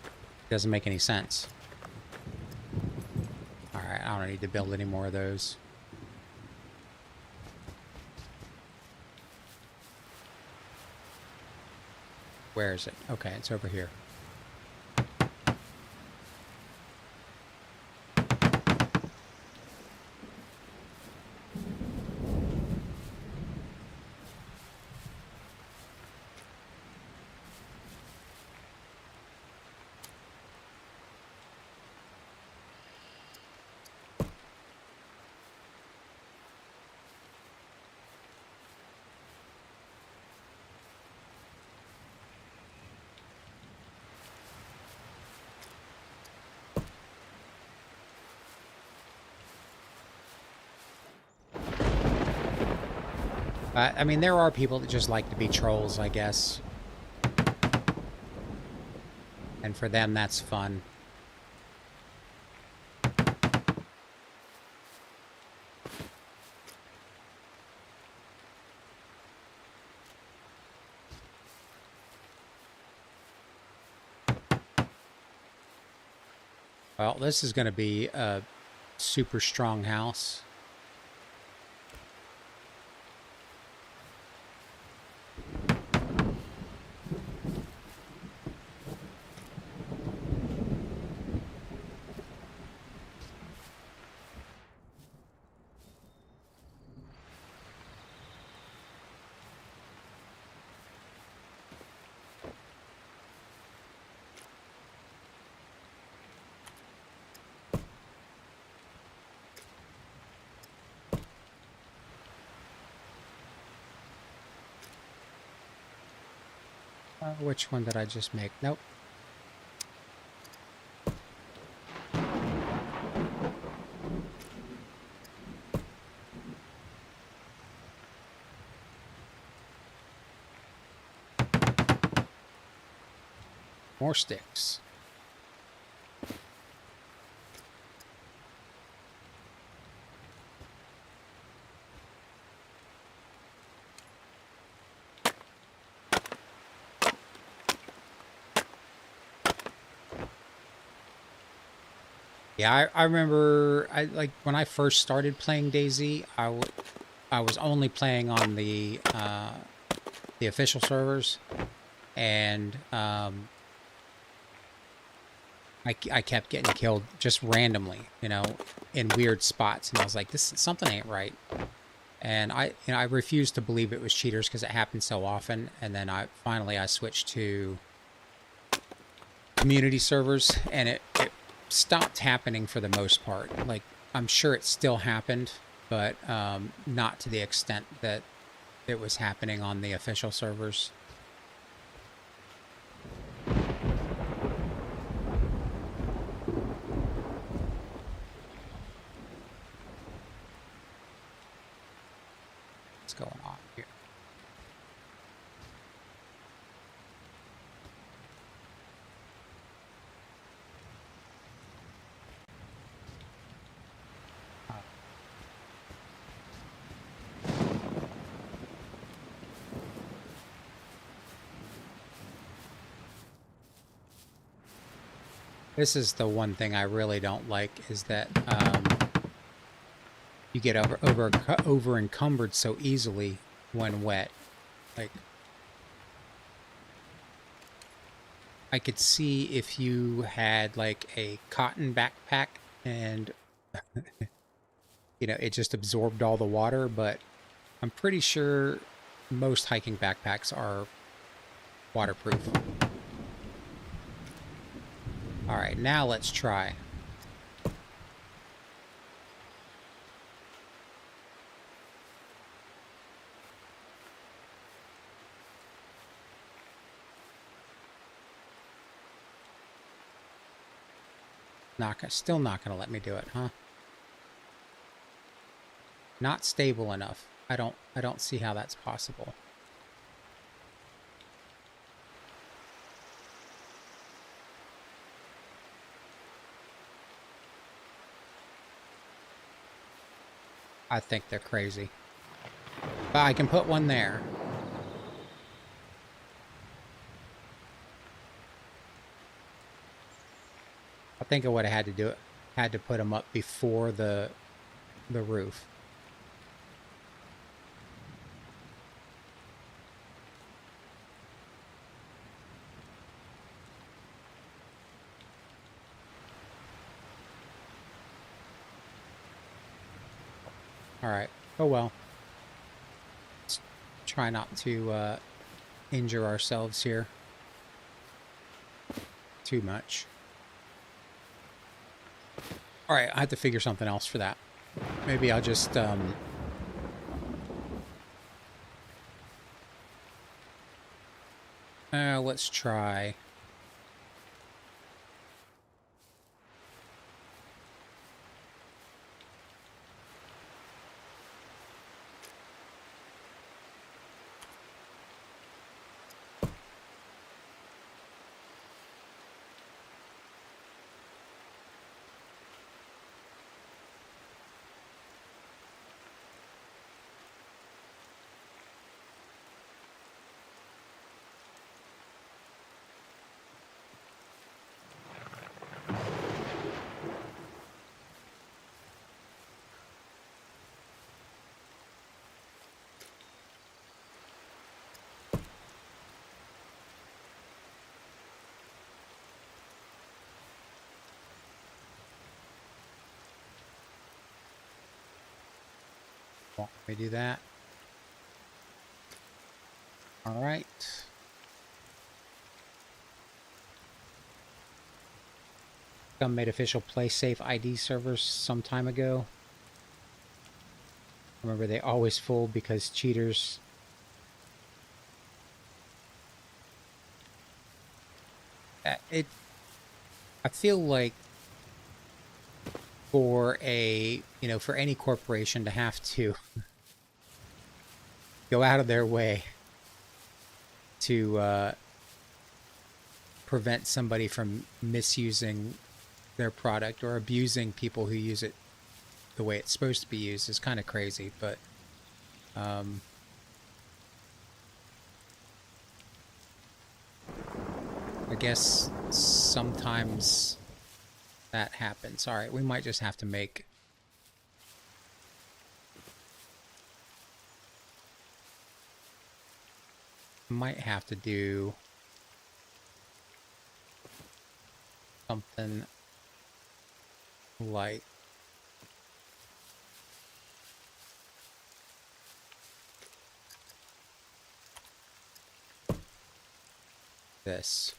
It doesn't make any sense. Alright, I don't need to build any more of those. Where is it? Okay, it's over here. I mean, there are people that just like to be trolls, I guess. And for them, that's fun. Well, this is going to be a super strong house. Which one did I just make? Nope. More sticks. Yeah, I remember, when I first started playing DayZ, I was only playing on the official servers, and I kept getting killed just randomly, you know, in weird spots, and I was like, something ain't right. And I refused to believe it was cheaters because it happened so often, and then finally I switched to community servers, and it stopped happening for the most part. Like, I'm sure it still happened, but not to the extent that it was happening on the official servers. What's going on here? This is the one thing I really don't like, is that you get over encumbered so easily when wet. Like, I could see if you had like a cotton backpack and you know, it just absorbed all the water, but I'm pretty sure most hiking backpacks are waterproof. All right, now let's try. Still not gonna let me do it, huh? Not stable enough. I don't see how that's possible. I think they're crazy. But I can put one there. I think I would have had to put them up before the roof. All right. Oh well. Let's try not to injure ourselves here too much. All right, I have to figure something else for that. Maybe I'll just let's try. Let me do that. All right. SCUM made official play safe ID servers some time ago. Remember, they always full because cheaters. I feel like for for any corporation to have to go out of their way to prevent somebody from misusing their product or abusing people who use it the way it's supposed to be used is kind of crazy, but I guess sometimes that happens. All right, we might just have to do something like this.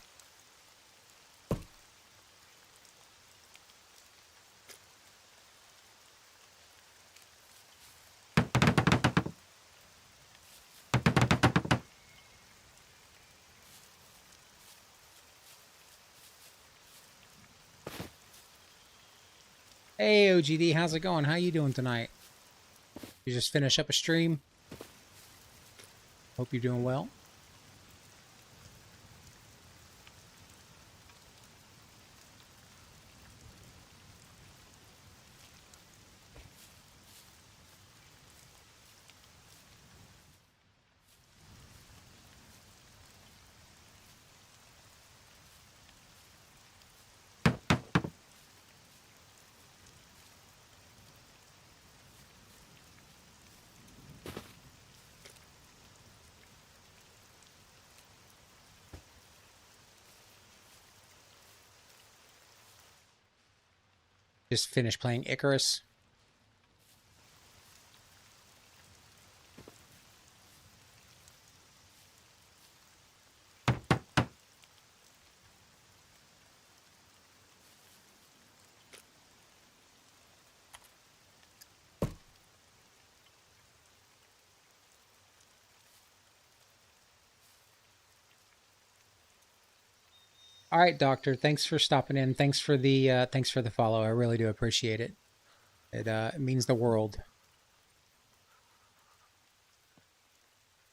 Hey OGD, how's it going? How you doing tonight? You just finish up a stream? Hope you're doing well. Just finished playing Icarus. All right, Doctor. Thanks for stopping in. Thanks for the follow. I really do appreciate it. It means the world.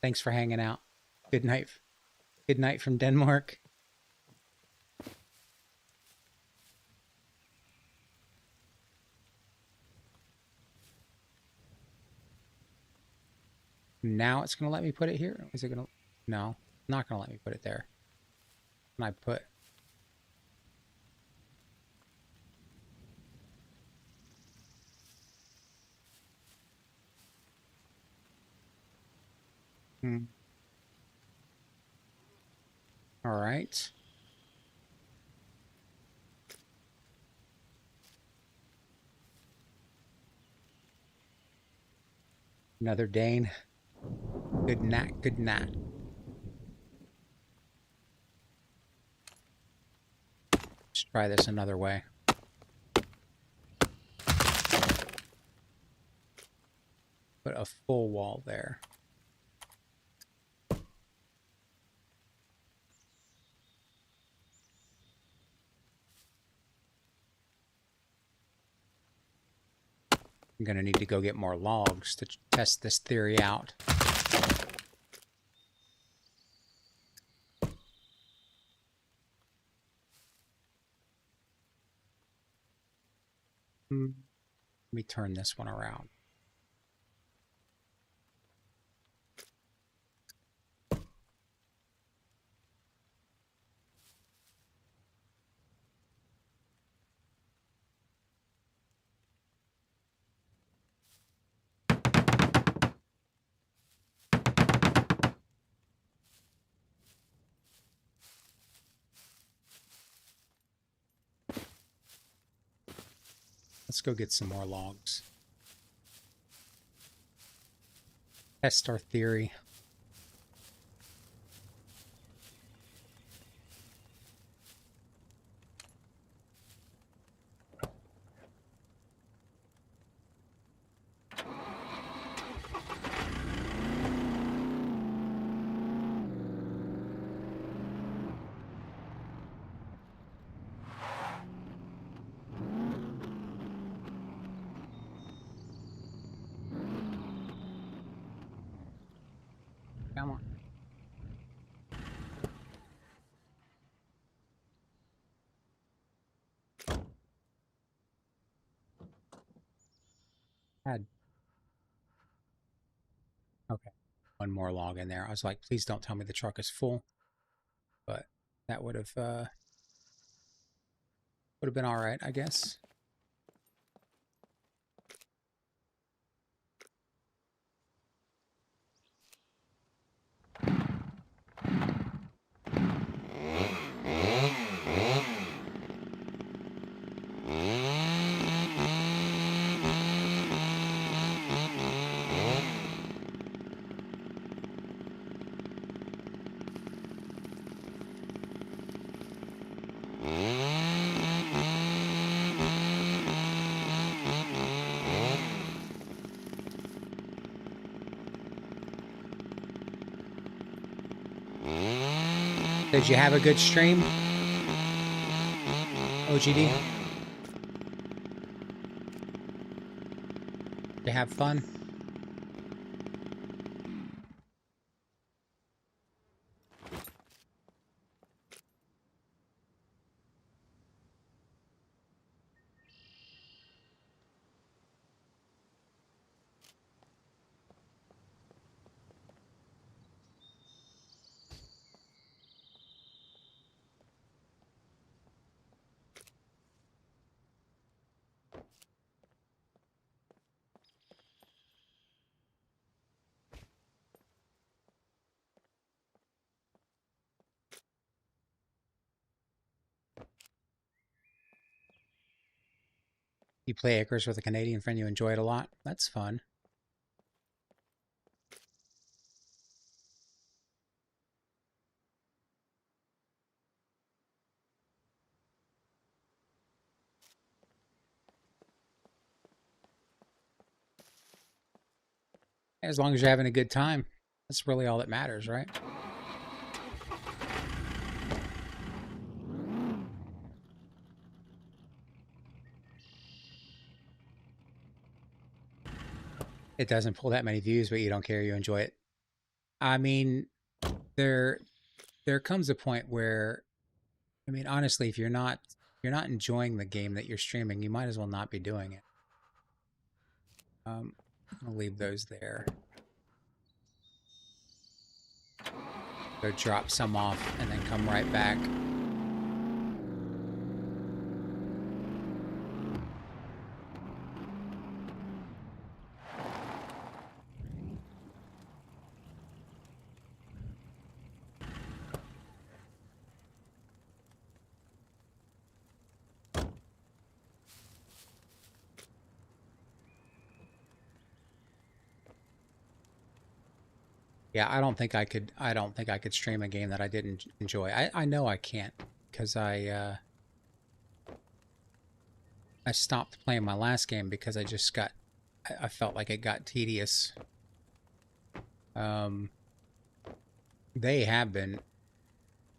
Thanks for hanging out. Good night. Good night from Denmark. Now it's going to let me put it here. Is it going to? No, not going to let me put it there. Can I put? All right. Another Dane. Good night. Good night. Let's try this another way. Put a full wall there. I'm going to need to go get more logs to test this theory out. Let me turn this one around. Let's go get some more logs. Test our theory. Come on. Okay. One more log in there. I was like, please don't tell me the truck is full. But that would have been all right, I guess. Did you have a good stream, OGD? Did you have fun? You play Acres with a Canadian friend, you enjoy it a lot? That's fun. As long as you're having a good time, that's really all that matters, right? It doesn't pull that many views, but you don't care. You enjoy it. I mean, there there comes a point where, I mean, honestly, if you're not enjoying the game that you're streaming, you might as well not be doing it. I'll leave those there. Go drop some off and then come right back. Yeah, I don't think I could. I don't think I could stream a game that I didn't enjoy. I know I can't because I stopped playing my last game because I just got. I felt like it got tedious. Um, they have been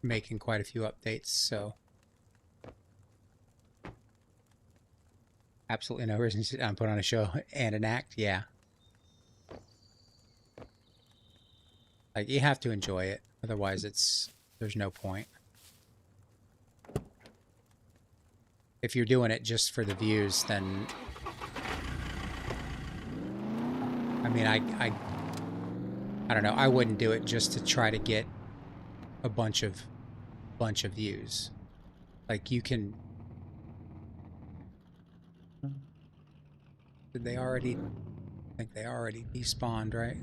making quite a few updates, so absolutely no reason to put on a show and an act. Yeah, like you have to enjoy it, otherwise there's no point. If you're doing it just for the views, then I mean, I don't know. I wouldn't do it just to try to get a bunch of views. Like you can. Did they already? I think they already despawned, right?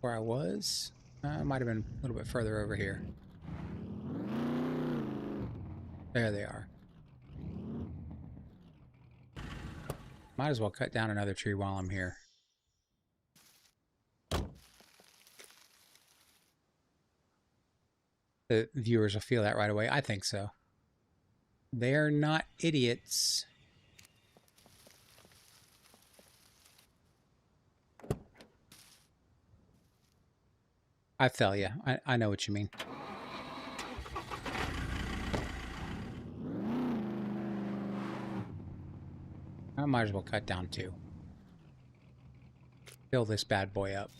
Where I was, might have been a little bit further over here. There they are. Might as well cut down another tree while I'm here. The viewers will feel that right away. I think so. They're not idiots. I feel you. I know what you mean. I might as well cut down two. Fill this bad boy up.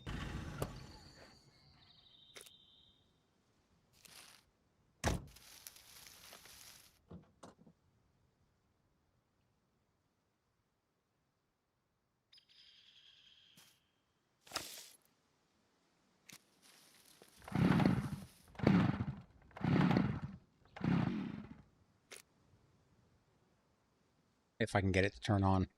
If I can get it to turn on.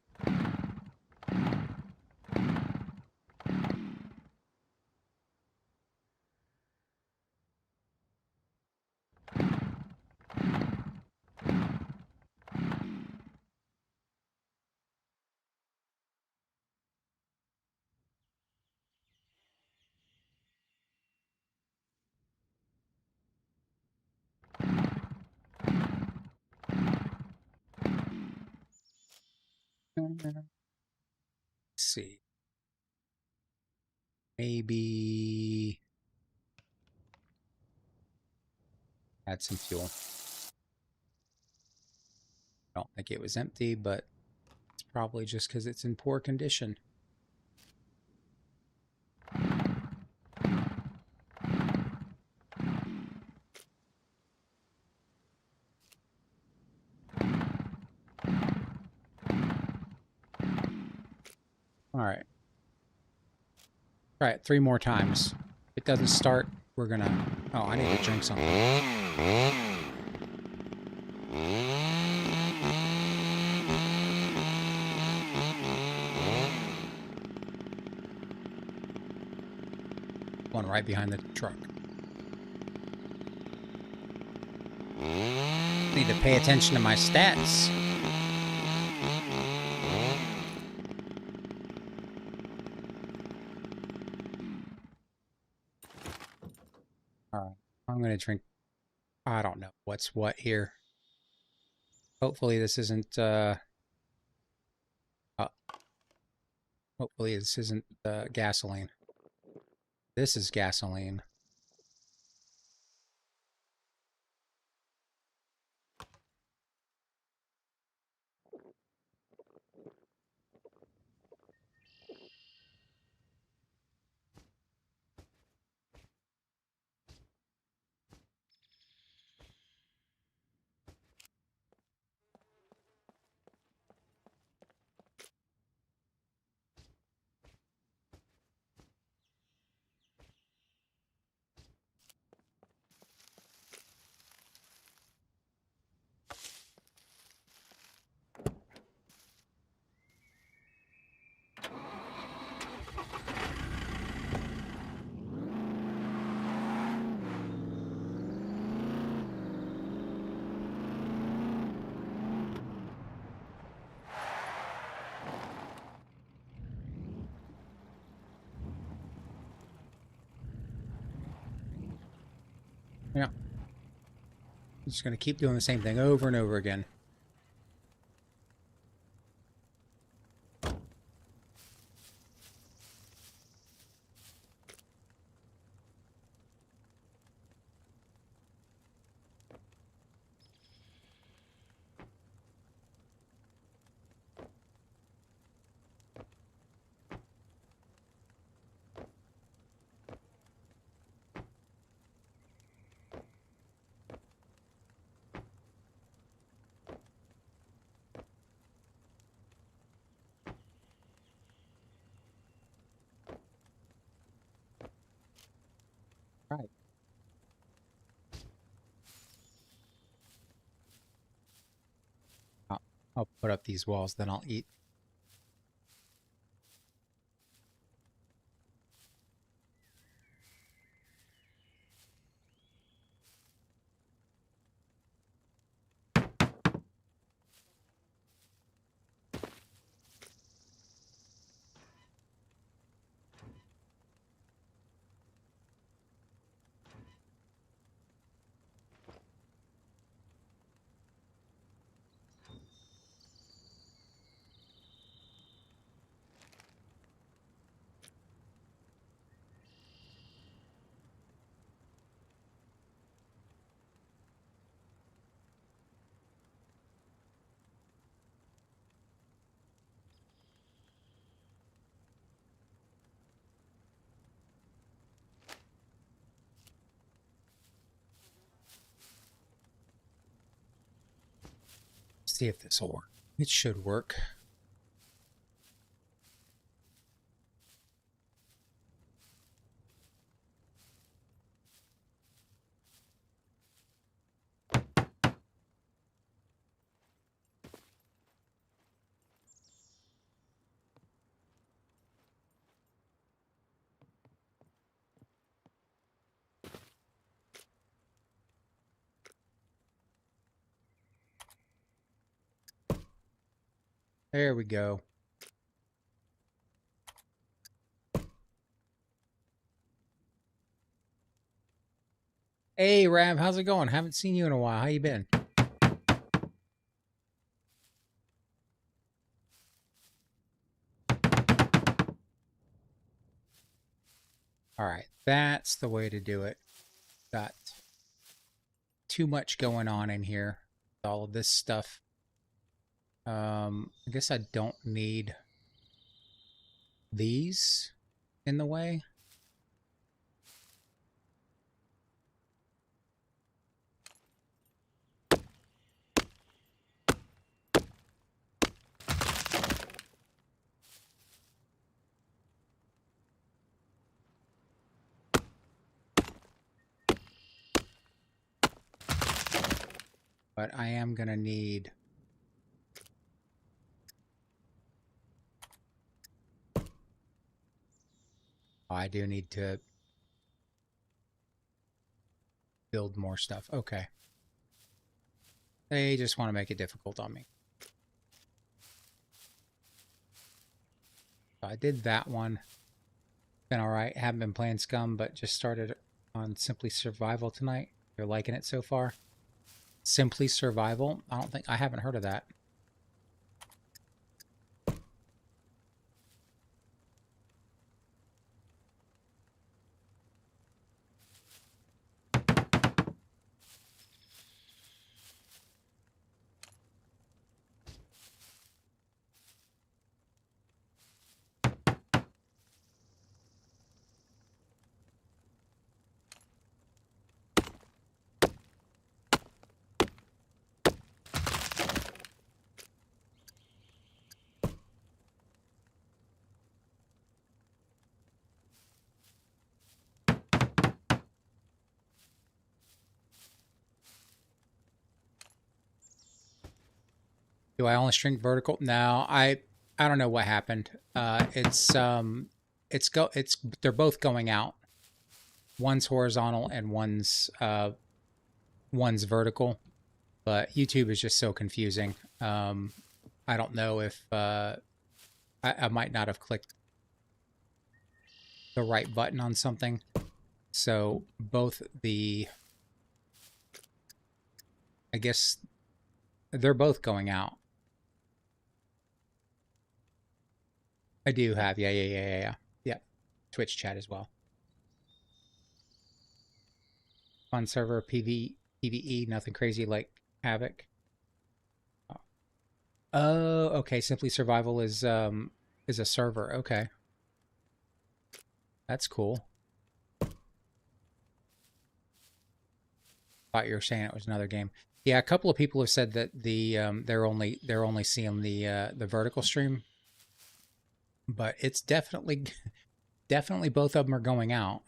Let's see. Maybe add some fuel. I don't think it was empty, but it's probably just because it's in poor condition. All right. Try it 3 more times. If it doesn't start, we're gonna... Oh, I need to drink something. One right behind the truck. Need to pay attention to my stats. Alright, I'm gonna drink... I don't know what's what here. Hopefully this isn't, hopefully this isn't, gasoline. This is gasoline. Yeah. I'm just going to keep doing the same thing over and over again. Right. I'll put up these walls, then I'll eat. See if this will work. It should work. There we go. Hey, Rav, how's it going? Haven't seen you in a while. How you been? All right, that's the way to do it. Got too much going on in here. All of this stuff. I guess I don't need these in the way. But I am going to need I do need to build more stuff. Okay. They just want to make it difficult on me. So I did that one. Been alright. Haven't been playing SCUM, but just started on Simply Survival tonight. You're liking it so far? Simply Survival? I haven't heard of that. Do I only shrink vertical? No, I don't know what happened. They're both going out. One's horizontal and one's vertical. But YouTube is just so confusing. I don't know if I might not have clicked the right button on something. So both the I guess they're both going out. I do have, yeah. Twitch chat as well. Fun server, PvE, nothing crazy like Havoc. Oh, okay. Simply Survival is a server. Okay, that's cool. Thought you were saying it was another game. Yeah, a couple of people have said that they're only seeing the vertical stream, but it's definitely both of them are going out.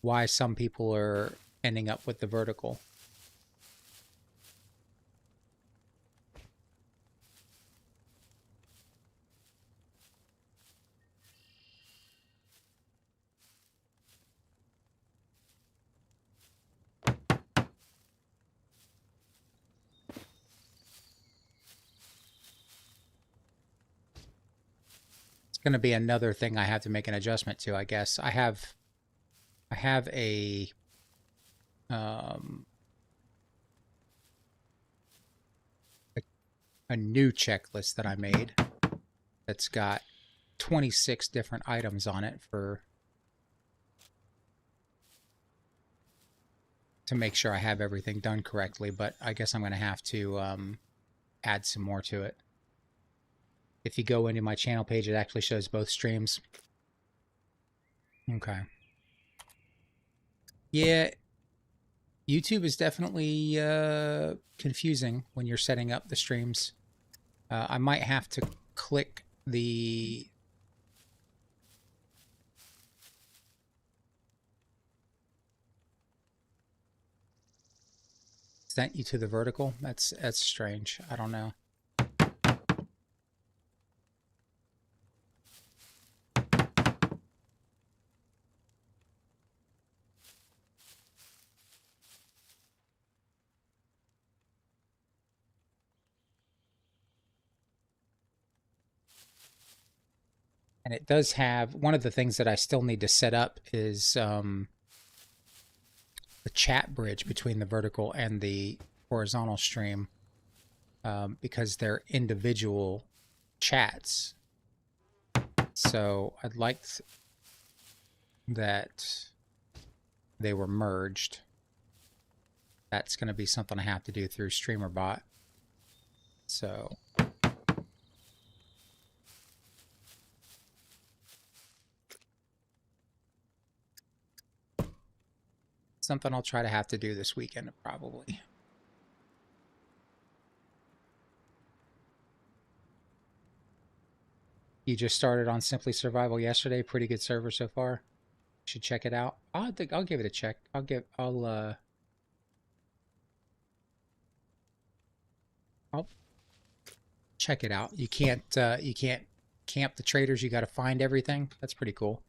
Why some people are ending up with the vertical? Going to be another thing I have to make an adjustment to, I guess. I have a a new checklist that I made that's got 26 different items on it to make sure I have everything done correctly, but I guess I'm going to have to add some more to it. If you go into my channel page, it actually shows both streams. Okay. Yeah, YouTube is definitely confusing when you're setting up the streams. I might have to click the sent you to the vertical. That's strange. I don't know. And it does have, one of the things that I still need to set up is the chat bridge between the vertical and the horizontal stream, because they're individual chats. So I'd like that they were merged. That's going to be something I have to do through StreamerBot. So something I'll try to have to do this weekend, probably. You just started on Simply Survival yesterday. Pretty good server so far. Should check it out. I'll give it a check. I'll check it out. You can't camp the traders. You got to find everything. That's pretty cool.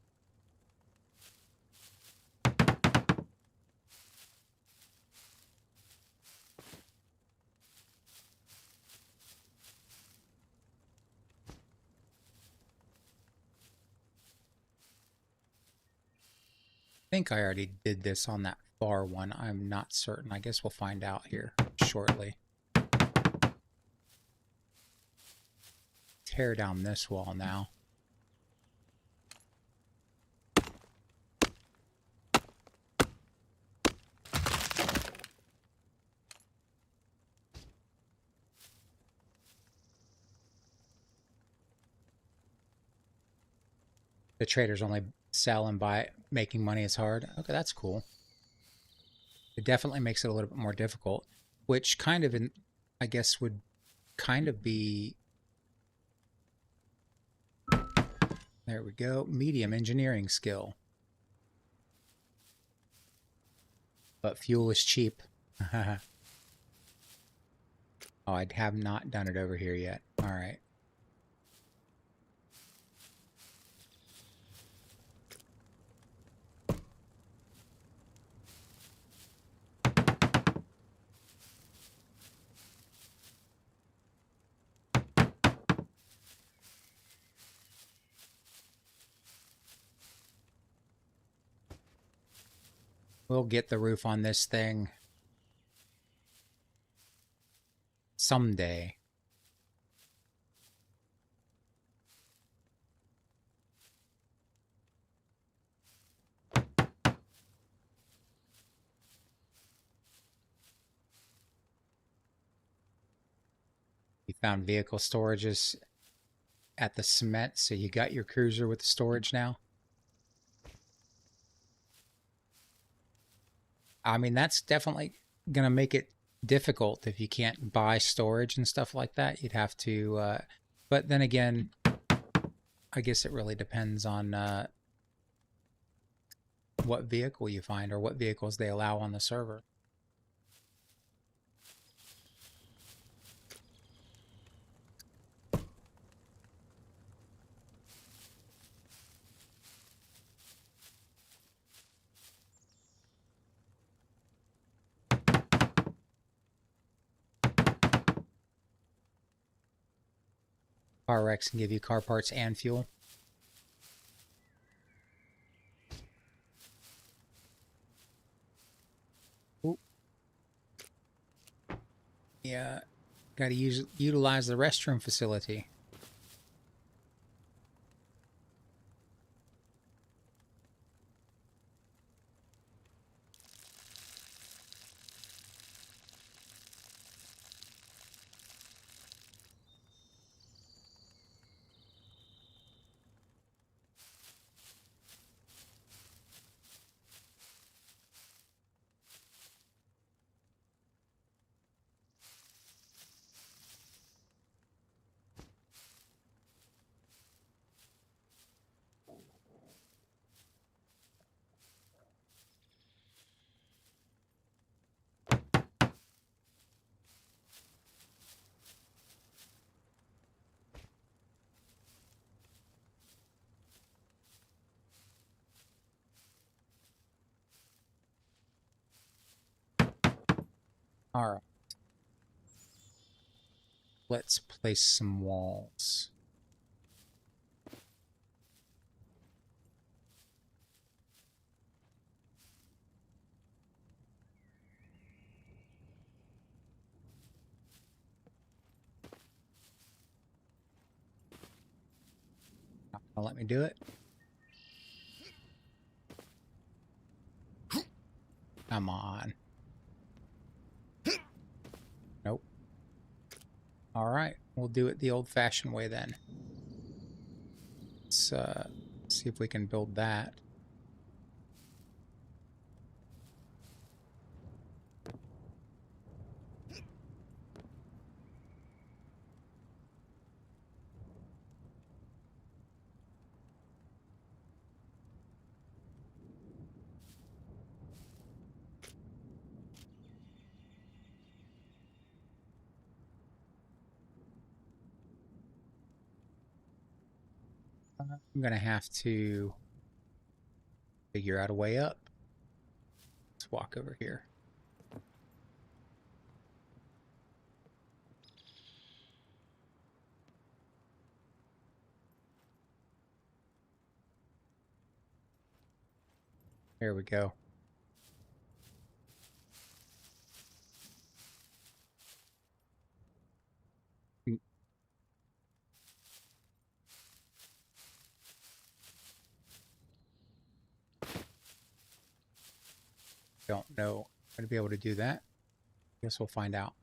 I think I already did this on that far one. I'm not certain. I guess we'll find out here shortly. Tear down this wall now. The traders only sell and buy. Making money is hard. Okay, that's cool. It definitely makes it a little bit more difficult, which kind of, I guess, would kind of be... There we go. Medium engineering skill. But fuel is cheap. Oh, I have not done it over here yet. All right. We'll get the roof on this thing someday. You found vehicle storages at the cement, so you got your cruiser with the storage now. I mean, that's definitely going to make it difficult if you can't buy storage and stuff like that. You'd have to, but then again, I guess it really depends on what vehicle you find or what vehicles they allow on the server. Car wrecks can give you car parts and fuel. Ooh. Yeah, got to utilize the restroom facility. All right. Let's place some walls. Not gonna let me do it. Come on. Nope. All right, we'll do it the old-fashioned way then. Let's see if we can build that. I'm gonna have to figure out a way up. Let's walk over here. There we go. Don't know how to be able to do that. Guess we'll find out.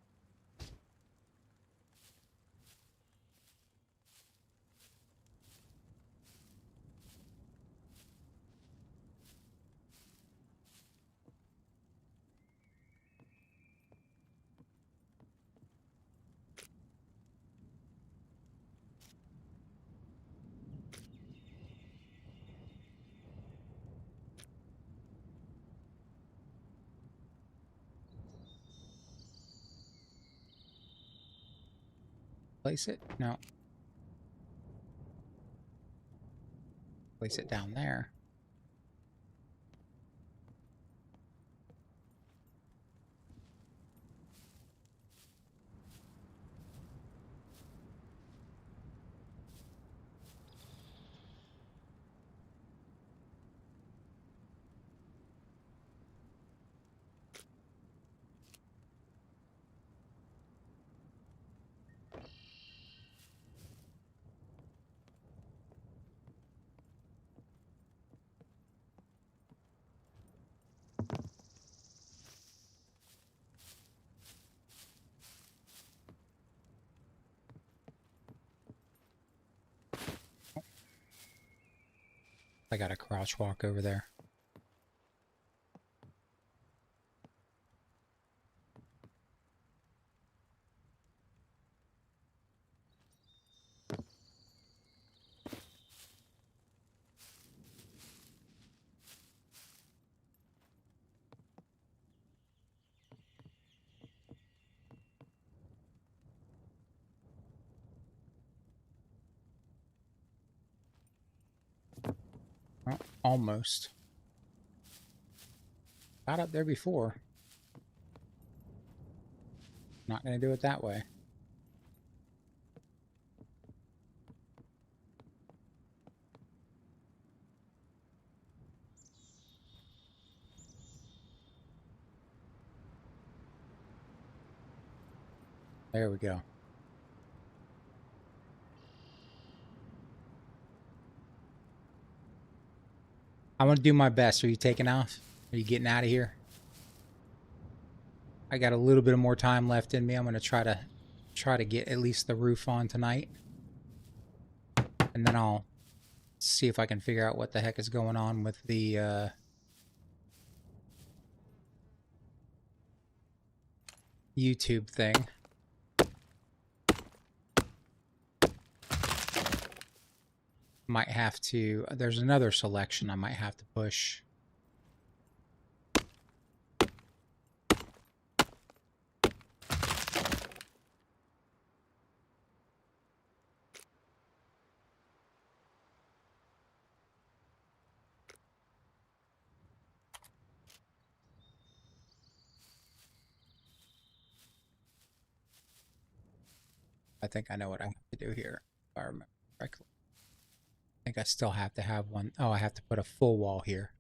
Place it? No. Place it down there. I got a crouch walk over there. Oh, almost. Got up there before. Not going to do it that way. There we go. I want to do my best. Are you taking off? Are you getting out of here? I got a little bit of more time left in me. I'm going to try to get at least the roof on tonight. And then I'll see if I can figure out what the heck is going on with the YouTube thing. Might have to, there's another selection I might have to push. I think I know what I have to do here, if I remember correctly. I think I still have to have one. Oh, I have to put a full wall here.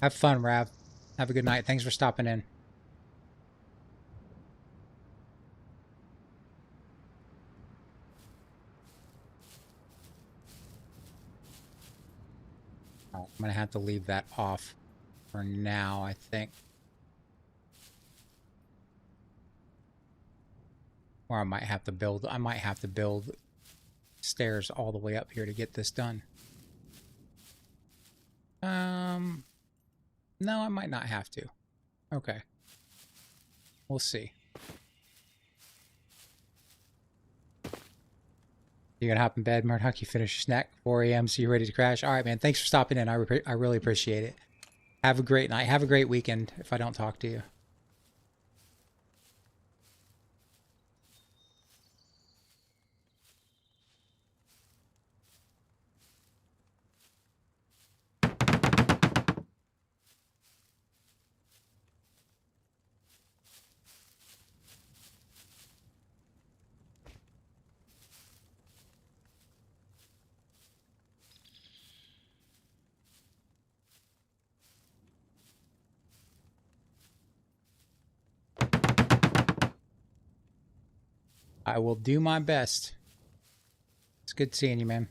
Have fun, Rav. Have a good night. Thanks for stopping in. Oh, I'm going to have to leave that off for now, I think. Or I might have to build stairs all the way up here to get this done. No, I might not have to. Okay. We'll see. You gonna hop in bed, Murdock? You finish your snack, 4 a.m., so you're ready to crash? All right, man. Thanks for stopping in. I really appreciate it. Have a great night. Have a great weekend if I don't talk to you. I will do my best. It's good seeing you, man.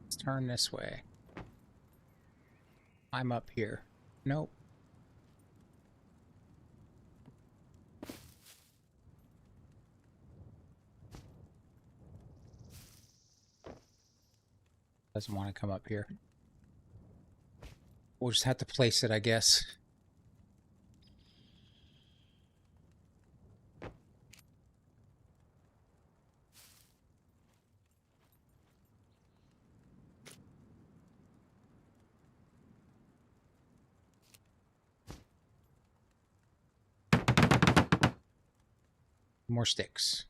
Let's turn this way. I'm up here. Nope. Doesn't want to come up here. We'll just have to place it, I guess. More sticks.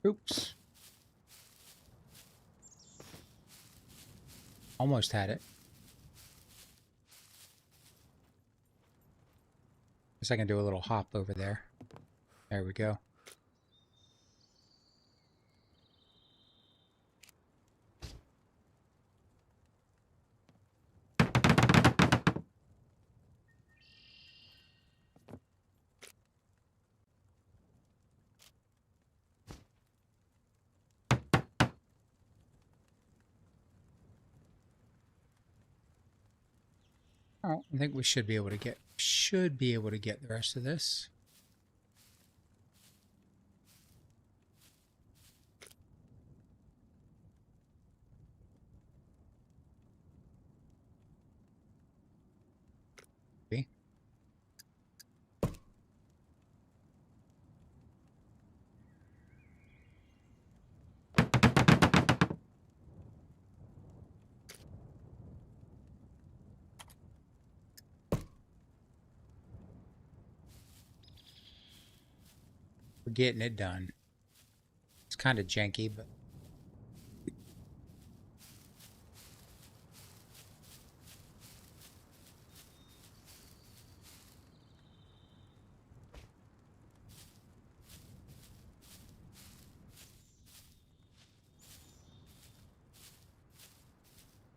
Oops. Almost had it. Guess I can do a little hop over there. There we go. Oh, I think we should be able to get the rest of this. Okay. We're getting it done. It's kind of janky, but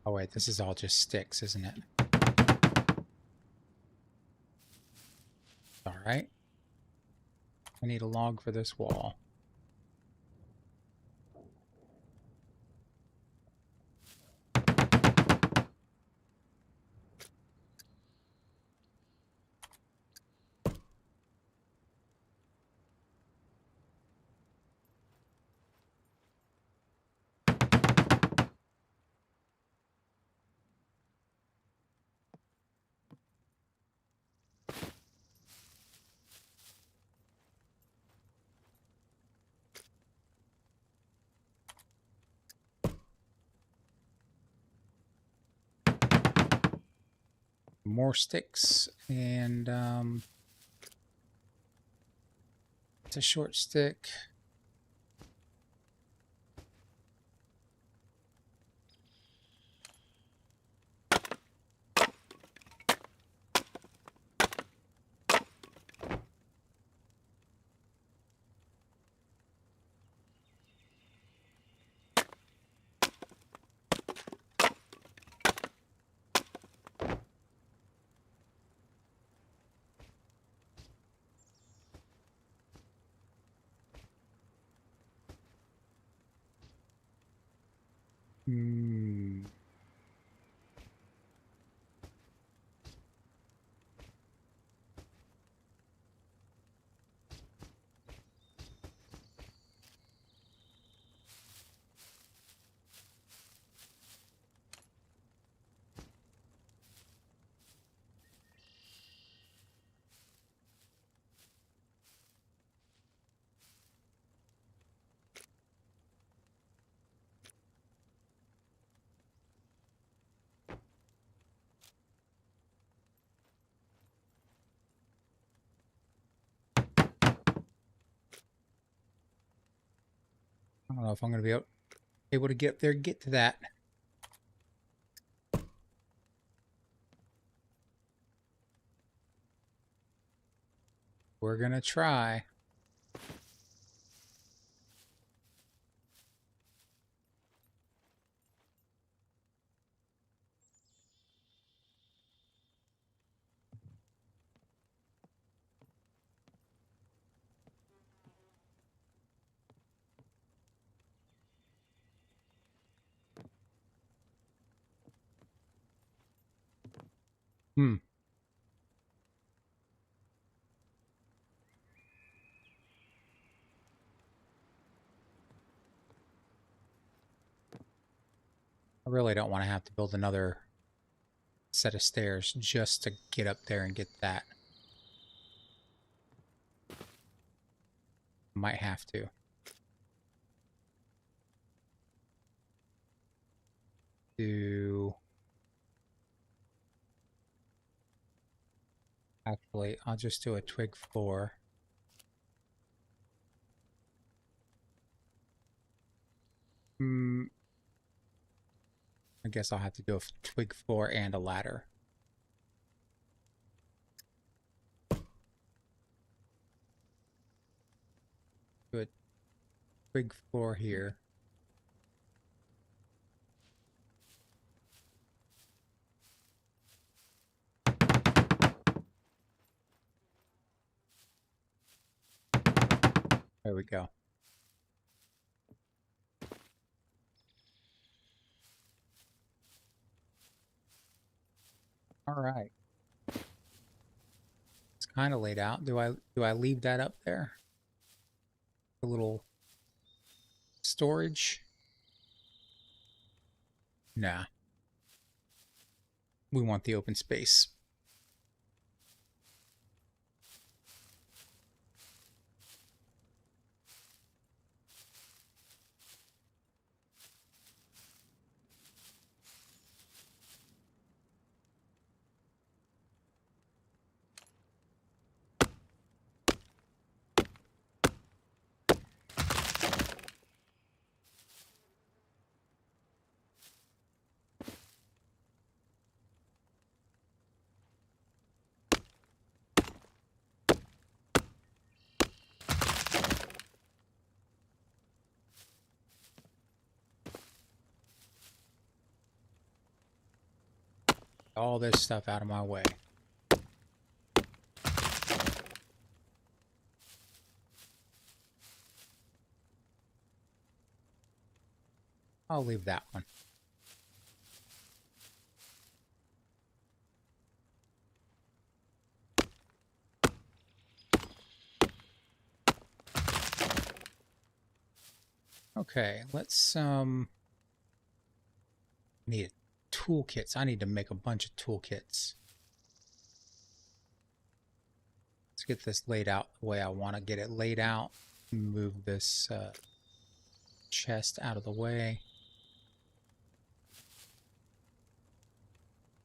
oh wait, this is all just sticks, isn't it? All right. I need a log for this wall. More sticks, and it's a short stick. Hmm. I don't know if I'm going to be able to get there, get to that. We're going to try. Hmm. I really don't want to have to build another set of stairs just to get up there and get that. Might have to. Actually, I'll just do a twig floor. I guess I'll have to do a twig floor and a ladder. Do a twig floor here. There we go. All right. It's kind of laid out. Do I leave that up there? A little storage? Nah. We want the open space. All this stuff out of my way. I'll leave that one. Okay, let's need toolkits. I need to make a bunch of toolkits. Let's get this laid out the way I want to get it laid out. Move this chest out of the way.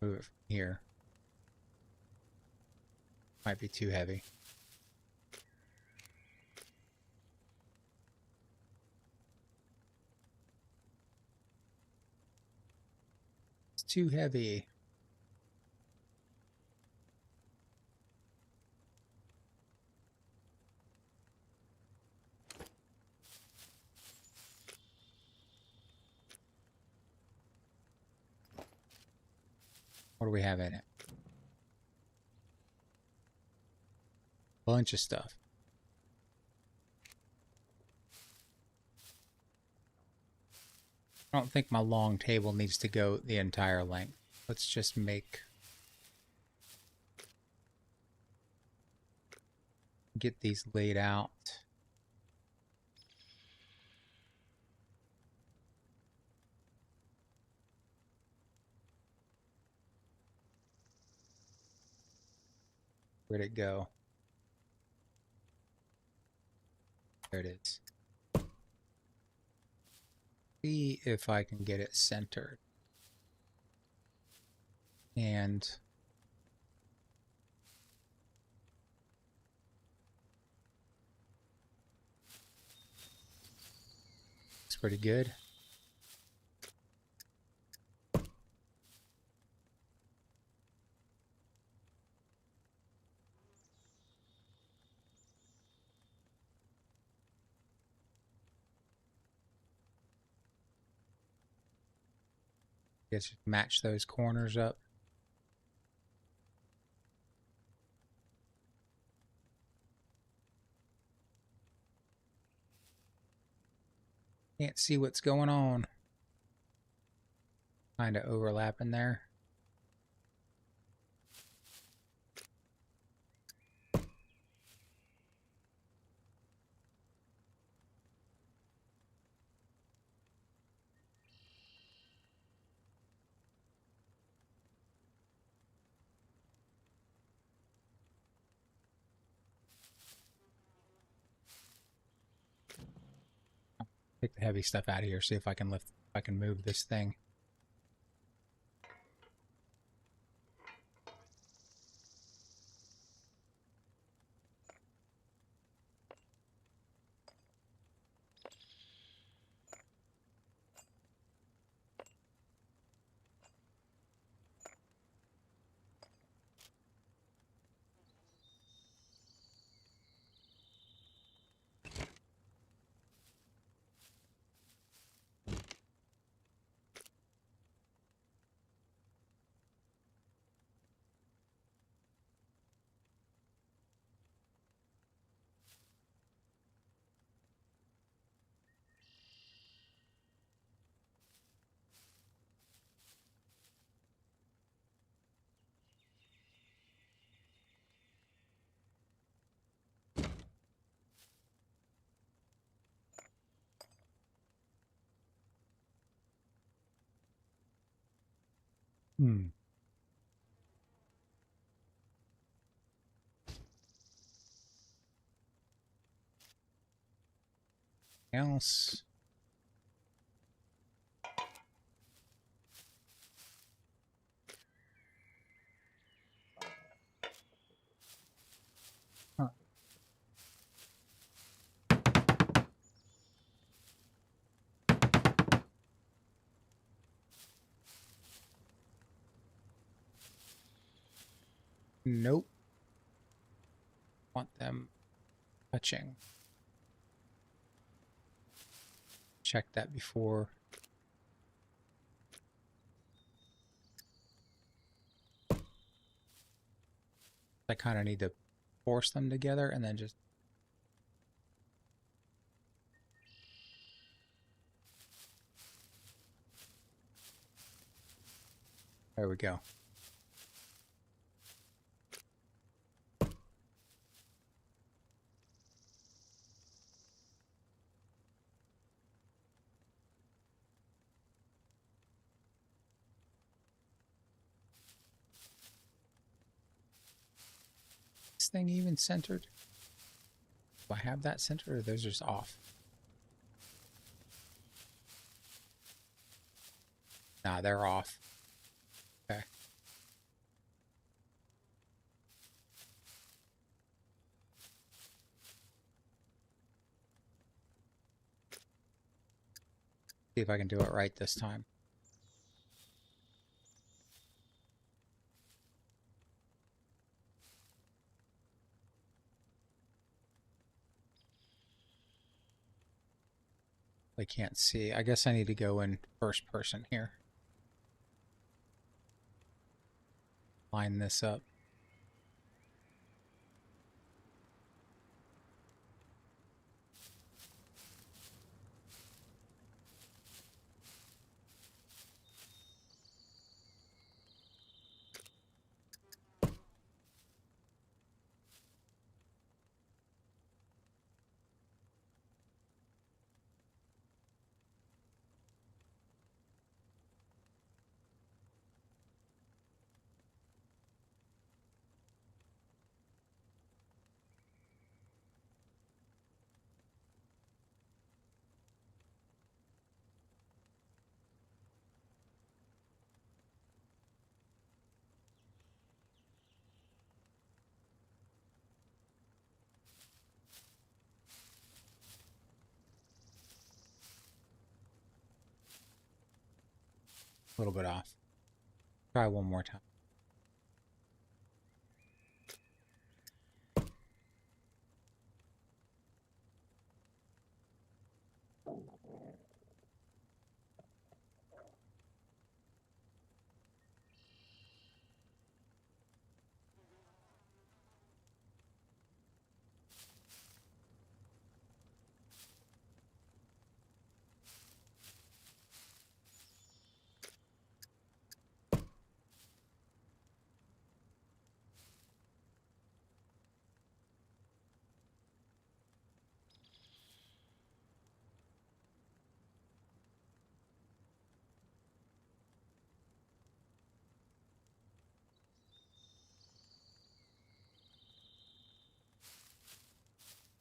Move it from here. Might be too heavy. It's too heavy. What do we have in it? Bunch of stuff. I don't think my long table needs to go the entire length. Let's just get these laid out. Where'd it go? There it is. See if I can get it centered. And That's pretty good. Guess just match those corners up. Can't see what's going on. Kind of overlapping there. Take the heavy stuff out of here, see if I can lift, if I can move this thing. Else. Huh. Nope. Want them touching. Check that before. I kind of need to force them together and then just. There we go. This thing even centered? Do I have that centered or those are just off? Nah, they're off. Okay. See if I can do it right this time. I can't see. I guess I need to go in first person here. Line this up. A little bit off. Try one more time.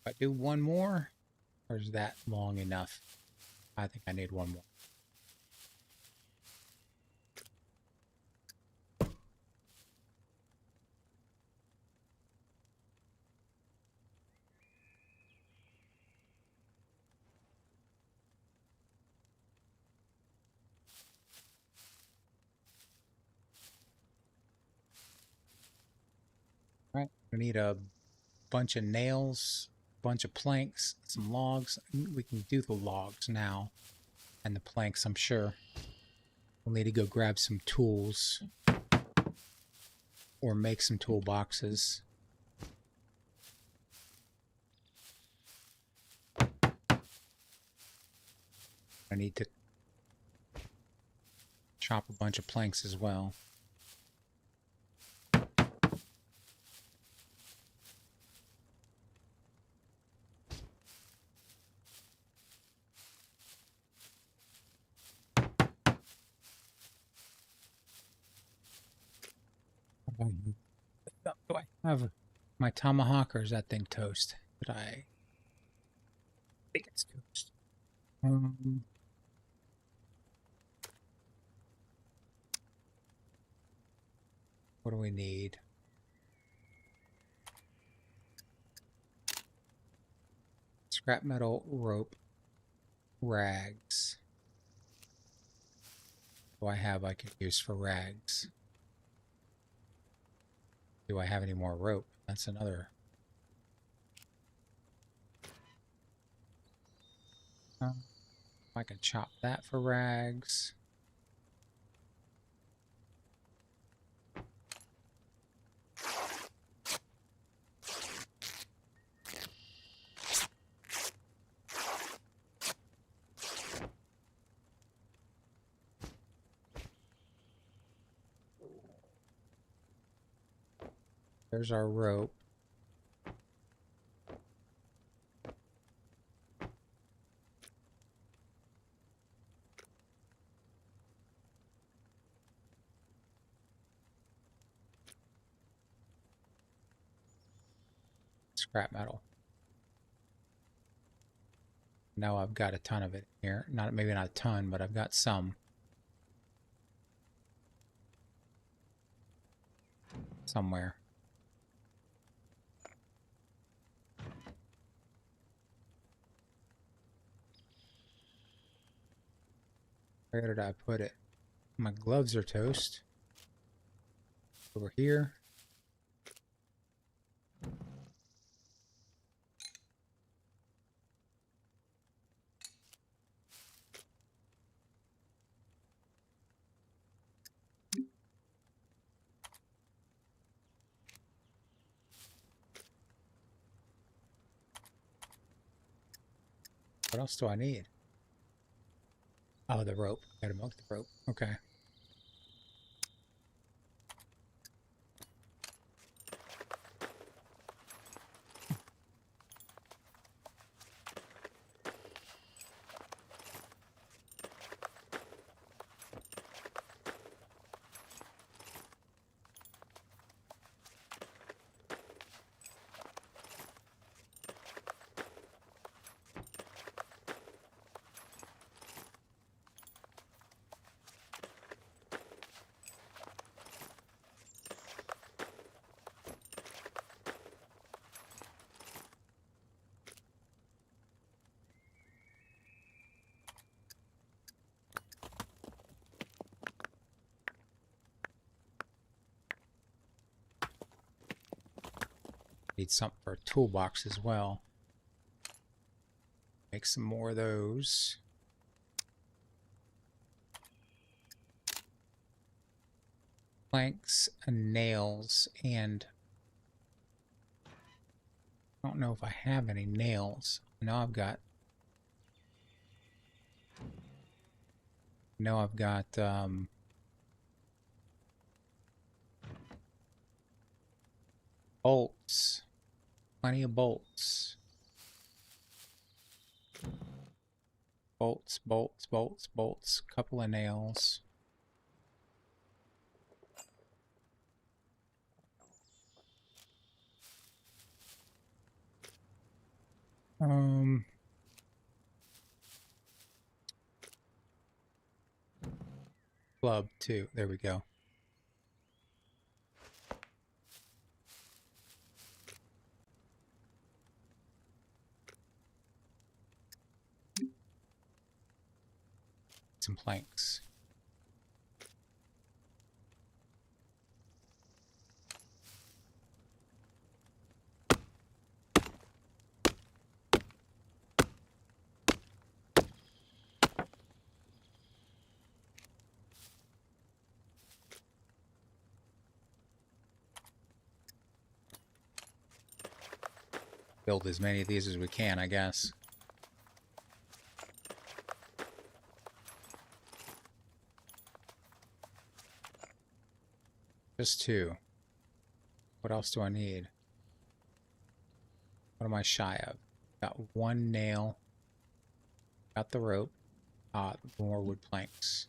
If I do one more, or is that long enough? I think I need one more. All right, we need a bunch of nails, a bunch of planks, some logs. We can do the logs now, and the planks, I'm sure. We'll need to go grab some tools or make some toolboxes. I need to chop a bunch of planks as well. Do I have my tomahawk, or is that thing toast? Did I think it's toast? What do we need? Scrap metal, rope, rags. What do I have I can use for rags? Do I have any more rope? That's another. I can chop that for rags. There's our rope. Scrap metal. Now I've got a ton of it here. Maybe not a ton, but I've got some. Somewhere. Where did I put it? My gloves are toast. Over here. What else do I need? Oh, the rope. Gotta milk the rope. Okay. Need something for a toolbox as well. Make some more of those. Planks and nails, and I don't know if I have any nails. No, I've got bolts. Plenty of bolts. Bolts, bolts, bolts, bolts. Couple of nails. Club too. There we go. Some planks. Build as many of these as we can, I guess. Just two. What else do I need? What am I shy of? Got one nail. Got the rope. More wood planks.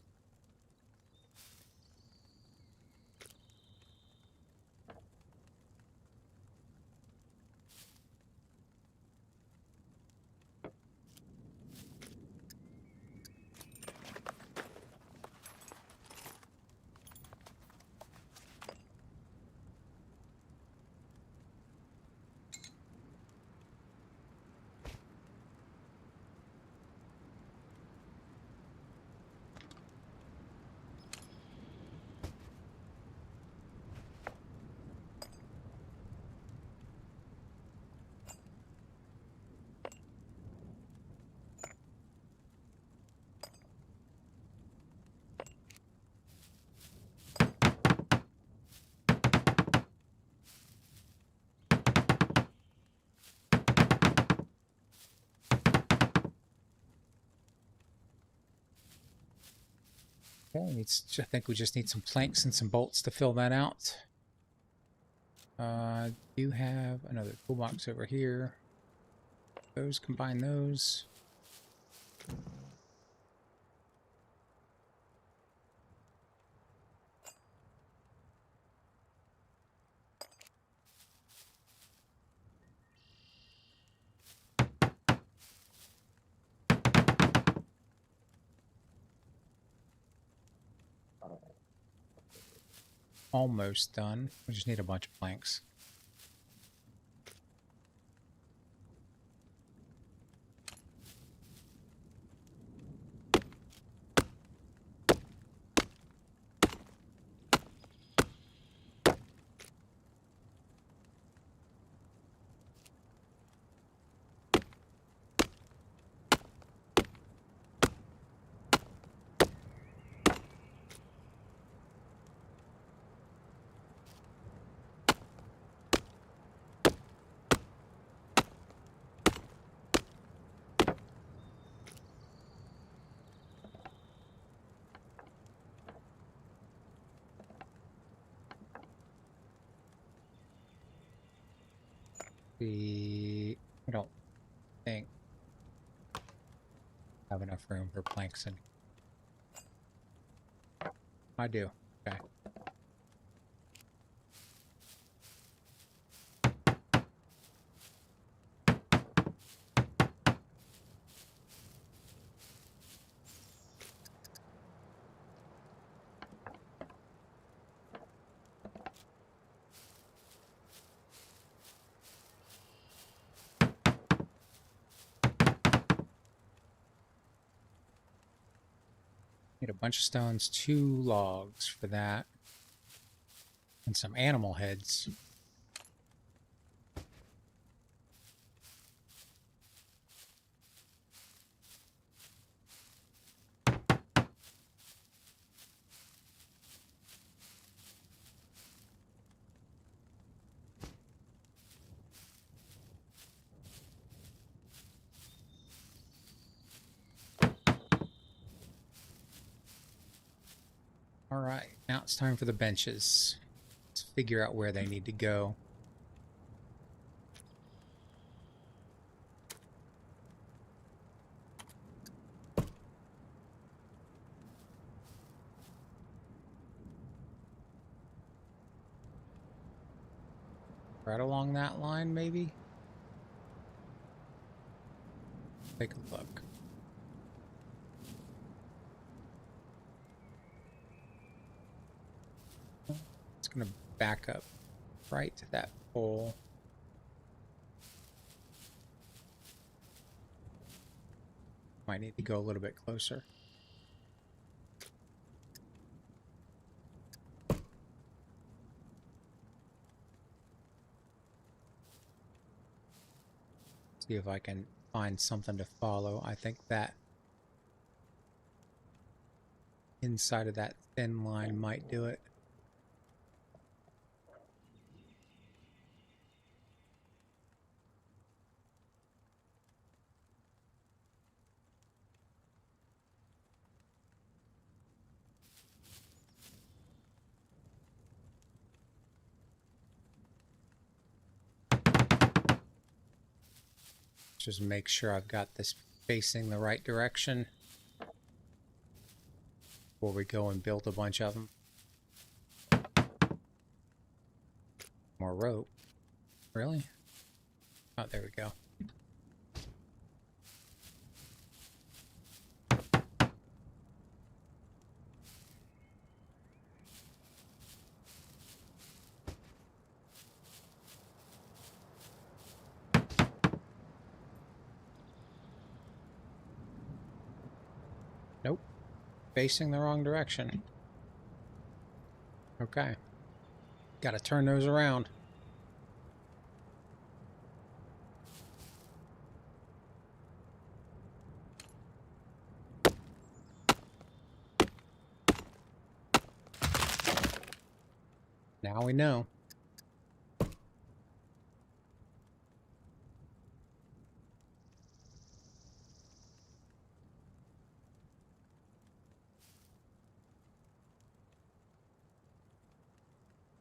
Okay, I think we just need some planks and some bolts to fill that out. Do have another toolbox over here. Combine those. Almost done. We just need a bunch of planks. I don't think I have enough room for planks and I do. Okay. Need a bunch of stones, 2 logs for that, and some animal heads. All right, now it's time for the benches. Let's figure out where they need to go. Right along that line, maybe? Take a look. It's going to back up right to that pole. Might need to go a little bit closer. See if I can find something to follow. I think that inside of that thin line might do it. Just make sure I've got this facing the right direction before we go and build a bunch of them. More rope. Really? Oh, there we go. Nope. Facing the wrong direction. Okay. Gotta turn those around. Now we know.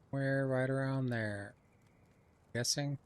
Where? Right around there. Guessing.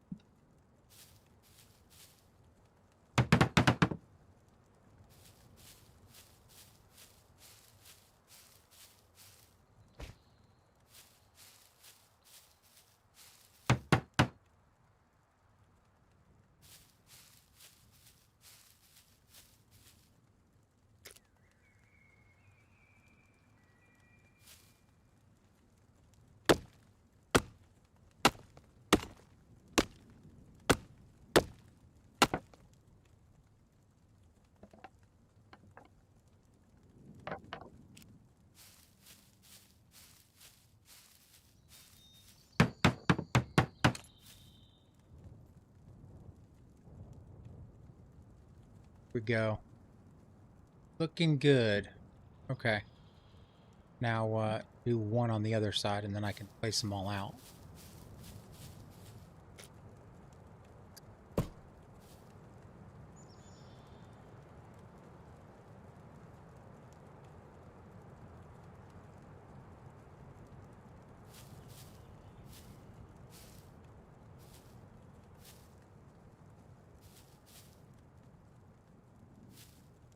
We go. Looking good. Okay. Now do one on the other side and then I can place them all out.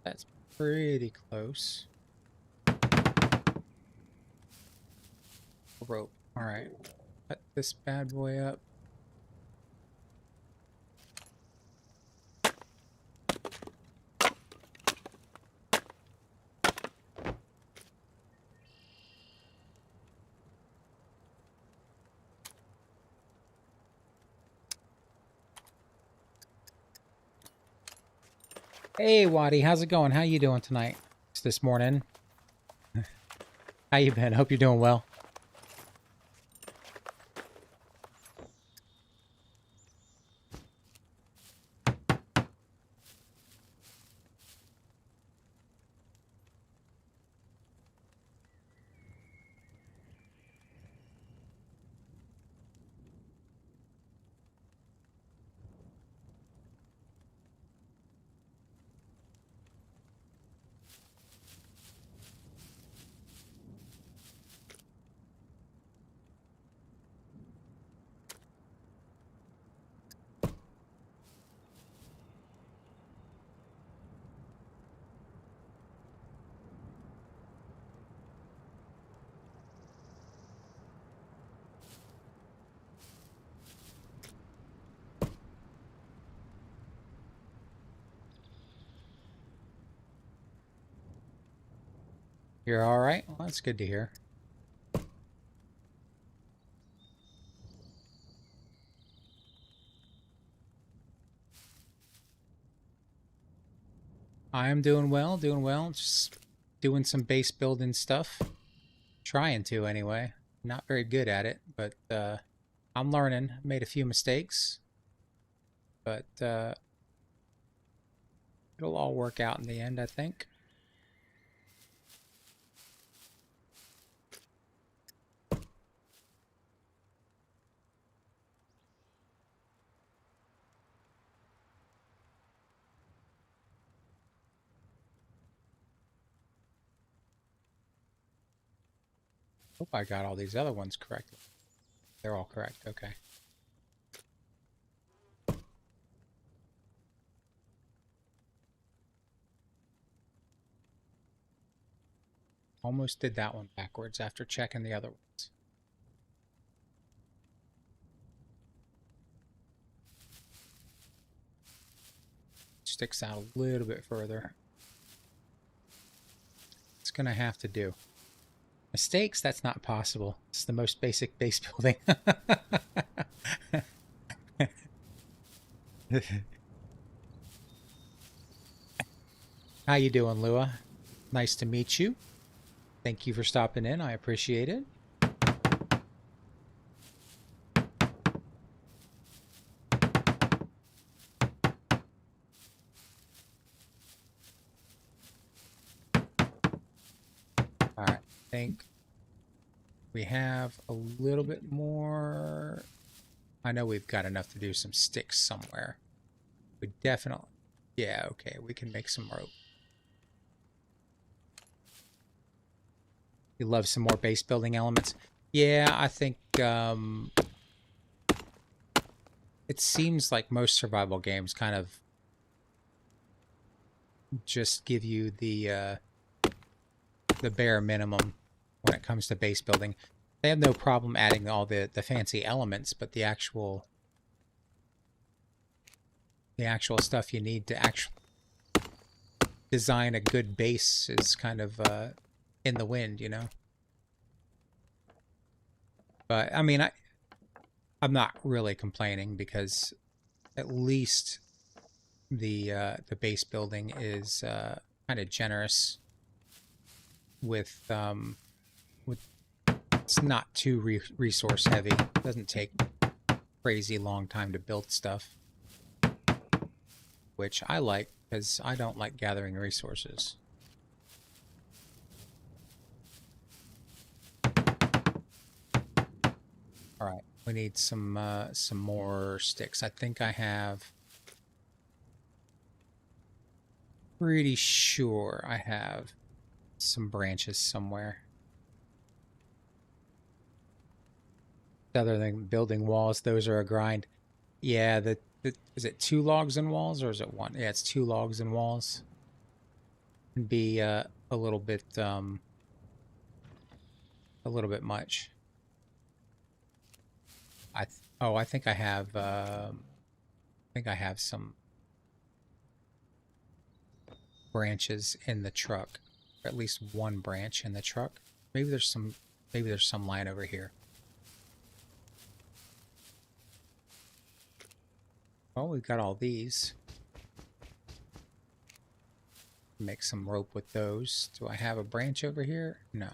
That's pretty close. Rope. All right. Cut this bad boy up. Hey, Waddy, how's it going? How you doing tonight? This morning? How you been? Hope you're doing well. You're all right? Well, that's good to hear. I am doing well, doing well. Just doing some base building stuff. Trying to, anyway. Not very good at it, but I'm learning. Made a few mistakes, but it'll all work out in the end, I think. Hope I got all these other ones correct. They're all correct. Okay. Almost did that one backwards after checking the other ones. Sticks out a little bit further. It's going to have to do. Mistakes? That's not possible. It's the most basic base building. How you doing, Lua? Nice to meet you. Thank you for stopping in. I appreciate it. All right, I think we have a little bit more. I know we've got enough to do some sticks somewhere. We definitely, yeah, okay, we can make some rope. You love some more base building elements? Yeah, I think it seems like most survival games kind of just give you the bare minimum when it comes to base building. They have no problem adding all the fancy elements, but the actual stuff you need to actually design a good base is kind of in the wind, you know. But I mean, I'm not really complaining because at least the base building is kind of generous with it's not too resource heavy. It doesn't take crazy long time to build stuff, which I like because I don't like gathering resources. All right, we need some more sticks. I think I have. Pretty sure I have some branches somewhere. Other than building walls, those are a grind. Yeah, is it 2 logs and walls or is it 1? Yeah, it's 2 logs and walls. Can be a little bit much. I think I have some branches in the truck, or at least 1 branch in the truck. Maybe there's some line over here. Well, we've got all these. Make some rope with those. Do I have a branch over here? No.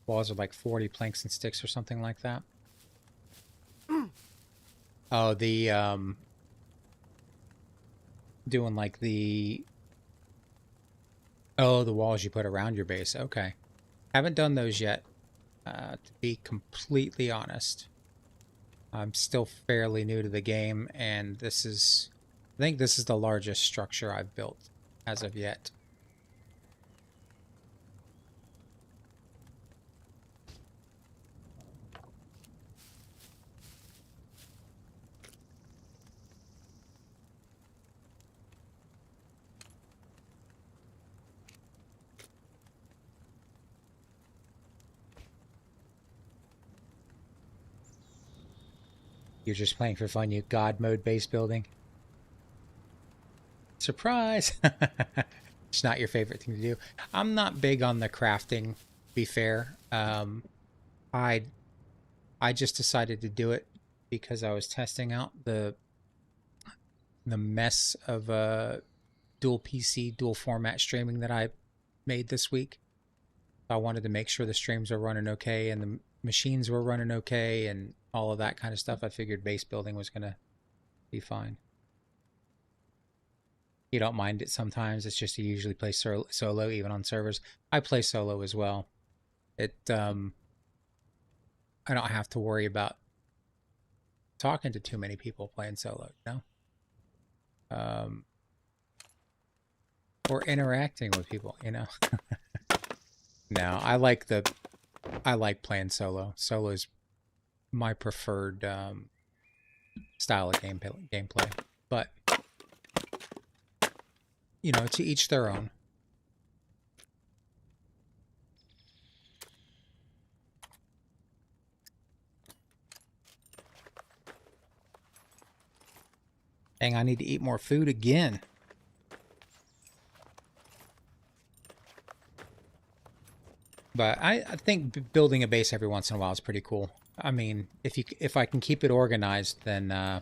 Walls are like 40 planks and sticks or something like that. Oh, the doing like the walls you put around your base. Okay. Haven't done those yet. To be completely honest. I'm still fairly new to the game, and I think this is the largest structure I've built as of yet. You're just playing for fun, you god mode base building. Surprise! It's not your favorite thing to do. I'm not big on the crafting, to be fair. I just decided to do it because I was testing out the mess of dual PC, dual format streaming that I made this week. I wanted to make sure the streams were running okay and the machines were running okay and all of that kind of stuff. I figured base building was going to be fine. You don't mind it sometimes. It's just you usually play solo, even on servers. I play solo as well. I don't have to worry about talking to too many people playing solo, you know? Or interacting with people, you know? No, I like playing solo. Solo is my preferred style of gameplay. But, you know, to each their own. Dang, I need to eat more food again. But I think building a base every once in a while is pretty cool. I mean, if I can keep it organized, then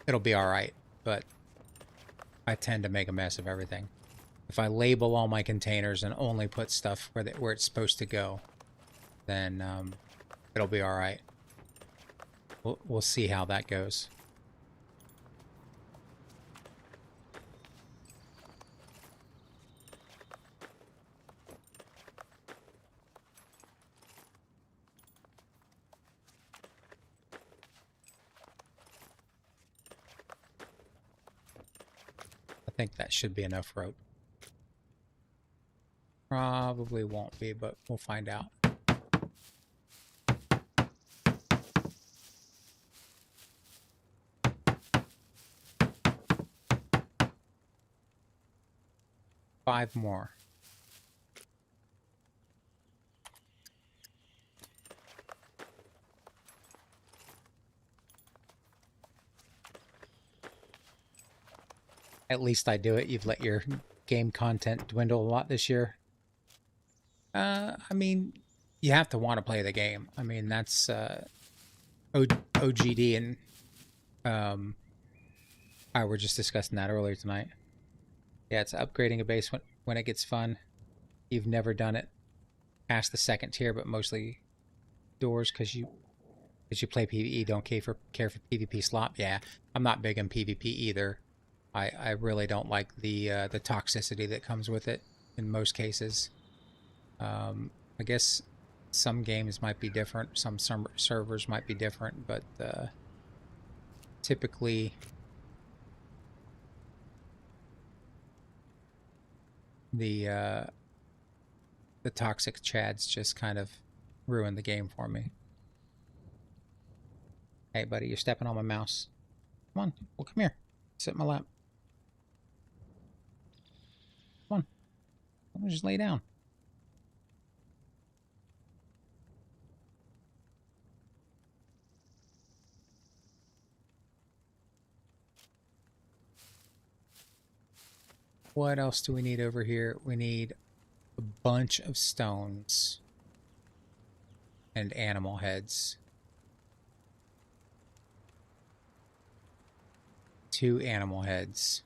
it'll be all right. But I tend to make a mess of everything. If I label all my containers and only put stuff where it's supposed to go, then it'll be all right. We'll see how that goes. I think that should be enough rope. Probably won't be, but we'll find out. Five more. At least I do it. You've let your game content dwindle a lot this year. I mean, you have to want to play the game. I mean, that's OGD and I were just discussing that earlier tonight. Yeah, it's upgrading a base when it gets fun. You've never done it past the second tier, but mostly doors because you play PvE, don't care for PvP slop. Yeah, I'm not big on PvP either. I really don't like the toxicity that comes with it in most cases. I guess some games might be different, some servers might be different, but typically the toxic chads just kind of ruin the game for me. Hey buddy, you're stepping on my mouse. Come on, well come here. Sit in my lap. Come on. Let me just lay down. What else do we need over here? We need a bunch of stones and animal heads. 2 animal heads.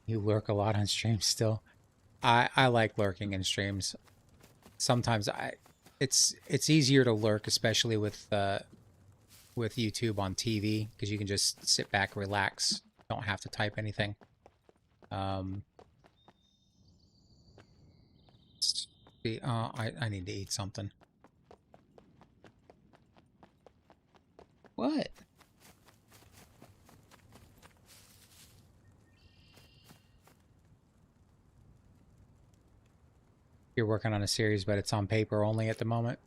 You lurk a lot on streams still. I like lurking in streams. Sometimes it's easier to lurk, especially with YouTube on TV, because you can just sit back, relax, don't have to type anything. I need to eat something. What? You're working on a series, but it's on paper only at the moment.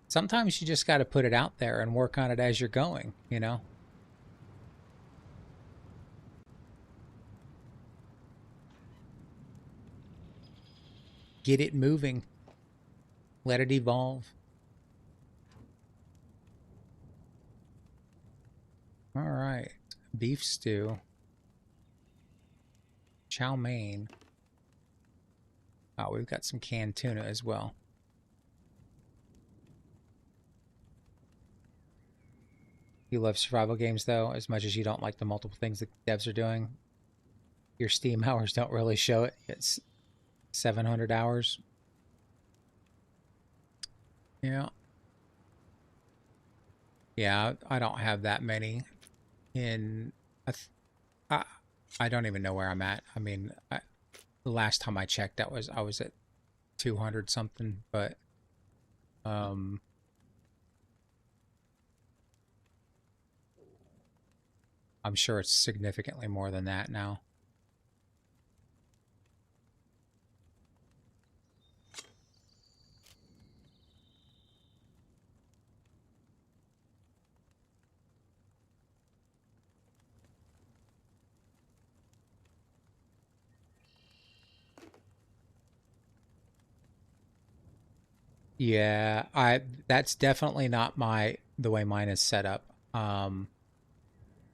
Sometimes you just got to put it out there and work on it as you're going, you know? Get it moving. Let it evolve. All right. Beef stew. Chow mein. Oh, we've got some canned tuna as well. You love survival games, though, as much as you don't like the multiple things that devs are doing. Your Steam hours don't really show it. It's 700 hours. Yeah. Yeah, I don't have that many in... I, I don't even know where I'm at. I mean, the last time I checked, I was at 200 something, but um, I'm sure it's significantly more than that now. Yeah, that's definitely not the way mine is set up.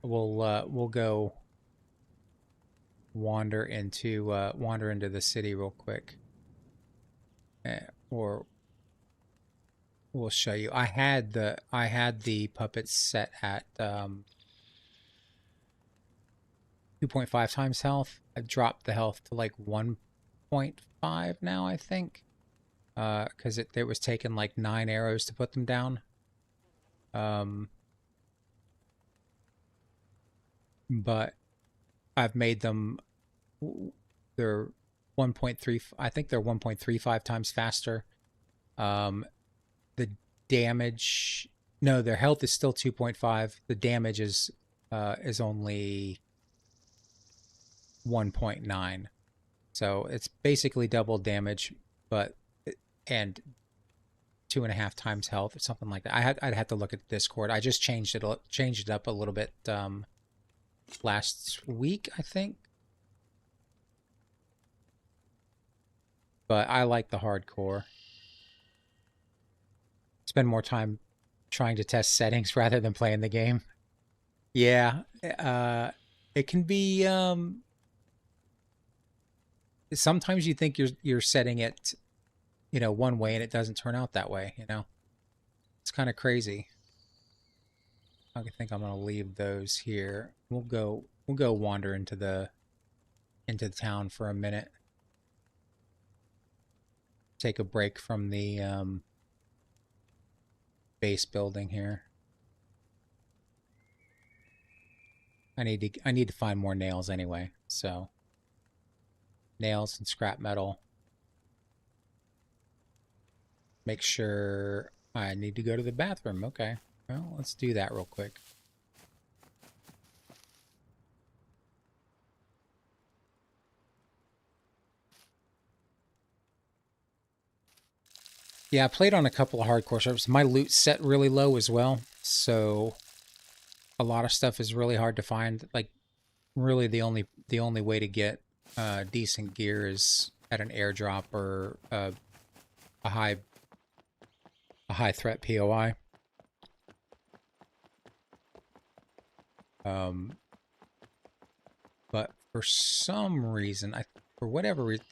We'll go wander into the city real quick, or we'll show you. I had the puppets set at 2.5 times health. I've dropped the health to like 1.5 now, I think, because it was taking like 9 arrows to put them down. Um, but I've made them, they're 1.3, I think they're 1.35 times faster. The damage, no, their health is still 2.5. The damage is only 1.9. So it's basically double damage, but and 2.5 times health or something like that. I'd have to look at Discord. I just changed it up a little bit last week, I think. But I like the hardcore. Spend more time trying to test settings rather than playing the game. Yeah, it can be. Sometimes you think you're setting it, one way and it doesn't turn out that way. It's kind of crazy. I think I'm gonna leave those here. We'll go wander into the town for a minute. Take a break from the base building here. I need to find more nails anyway. So nails and scrap metal. Make sure I need to go to the bathroom. Okay. Well, let's do that real quick. Yeah, I played on a couple of hardcore servers. My loot's set really low as well, so a lot of stuff is really hard to find. Like, really, the only way to get decent gear is at an airdrop or a high threat POI. But for some reason, for whatever reason,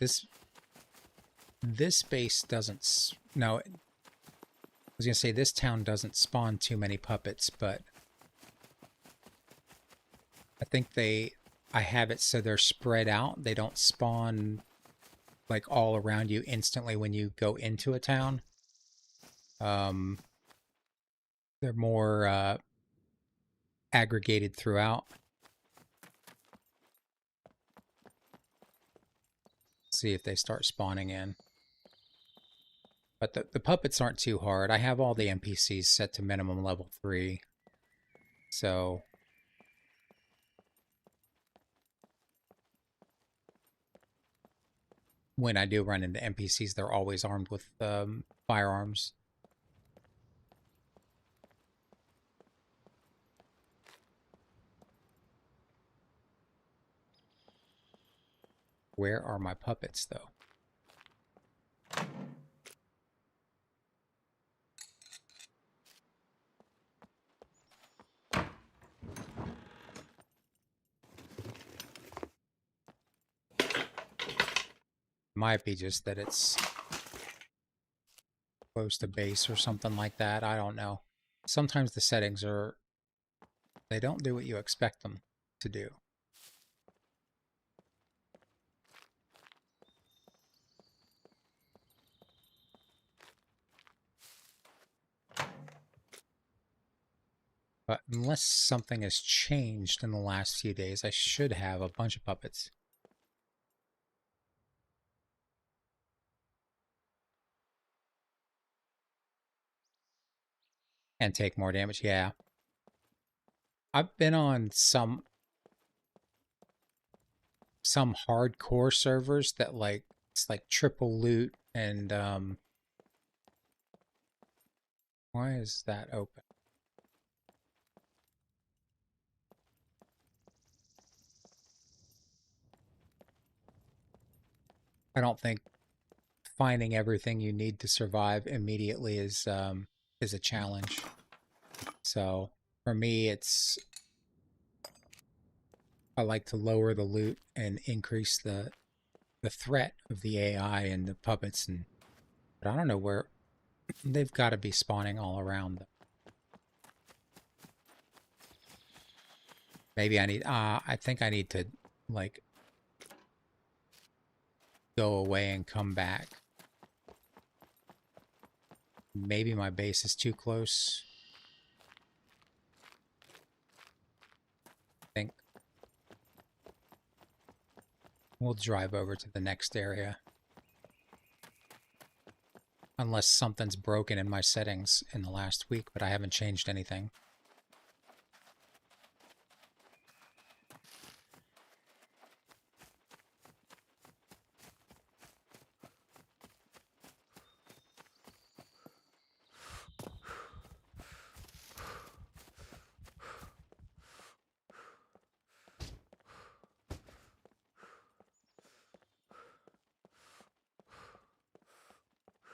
this base doesn't. No, I was gonna say this town doesn't spawn too many puppets, but I think I have it so they're spread out. They don't spawn like all around you instantly when you go into a town. They're more aggregated throughout. See if they start spawning in. But the puppets aren't too hard. I have all the NPCs set to minimum level 3. So when I do run into NPCs, they're always armed with firearms. Where are my puppets, though? might be just that it's close to base or something like that. I don't know. Sometimes the settings are, they don't do what you expect them to do. But unless something has changed in the last few days, I should have a bunch of puppets. And take more damage, yeah. I've been on some hardcore servers that like, it's like triple loot and why is that open? I don't think finding everything you need to survive immediately is a challenge. So for me, it's, I like to lower the loot and increase the threat of the AI and the puppets, and but I don't know where they've got to be spawning all around them. Maybe I need I think I need to like go away and come back. Maybe my base is too close. I think we'll drive over to the next area. Unless something's broken in my settings in the last week, but I haven't changed anything.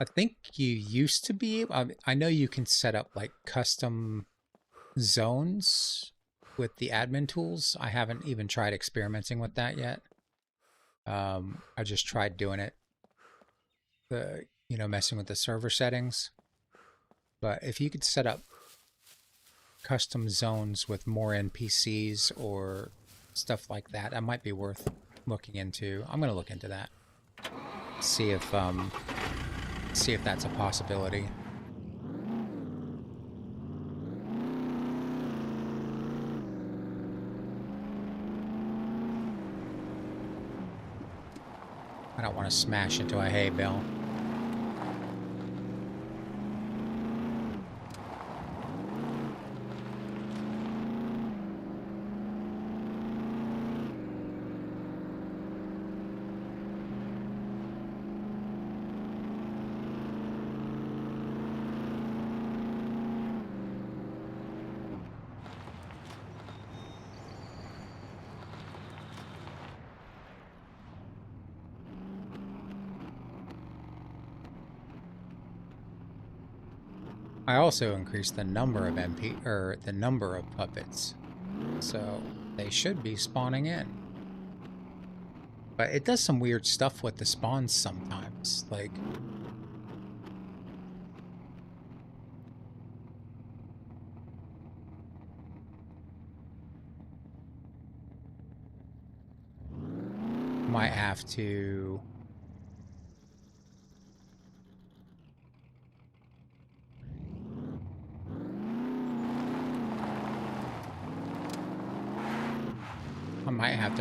I think you used to be, I know you can set up like custom zones with the admin tools. I haven't even tried experimenting with that yet. I just tried doing it, you know, messing with the server settings. But if you could set up custom zones with more NPCs or stuff like that, that might be worth looking into. I'm going to look into that. See if that's a possibility. I don't want to smash into a hay bale. I also increased the number of the number of puppets, so they should be spawning in. But it does some weird stuff with the spawns sometimes, like might have to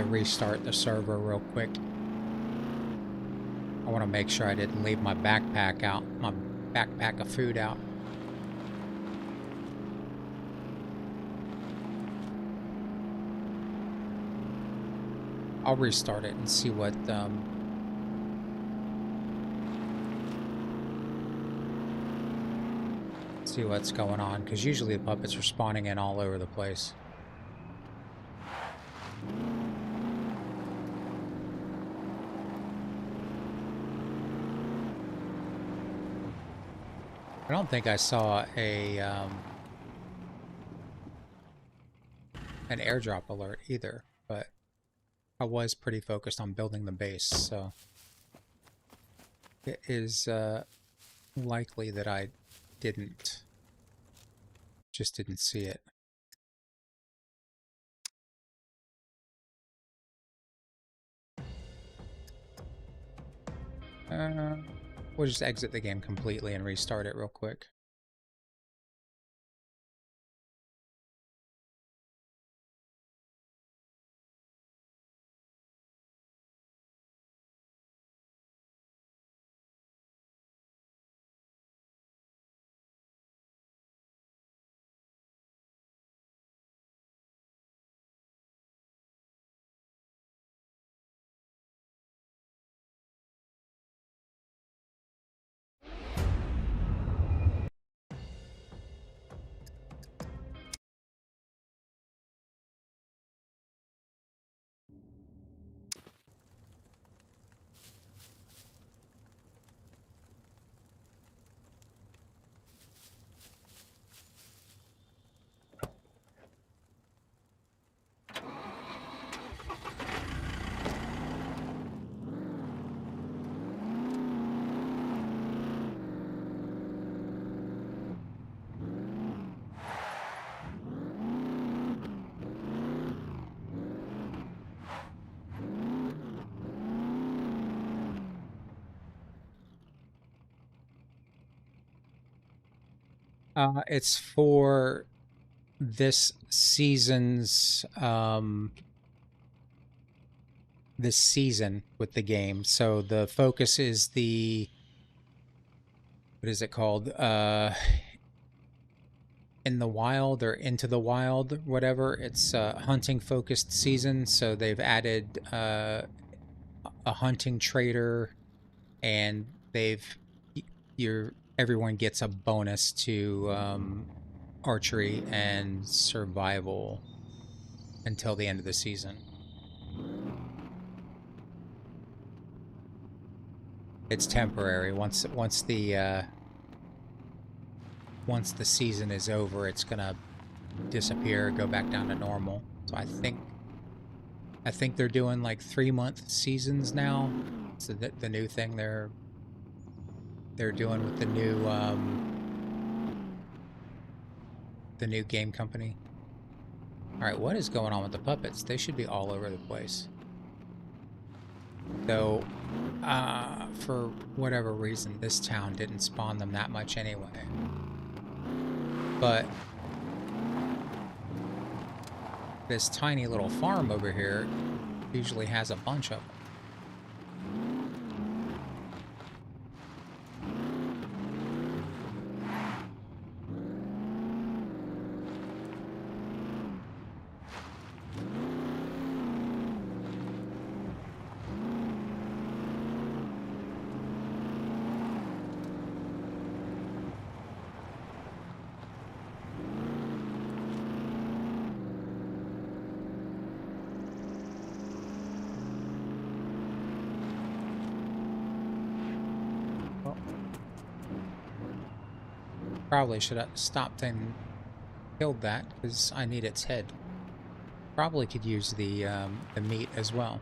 restart the server real quick. I want to make sure I didn't leave my backpack out, my backpack of food out. I'll restart it and see what's going on, because usually the puppets are spawning in all over the place. I don't think I saw an airdrop alert either, but I was pretty focused on building the base, so it is likely that I just didn't see it. We'll just exit the game completely and restart it real quick. It's for this season's this season with the game. So the focus is the, what is it called? In the wild or into the wild, whatever. It's a hunting focused season. So they've added a hunting trader, and everyone gets a bonus to archery and survival until the end of the season. It's temporary. Once the season is over, it's gonna disappear, go back down to normal. So I think they're doing like 3-month seasons now. So the new thing they're doing with the new game company. All right, what is going on with the puppets? They should be all over the place. Though, for whatever reason, this town didn't spawn them that much anyway. But this tiny little farm over here usually has a bunch of them. Probably should have stopped and killed that, because I need its head. Probably could use the meat as well.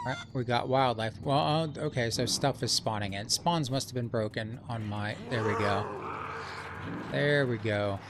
Alright, we got wildlife. Well, okay, so stuff is spawning in. Spawns must have been broken on my... There we go. There we go.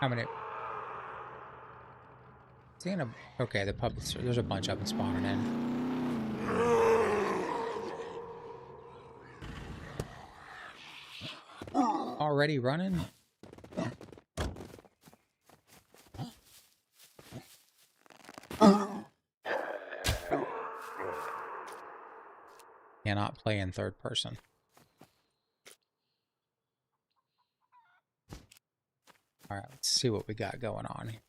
How many? Okay, the puppets. There's a bunch of them spawning in. Already running? Cannot play in third person. All right, let's see what we got going on here.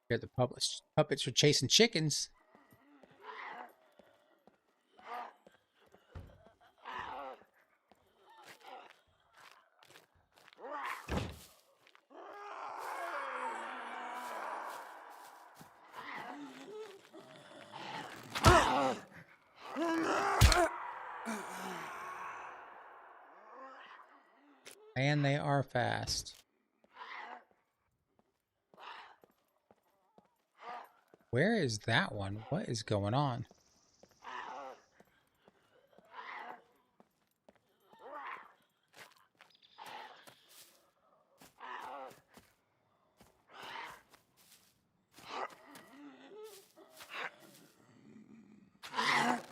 Here the puppets are chasing chickens. And they are fast. Where is that one? What is going on?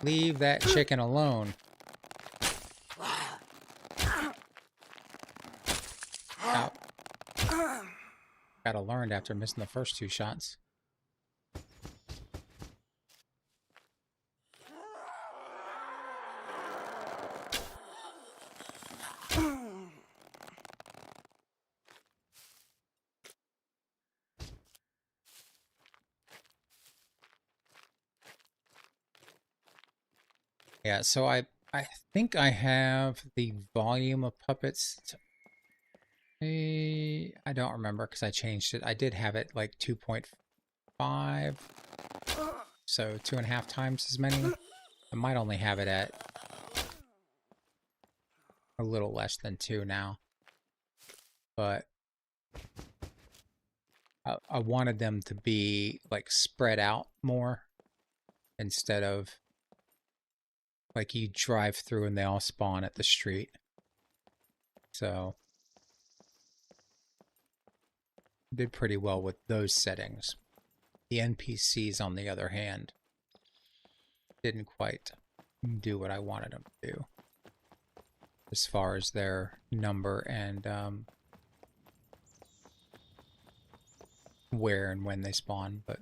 Leave that chicken alone. Out. Gotta learn after missing the first 2 shots. Yeah, so I think I have the volume of puppets. I don't remember because I changed it. I did have it like 2.5, so 2.5 times as many. I might only have it at a little less than 2 now, but I wanted them to be like spread out more instead of like you drive through and they all spawn at the street. So did pretty well with those settings. The NPCs, on the other hand, didn't quite do what I wanted them to do as far as their number and where and when they spawn, but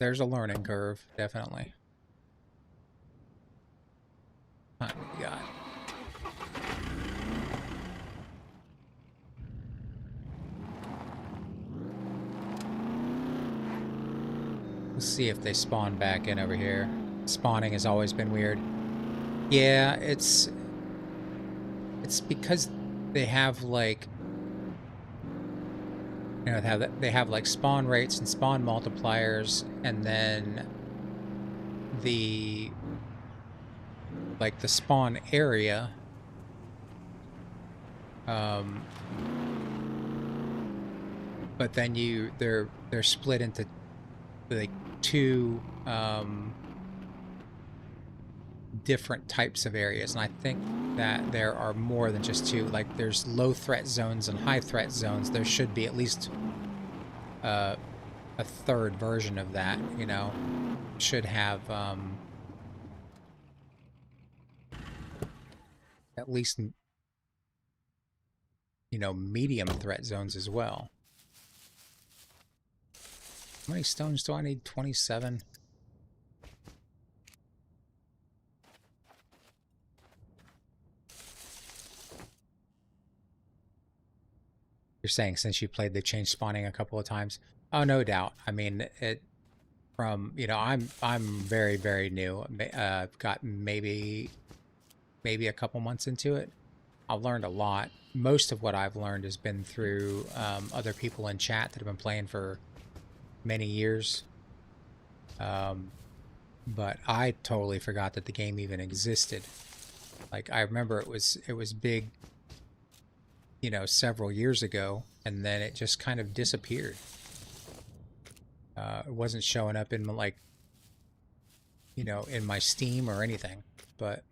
there's a learning curve, definitely. What we got? Let's see if they spawn back in over here. Spawning has always been weird. Yeah, it's because they have like, you know, they have like spawn rates and spawn multipliers, and then the like the spawn area but then they're split into like 2 different types of areas, and I think that there are more than just 2. Like there's low threat zones and high threat zones. There should be at least a 3rd version of that, you know. Should have at least, you know, medium threat zones as well. How many stones do I need? 27. You're saying since you played, they changed spawning a couple of times? Oh, no doubt. I mean, it from, you know, I'm very, very new. I've got maybe a couple months into it. I've learned a lot. Most of what I've learned has been through other people in chat that have been playing for many years. But I totally forgot that the game even existed. Like I remember it was big, you know, several years ago, and then it just kind of disappeared. It wasn't showing up in like, you know, in my Steam or anything, but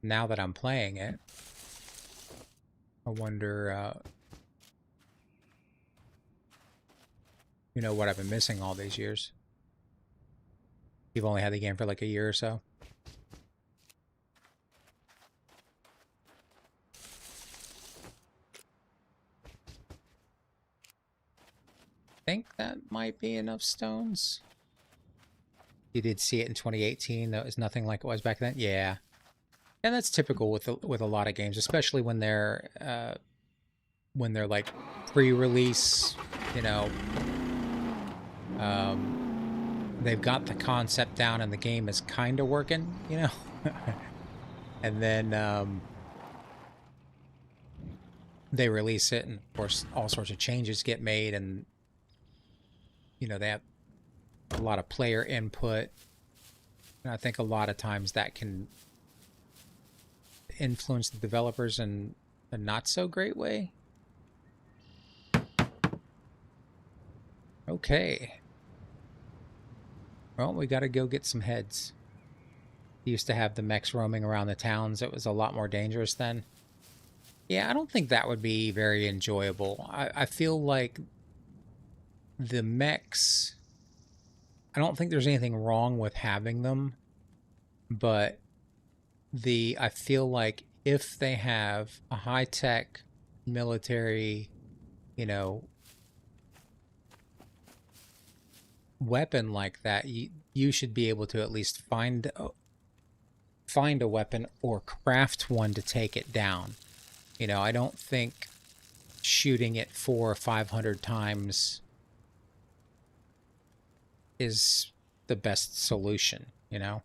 now that I'm playing it, I wonder, you know, what I've been missing all these years. You've only had the game for like a year or so. I think that might be enough stones. You did see it in 2018, though. It's nothing like it was back then. Yeah, and that's typical with a lot of games, especially when they're like pre-release. You know, they've got the concept down and the game is kind of working. You know, and then they release it, and of course, all sorts of changes get made, and you know they have a lot of player input. And I think a lot of times that can influence the developers in a not so great way. Okay. Well, we got to go get some heads. Used to have the mechs roaming around the towns. It was a lot more dangerous then. Yeah, I don't think that would be very enjoyable. I feel like the mechs, I don't think there's anything wrong with having them, but I feel like if they have a high-tech military, you know, weapon like that, you should be able to at least find a weapon or craft one to take it down. You know, I don't think shooting it 400 or 500 times is the best solution, you know?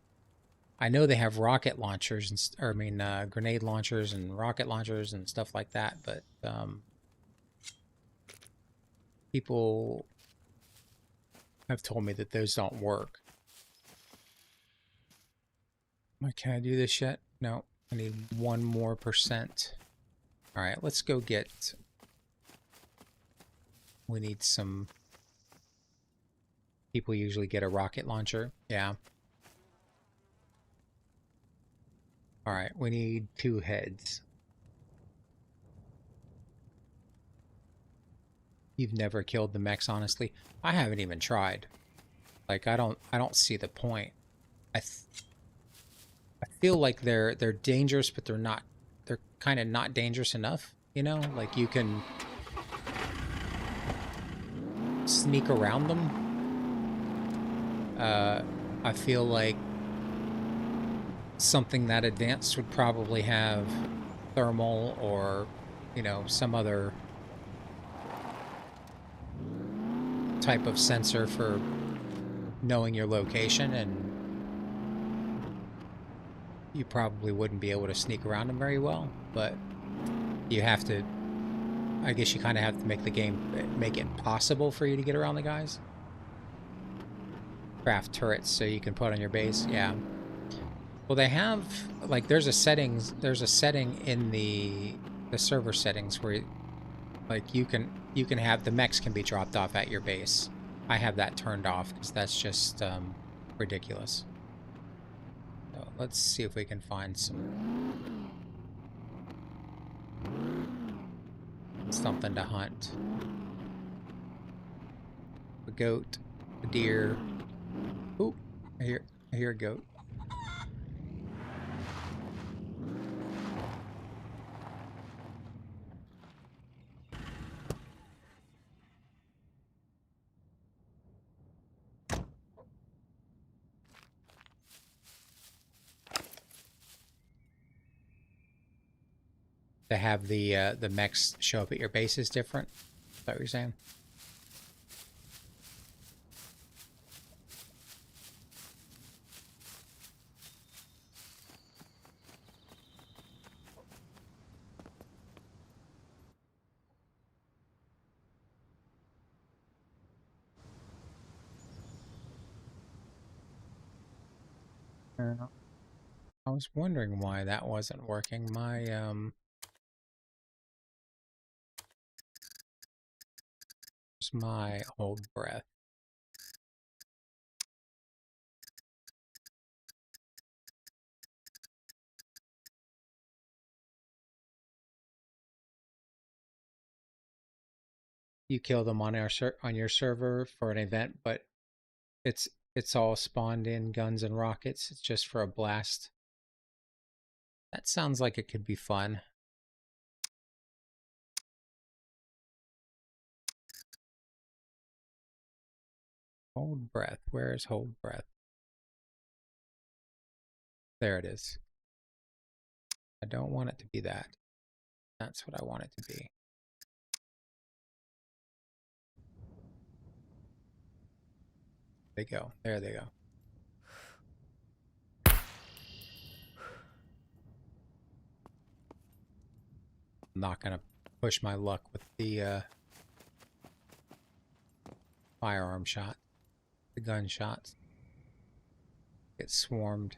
I know they have rocket launchers, grenade launchers and rocket launchers and stuff like that, but people have told me that those don't work. Can I do this yet? No, I need 1 more %. All right, let's go get... We need some... People usually get a rocket launcher. Yeah. All right, we need 2 heads. You've never killed the mechs, honestly. I haven't even tried. Like, I don't see the point. I feel like they're dangerous, but they're kind of not dangerous enough, you know? Like, you can sneak around them. I feel like something that advanced would probably have thermal or, you know, some other type of sensor for knowing your location, and you probably wouldn't be able to sneak around them very well, but you have to, I guess you kind of have to make the game, make it possible for you to get around the guys. Craft turrets so you can put on your base. Yeah. Well, they have, like, there's a setting in the server settings where, like, you can have the mechs can be dropped off at your base. I have that turned off because that's just ridiculous. So let's see if we can find something to hunt. A goat, a deer. Oop, I hear a goat. To have the mechs show up at your base is different? Is that what you're saying? I was wondering why that wasn't working. My Where's my hold breath? you kill them on on your server for an event, but it's all spawned in guns and rockets. It's just for a blast. That sounds like it could be fun. Hold breath. Where is hold breath? There it is. I don't want it to be that. That's what I want it to be. They go. There they go. I'm not going to push my luck with the firearm shot. The gun shots. Get swarmed.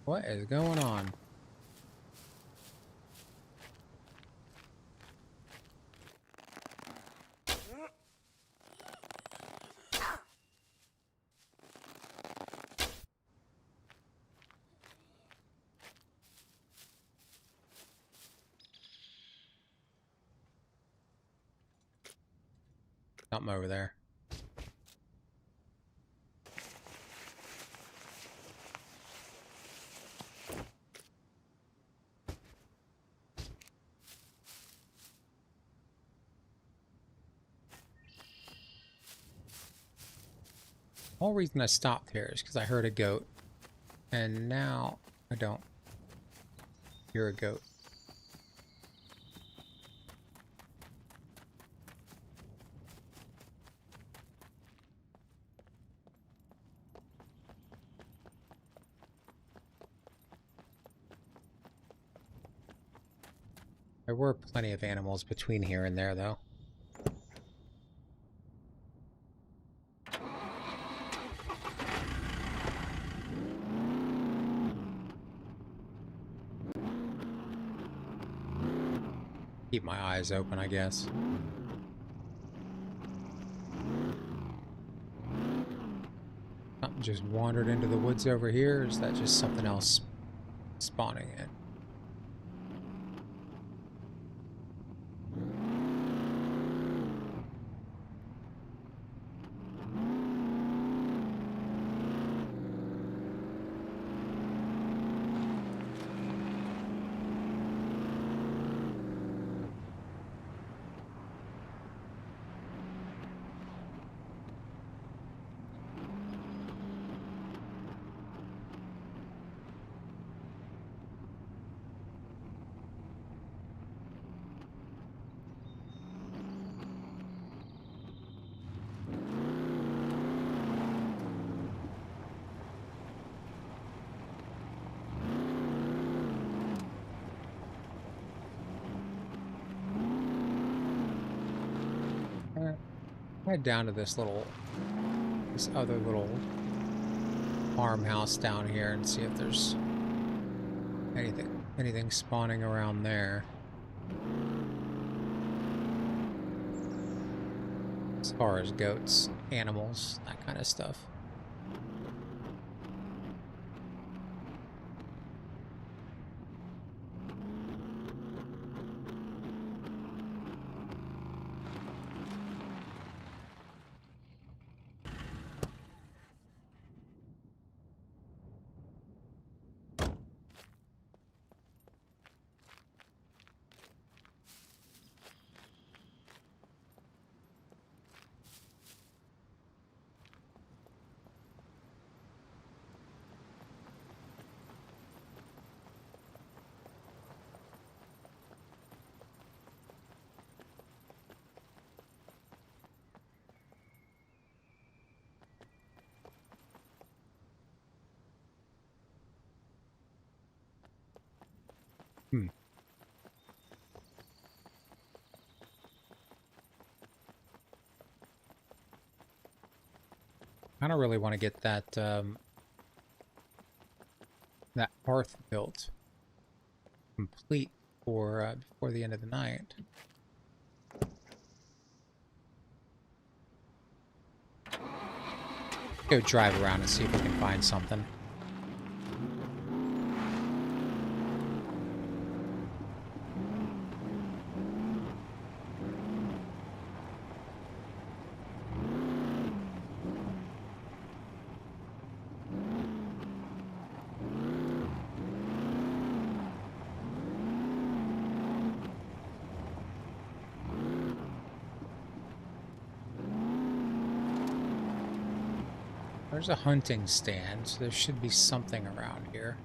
What is going on? Something over there. The whole reason I stopped here is because I heard a goat, and now I don't hear a goat. There were plenty of animals between here and there, though. Keep my eyes open, I guess. Something just wandered into the woods over here, or is that just something else spawning in? Head down to this other little farmhouse down here and see if there's anything spawning around there. As far as goats, animals, that kind of stuff. I don't really want to get that that hearth built complete for before the end of the night. Go drive around and see if we can find something. There's a hunting stand, so there should be something around here.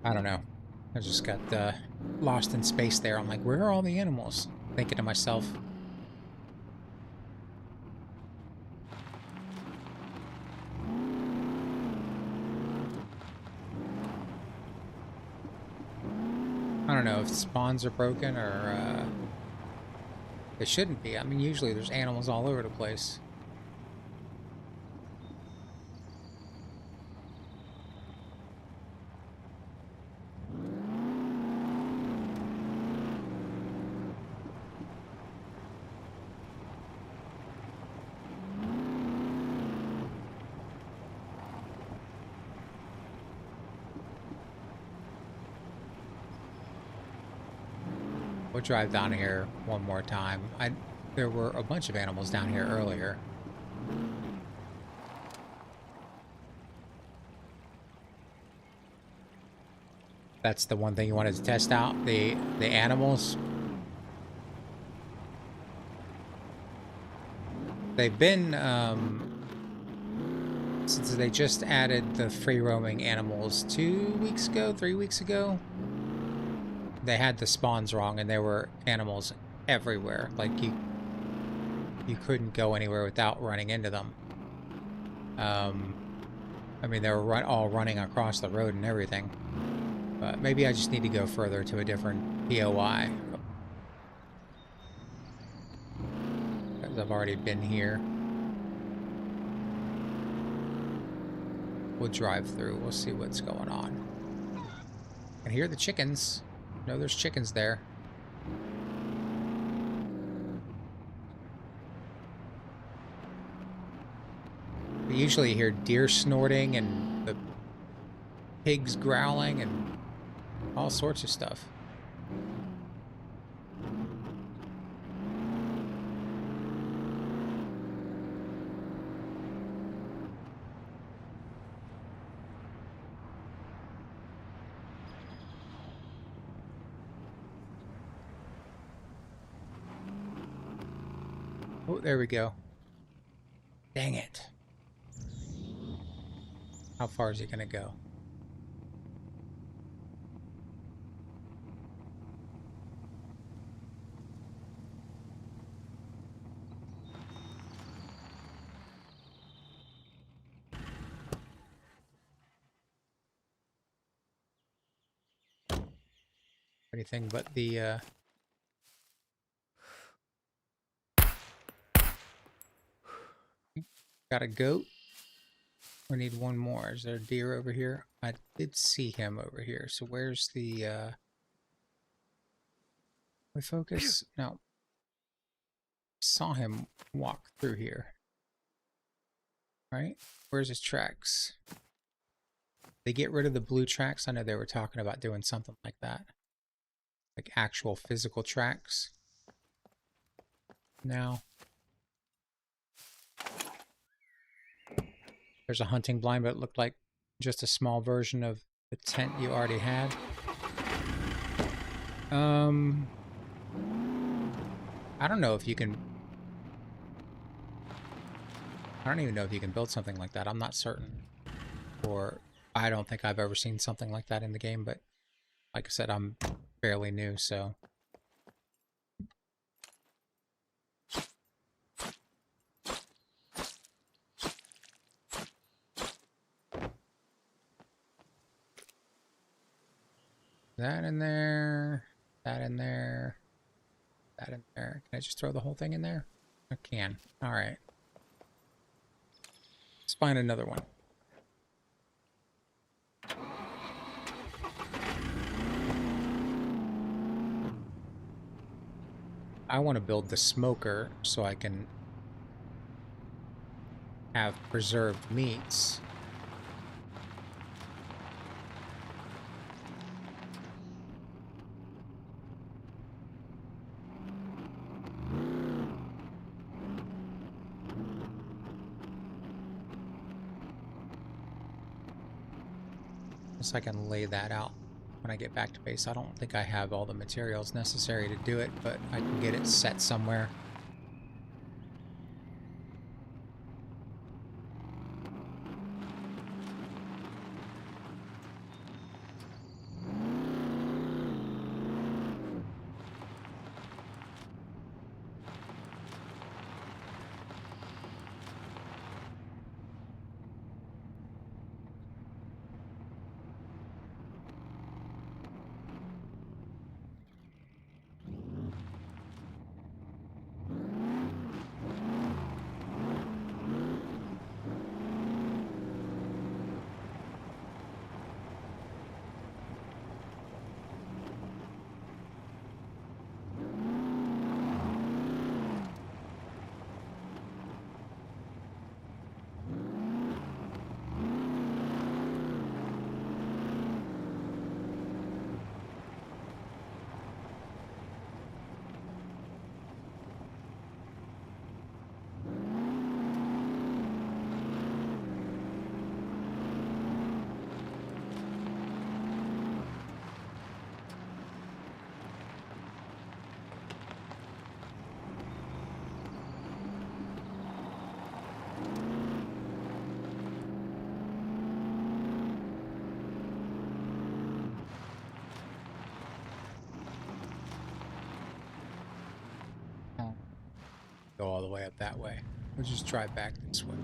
I don't know. I just got lost in space there. I'm like, where are all the animals? Thinking to myself. I don't know if the spawns are broken or they shouldn't be. I mean, usually there's animals all over the place. We'll drive down here one more time. There were a bunch of animals down here earlier. That's the one thing you wanted to test out, the animals. They've been since they just added the free roaming animals 2 weeks ago, 3 weeks ago. They had the spawns wrong, and there were animals everywhere. Like you couldn't go anywhere without running into them. I mean, they were all running across the road and everything. But maybe I just need to go further to a different POI. Because I've already been here. We'll drive through. We'll see what's going on. I can hear the chickens. No, there's chickens there. We usually hear deer snorting and the pigs growling and all sorts of stuff. Oh, there we go. Dang it. How far is he gonna go? Anything but the got a goat. We need one more. Is there a deer over here? I did see him over here. So where's the We focus. No. Saw him walk through here. Right? Where's his tracks? They get rid of the blue tracks. I know they were talking about doing something like that. Like actual physical tracks. Now. There's a hunting blind, but it looked like just a small version of the tent you already had. I don't know if you can... I don't even know if you can build something like that. I'm not certain. Or I don't think I've ever seen something like that in the game, but like I said, I'm fairly new, so... That in there, that in there, that in there. Can I just throw the whole thing in there? I can. All right. Let's find another one. I want to build the smoker so I can have preserved meats. So I can lay that out when I get back to base. I don't think I have all the materials necessary to do it, but I can get it set somewhere. Go all the way up that way. We'll just drive back this way.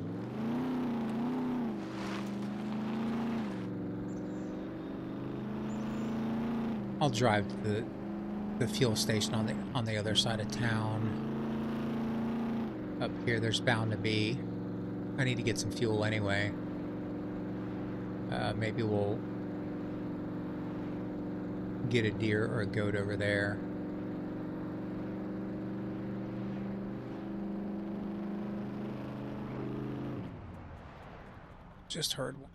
I'll drive to the fuel station on the other side of town. Up here, there's bound to be. I need to get some fuel anyway. Maybe we'll get a deer or a goat over there. Just heard one.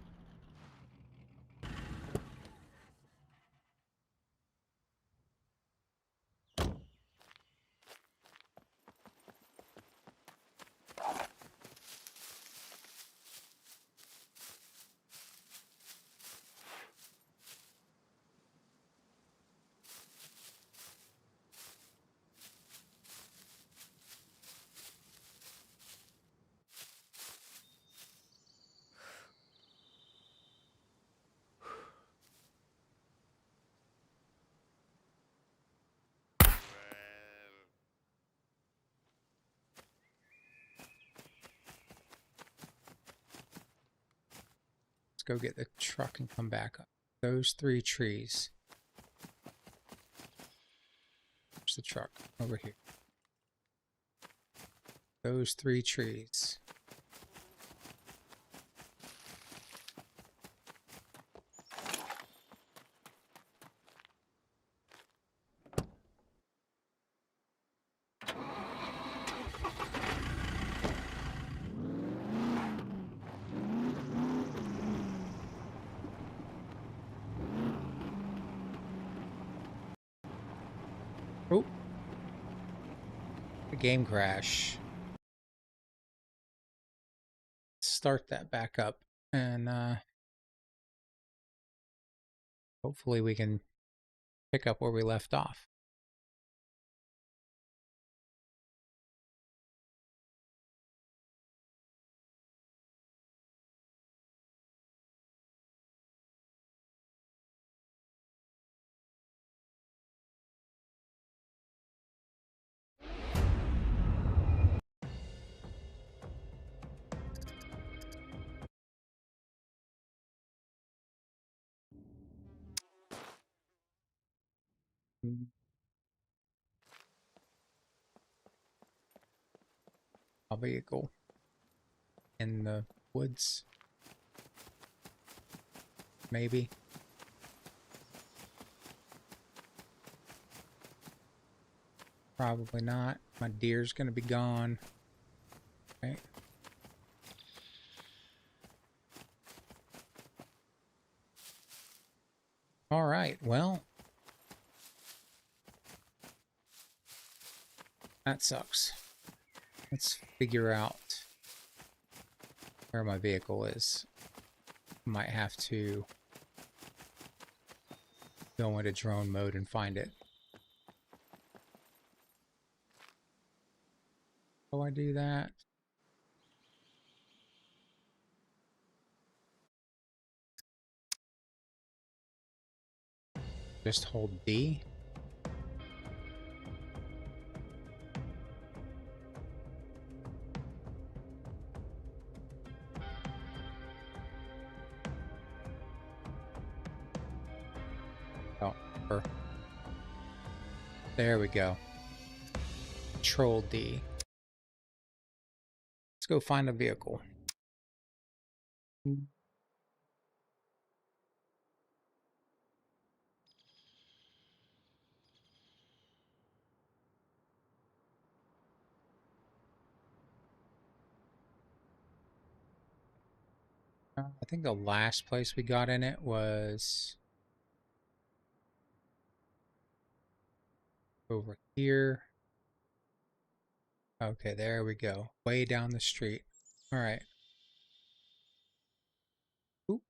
Let's go get the truck and come back up. Those 3 trees. Where's the truck? Over here. Those 3 trees. Oh, the game crash. Start that back up, and hopefully we can pick up where we left off. A vehicle in the woods, maybe. Probably not. My deer's gonna be gone. Right. All right. Well, that sucks. Let's figure out where my vehicle is. Might have to go into drone mode and find it. How do I do that? Just hold D. Oh, there we go. Control D. Let's go find a vehicle. I think the last place we got in it was over here. Okay, there we go. Way down the street. All right. Oop.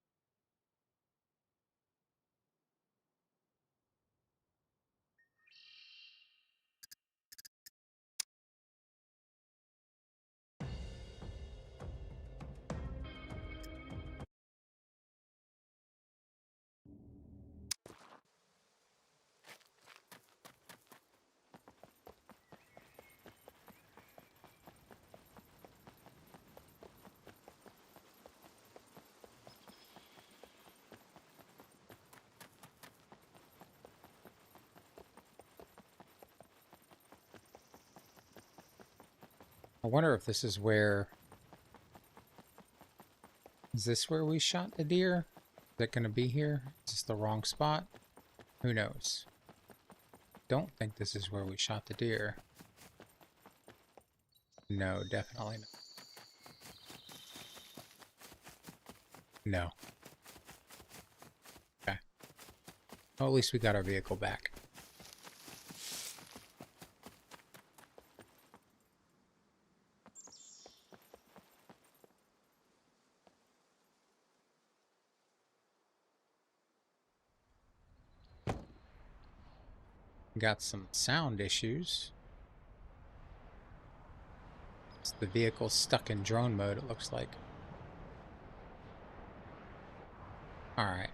I wonder if this is where... Is this where we shot the deer? Is it going to be here? Is this the wrong spot? Who knows? Don't think this is where we shot the deer. No, definitely not. No. Okay. Well, at least we got our vehicle back. Got some sound issues. The vehicle's stuck in drone mode, it looks like. Alright.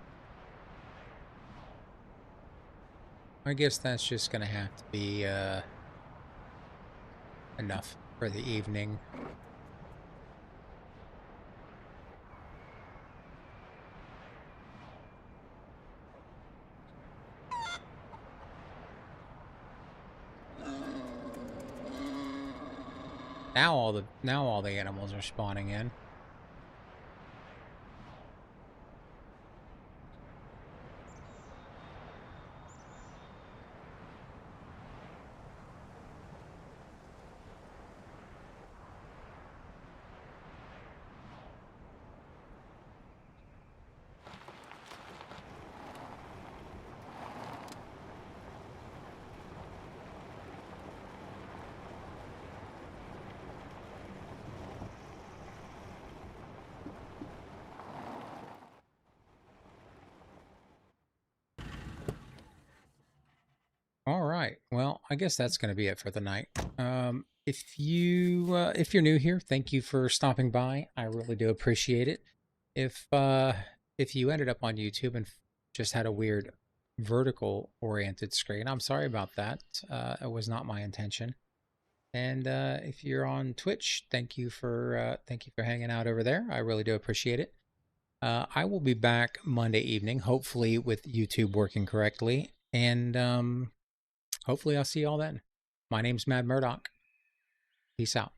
I guess that's just gonna have to be enough for the evening. Now all the animals are spawning in. All right. Well, I guess that's going to be it for the night. If you're new here, thank you for stopping by. I really do appreciate it. If you ended up on YouTube and just had a weird vertical oriented screen, I'm sorry about that. It was not my intention. And if you're on Twitch, thank you for hanging out over there. I really do appreciate it. I will be back Monday evening, hopefully with YouTube working correctly, and hopefully I'll see you all then. My name's Mad Murdock. Peace out.